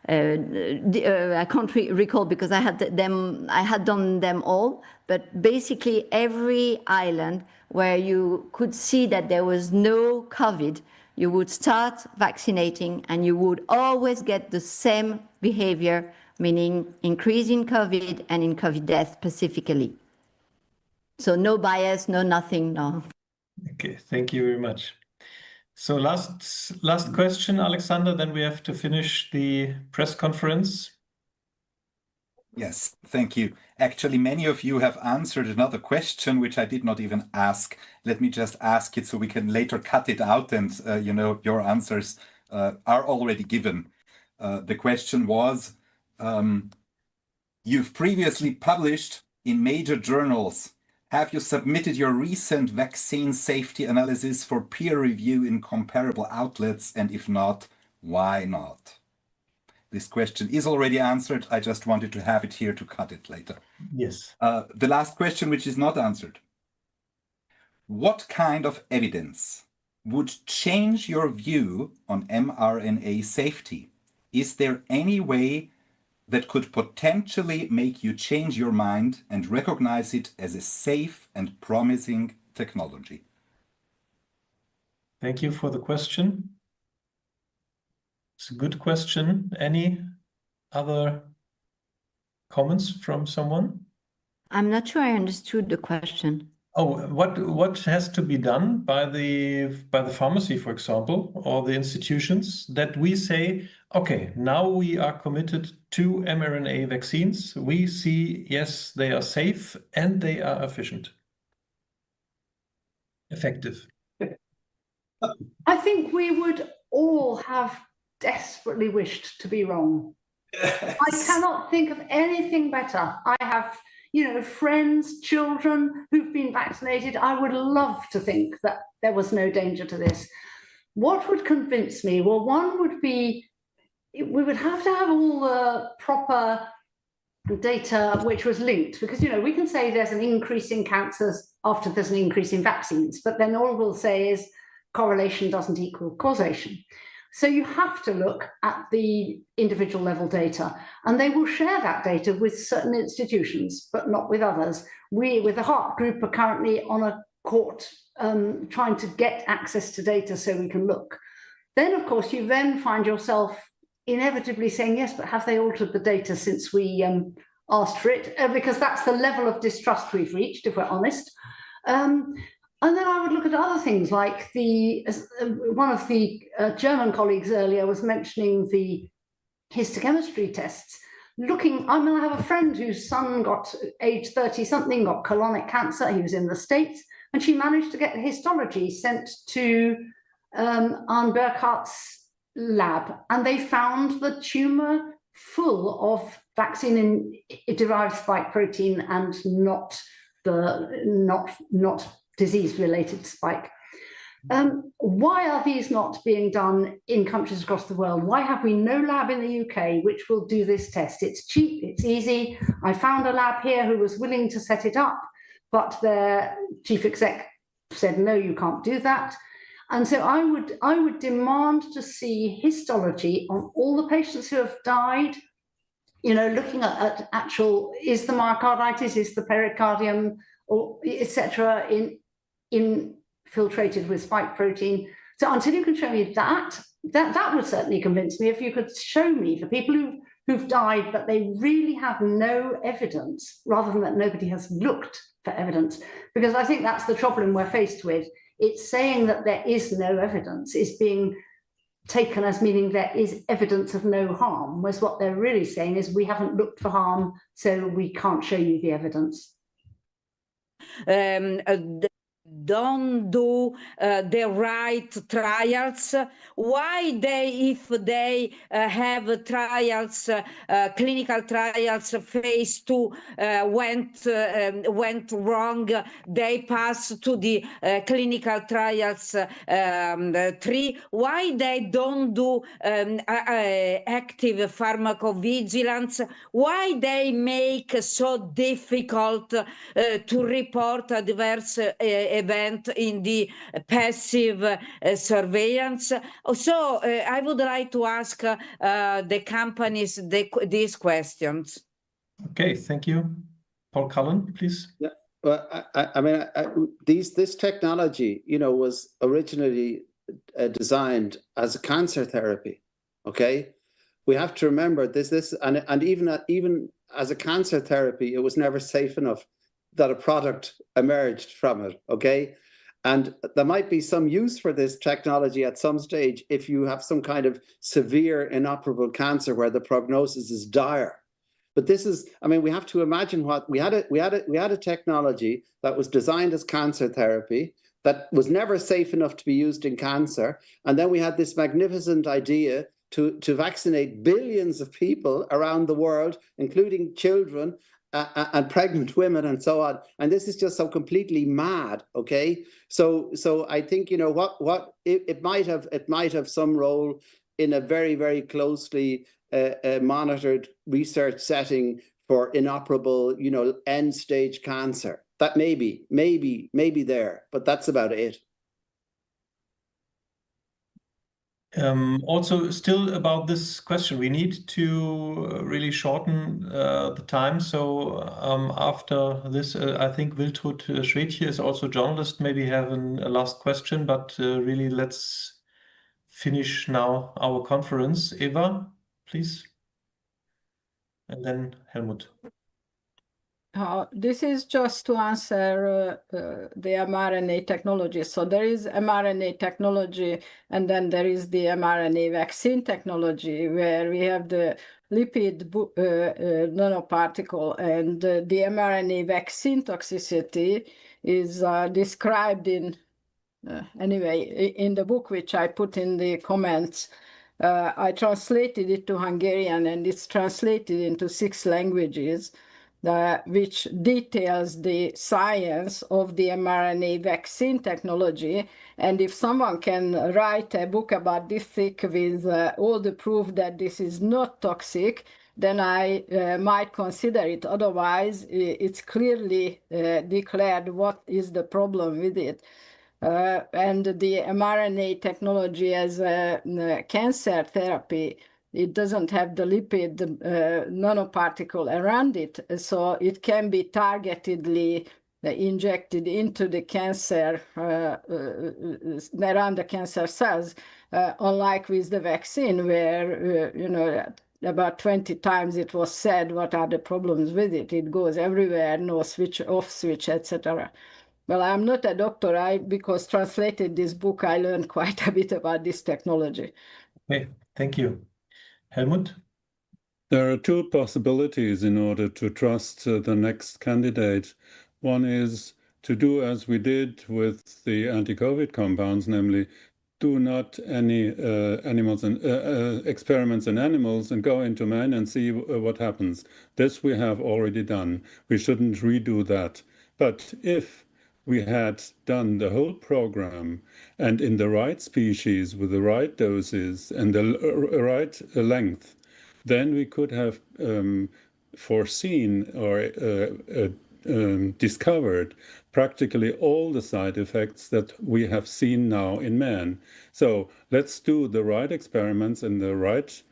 I can't recall because I had done them all, but basically every island where you could see that there was no COVID, you would start vaccinating and you would always get the same behavior, meaning increase in COVID and in COVID death specifically. So no bias, no nothing, no. Okay, thank you very much. So last question, Alexander, then we have to finish the press conference. Yes, thank you. Actually, many of you have answered another question, which I did not even ask. Let me just ask it so we can later cut it out and, your answers are already given. The question was, you've previously published in major journals. Have you submitted your recent vaccine safety analysis for peer review in comparable outlets? And if not, why not? This question is already answered. I just wanted to have it here to cut it later. Yes. The last question, which is not answered. What kind of evidence would change your view on mRNA safety? Is there any way that could potentially make you change your mind and recognize it as a safe and promising technology? Thank you for the question. It's a good question. Any other comments from someone? I'm not sure I understood the question. Oh, what has to be done by the pharmacy, for example, or the institutions that we say, okay, now we are committed to mRNA vaccines. We see, yes, they are safe and they are effective. I think we would all have desperately wished to be wrong. Yes. I cannot think of anything better. I have, friends, children who've been vaccinated. I would love to think that there was no danger to this. What would convince me? Well, one would be, we would have to have all the proper data which was linked, because, we can say there's an increase in cancers after there's an increase in vaccines, but then all we'll say is correlation doesn't equal causation. So you have to look at the individual level data, and they will share that data with certain institutions, but not with others. We, with the Heart Group, are currently on a court trying to get access to data so we can look. Then, of course, you then find yourself inevitably saying, yes, but have they altered the data since we asked for it? Because that's the level of distrust we've reached, if we're honest. And then I would look at other things like one of the German colleagues earlier was mentioning the histochemistry tests. I have a friend whose son got age 30-something, got colonic cancer. He was in the States, and she managed to get histology sent to Arne Burkhardt's lab, and they found the tumor full of vaccine-derived spike protein and not disease-related spike. Why are these not being done in countries across the world? Why have we no lab in the UK which will do this test? It's cheap, it's easy. I found a lab here who was willing to set it up, but their chief exec said, no, you can't do that. And so I would demand to see histology on all the patients who have died, looking at actual, is the myocarditis, is the pericardium, or etc. infiltrated with spike protein. So until you can show me that would certainly convince me. If you could show me for people who've died, but they really have no evidence, rather than that nobody has looked for evidence, because I think that's the problem we're faced with. It's saying that there is no evidence is being taken as meaning there is evidence of no harm, whereas what they're really saying is we haven't looked for harm, so we can't show you the evidence. Don't do the right trials. Why if they have trials, clinical trials, phase 2 went wrong, they pass to the clinical trials 3. Why they don't do active pharmacovigilance? Why they make so difficult to report adverse event in the passive surveillance? So I would like to ask the companies these questions. Okay, thank you. Paul Cullen, please. Yeah, well, I mean, this technology, was originally designed as a cancer therapy. Okay, we have to remember this, and even as a cancer therapy, it was never safe enough that a product emerged from it, okay? And there might be some use for this technology at some stage if you have some kind of severe inoperable cancer where the prognosis is dire. But this is, I mean, we have to imagine what we had a technology that was designed as cancer therapy that was never safe enough to be used in cancer. And then we had this magnificent idea to vaccinate billions of people around the world, including children, and pregnant women and so on, and this is just so completely mad. Okay, so I think what it might have some role in a very, very closely monitored research setting for inoperable end stage cancer. That maybe there, but that's about it. Also, still about this question, we need to really shorten the time. So after this, I think Wiltrud Schwedtje is also a journalist, maybe have a last question, but really let's finish now our conference. Eva, please. And then Helmut. This is just to answer the mRNA technology. So there is mRNA technology, and then there is the mRNA vaccine technology, where we have the lipid nanoparticle, and the mRNA vaccine toxicity is described in, anyway, in the book, which I put in the comments. I translated it to Hungarian, and it's translated into 6 languages. Which details the science of the mRNA vaccine technology. And if someone can write a book about this thick with all the proof that this is not toxic, then I might consider it. Otherwise, it's clearly declared what is the problem with it. And the mRNA technology as a cancer therapy, it doesn't have the lipid nanoparticle around it, so it can be targetedly injected into the cancer, around the cancer cells, unlike with the vaccine, where, about 20 times it was said what are the problems with it. It goes everywhere, no switch, off switch, etc. Well, I'm not a doctor. Because translated this book, I learned quite a bit about this technology. Okay, thank you. Helmut? There are two possibilities in order to trust the next candidate. One is to do as we did with the anti-COVID compounds, namely do not any animals and experiments in animals and go into man and see what happens. This we have already done. We shouldn't redo that. But if we had done the whole program and in the right species with the right doses and the right length, then we could have foreseen or discovered practically all the side effects that we have seen now in man. So let's do the right experiments in the right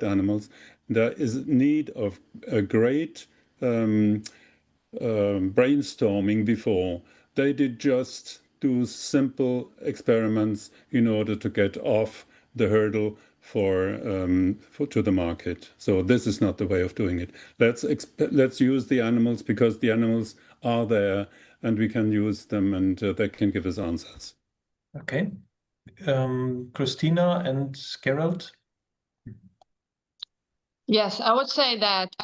animals. There is need of a great brainstorming before. They did just do simple experiments in order to get off the hurdle to the market. So this is not the way of doing it. Let's use the animals because the animals are there and we can use them and they can give us answers. Okay. Christina and Gerald? Yes, I would say that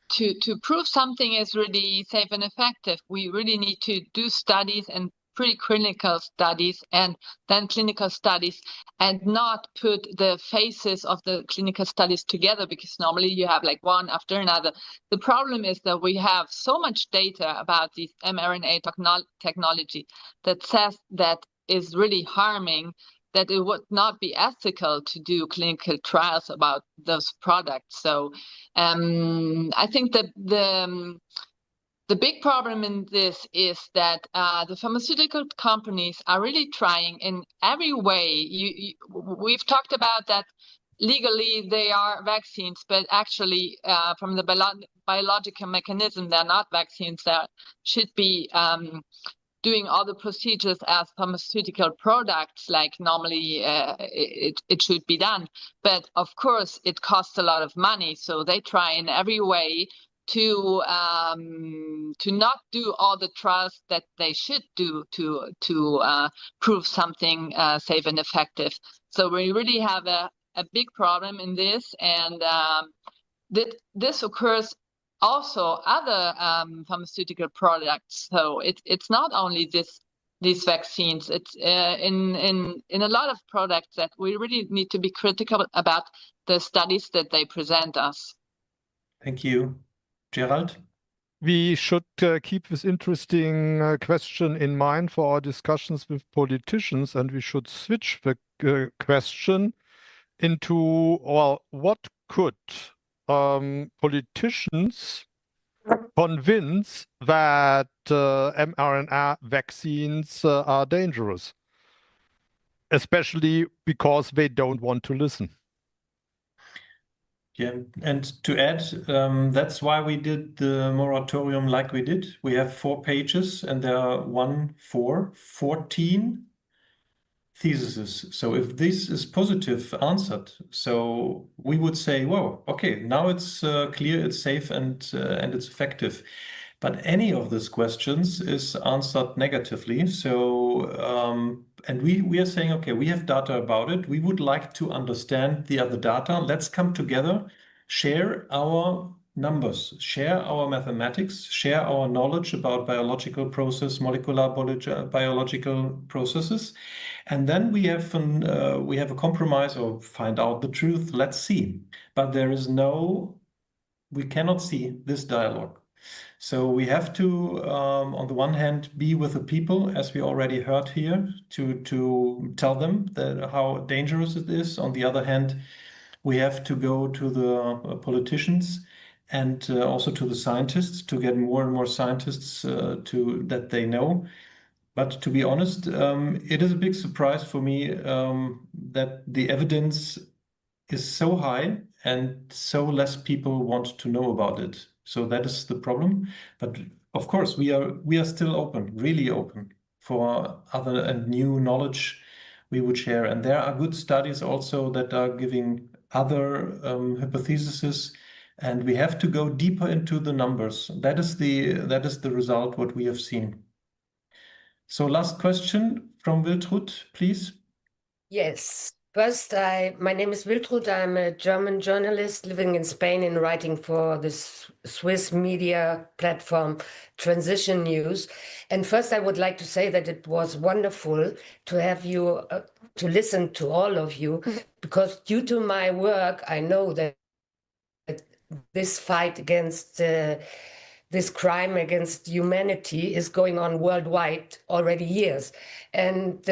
to prove something is really safe and effective, we really need to do studies and preclinical studies and then clinical studies and not put the phases of the clinical studies together because normally you have like one after another. The problem is that we have so much data about this mRNA technology that says that is really harming, that it would not be ethical to do clinical trials about those products. So I think that the big problem in this is that the pharmaceutical companies are really trying in every way. We've talked about that legally they are vaccines, but actually from the biological mechanism, they're not vaccines. They should be doing all the procedures as pharmaceutical products like normally it should be done. But of course, it costs a lot of money. So they try in every way to not do all the trials that they should do to prove something safe and effective. So we really have a big problem in this, and this occurs also other pharmaceutical products. So it's not only these vaccines. It's in a lot of products that we really need to be critical about the studies that they present us. Thank you. Gerald? We should keep this interesting question in mind for our discussions with politicians, and we should switch the question into, well, what could politicians convince that mRNA vaccines are dangerous, especially because they don't want to listen? Yeah, and to add, that's why we did the moratorium like we did. We have 4 pages and there are 14 theses. So if this is positive answered, so we would say, whoa, okay, now it's clear, it's safe and it's effective. But any of these questions is answered negatively. So, and we are saying, okay, we have data about it. We would like to understand the other data. Let's come together, share our numbers, share our mathematics, share our knowledge about biological process, molecular biological processes. And then we have a compromise or find out the truth. Let's see. But we cannot see this dialogue. So we have to, on the one hand, be with the people, as we already heard here, to tell them how dangerous it is. On the other hand, we have to go to the politicians and also to the scientists to get more and more scientists that they know. But to be honest, it is a big surprise for me that the evidence is so high and so less people want to know about it. So that is the problem. But of course, we are still open, really open for other and new knowledge we would share. And there are good studies also that are giving other hypotheses And we have to go deeper into the numbers. That is the result, what we have seen. So last question from Wiltrud, please. Yes. First, my name is Wiltrud. I'm a German journalist living in Spain and writing for the Swiss media platform Transition News. And first, I would like to say that it was wonderful to have you, to listen to all of you, because due to my work, I know that this fight against this crime against humanity is going on worldwide already years. And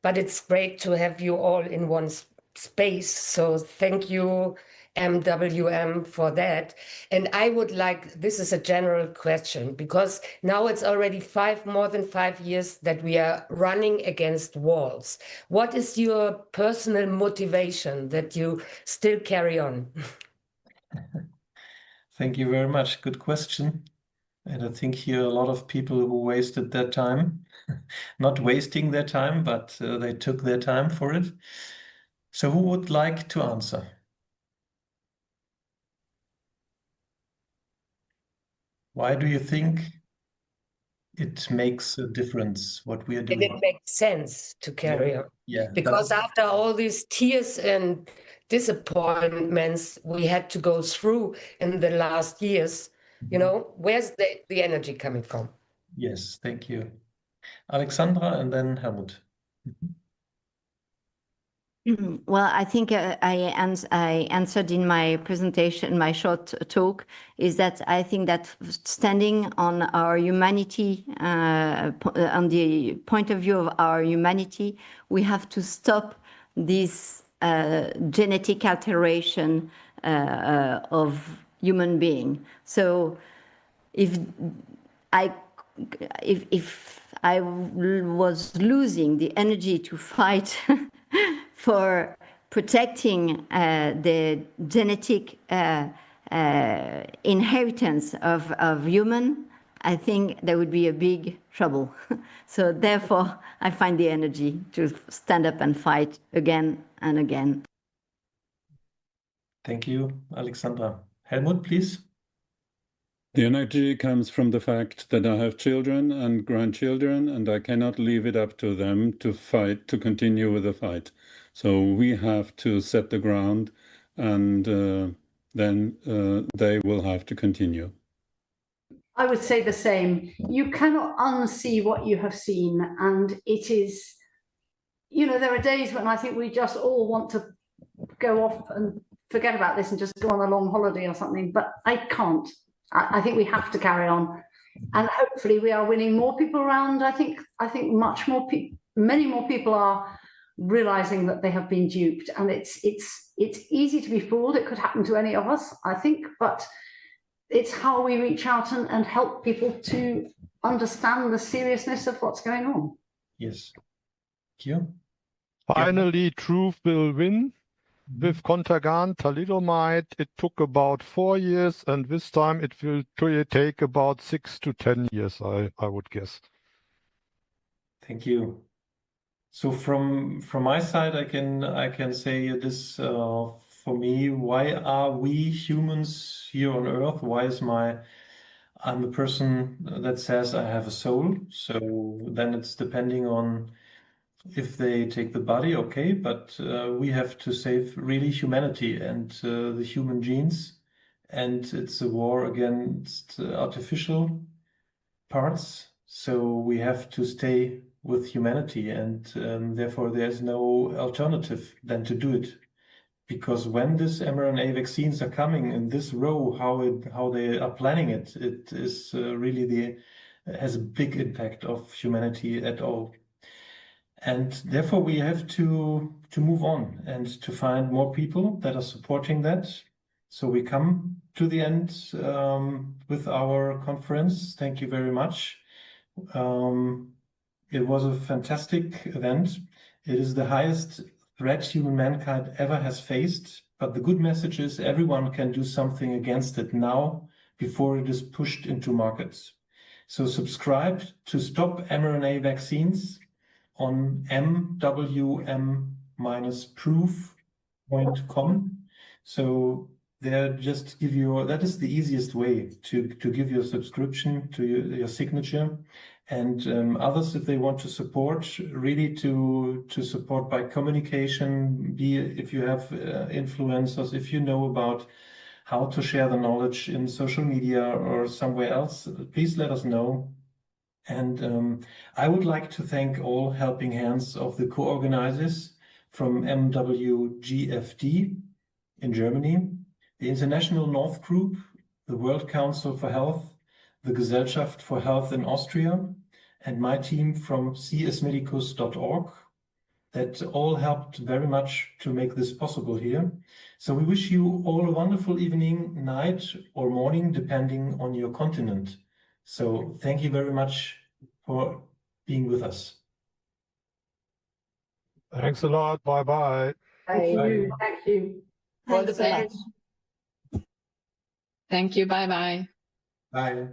but it's great to have you all in one space. So thank you, MWM, for that. And I would like, this is a general question, because now it's already more than 5 years that we are running against walls. What is your personal motivation that you still carry on? Thank you very much. Good question. And I think here a lot of people who wasted their time, not wasting their time, but they took their time for it. So who would like to answer? Why do you think it makes a difference what we are doing? And it makes sense to carry on. Yeah. Because after all these tears and disappointments we had to go through in the last years, you know, where's the energy coming from? Yes, thank you. Alexandra and then Helmut. Well, I think I answered in my presentation, my short talk, is that I think that standing on our humanity, on the point of view of our humanity, we have to stop this genetic alteration of human being. So if I was losing the energy to fight for protecting the genetic inheritance of human, I think there would be a big trouble. So therefore, I find the energy to stand up and fight again and again. Thank you, Alexandra. Helmut, please. The energy comes from the fact that I have children and grandchildren, and I cannot leave it up to them to fight, to continue with the fight. So we have to set the ground, and then they will have to continue. I would say the same. You cannot unsee what you have seen. And it is, you know, there are days when I think we just all want to go off and forget about this and just go on a long holiday or something, but I can't. I think we have to carry on, and hopefully we are winning more people around. I think many more people are realizing that they have been duped, and it's easy to be fooled. It could happen to any of us, I think, but it's how we reach out and help people to understand the seriousness of what's going on. Yes. Thank you. Finally, truth will win. With Contagan, thalidomide, it took about 4 years, and this time it will take about 6 to 10 years, I would guess. Thank you. So from my side, I can say this for me. Why are we humans here on Earth? Why is I'm a person that says I have a soul. So then it's depending on if they take the body, okay, but we have to save really humanity and the human genes, and it's a war against artificial parts. So we have to stay with humanity, and therefore there's no alternative than to do it. Because when this mRNA vaccines are coming in this row, how they are planning it, it is really has a big impact of humanity at all. And therefore, we have to move on and to find more people that are supporting that. So we come to the end with our conference. Thank you very much. It was a fantastic event. It is the highest threat human mankind ever has faced. But the good message is everyone can do something against it now before it is pushed into markets. So subscribe to Stop mRNA Vaccines on mwm-proof.com. So there, just give you, that is the easiest way to give your subscription to your signature. And others, if they want to support, really to support by communication, be if you have influencers, if you know about how to share the knowledge in social media or somewhere else, please let us know. And I would like to thank all helping hands of the co-organizers from MWGFD in Germany, the International North Group, the World Council for Health, the Gesellschaft for Health in Austria, and my team from csmedicus.org that all helped very much to make this possible here. So we wish you all a wonderful evening, night, or morning, depending on your continent. So thank you very much for being with us. Thanks a lot. Bye-bye. Thank you. Thank you. All the Thanks, best. Thank you. Bye-bye. Bye.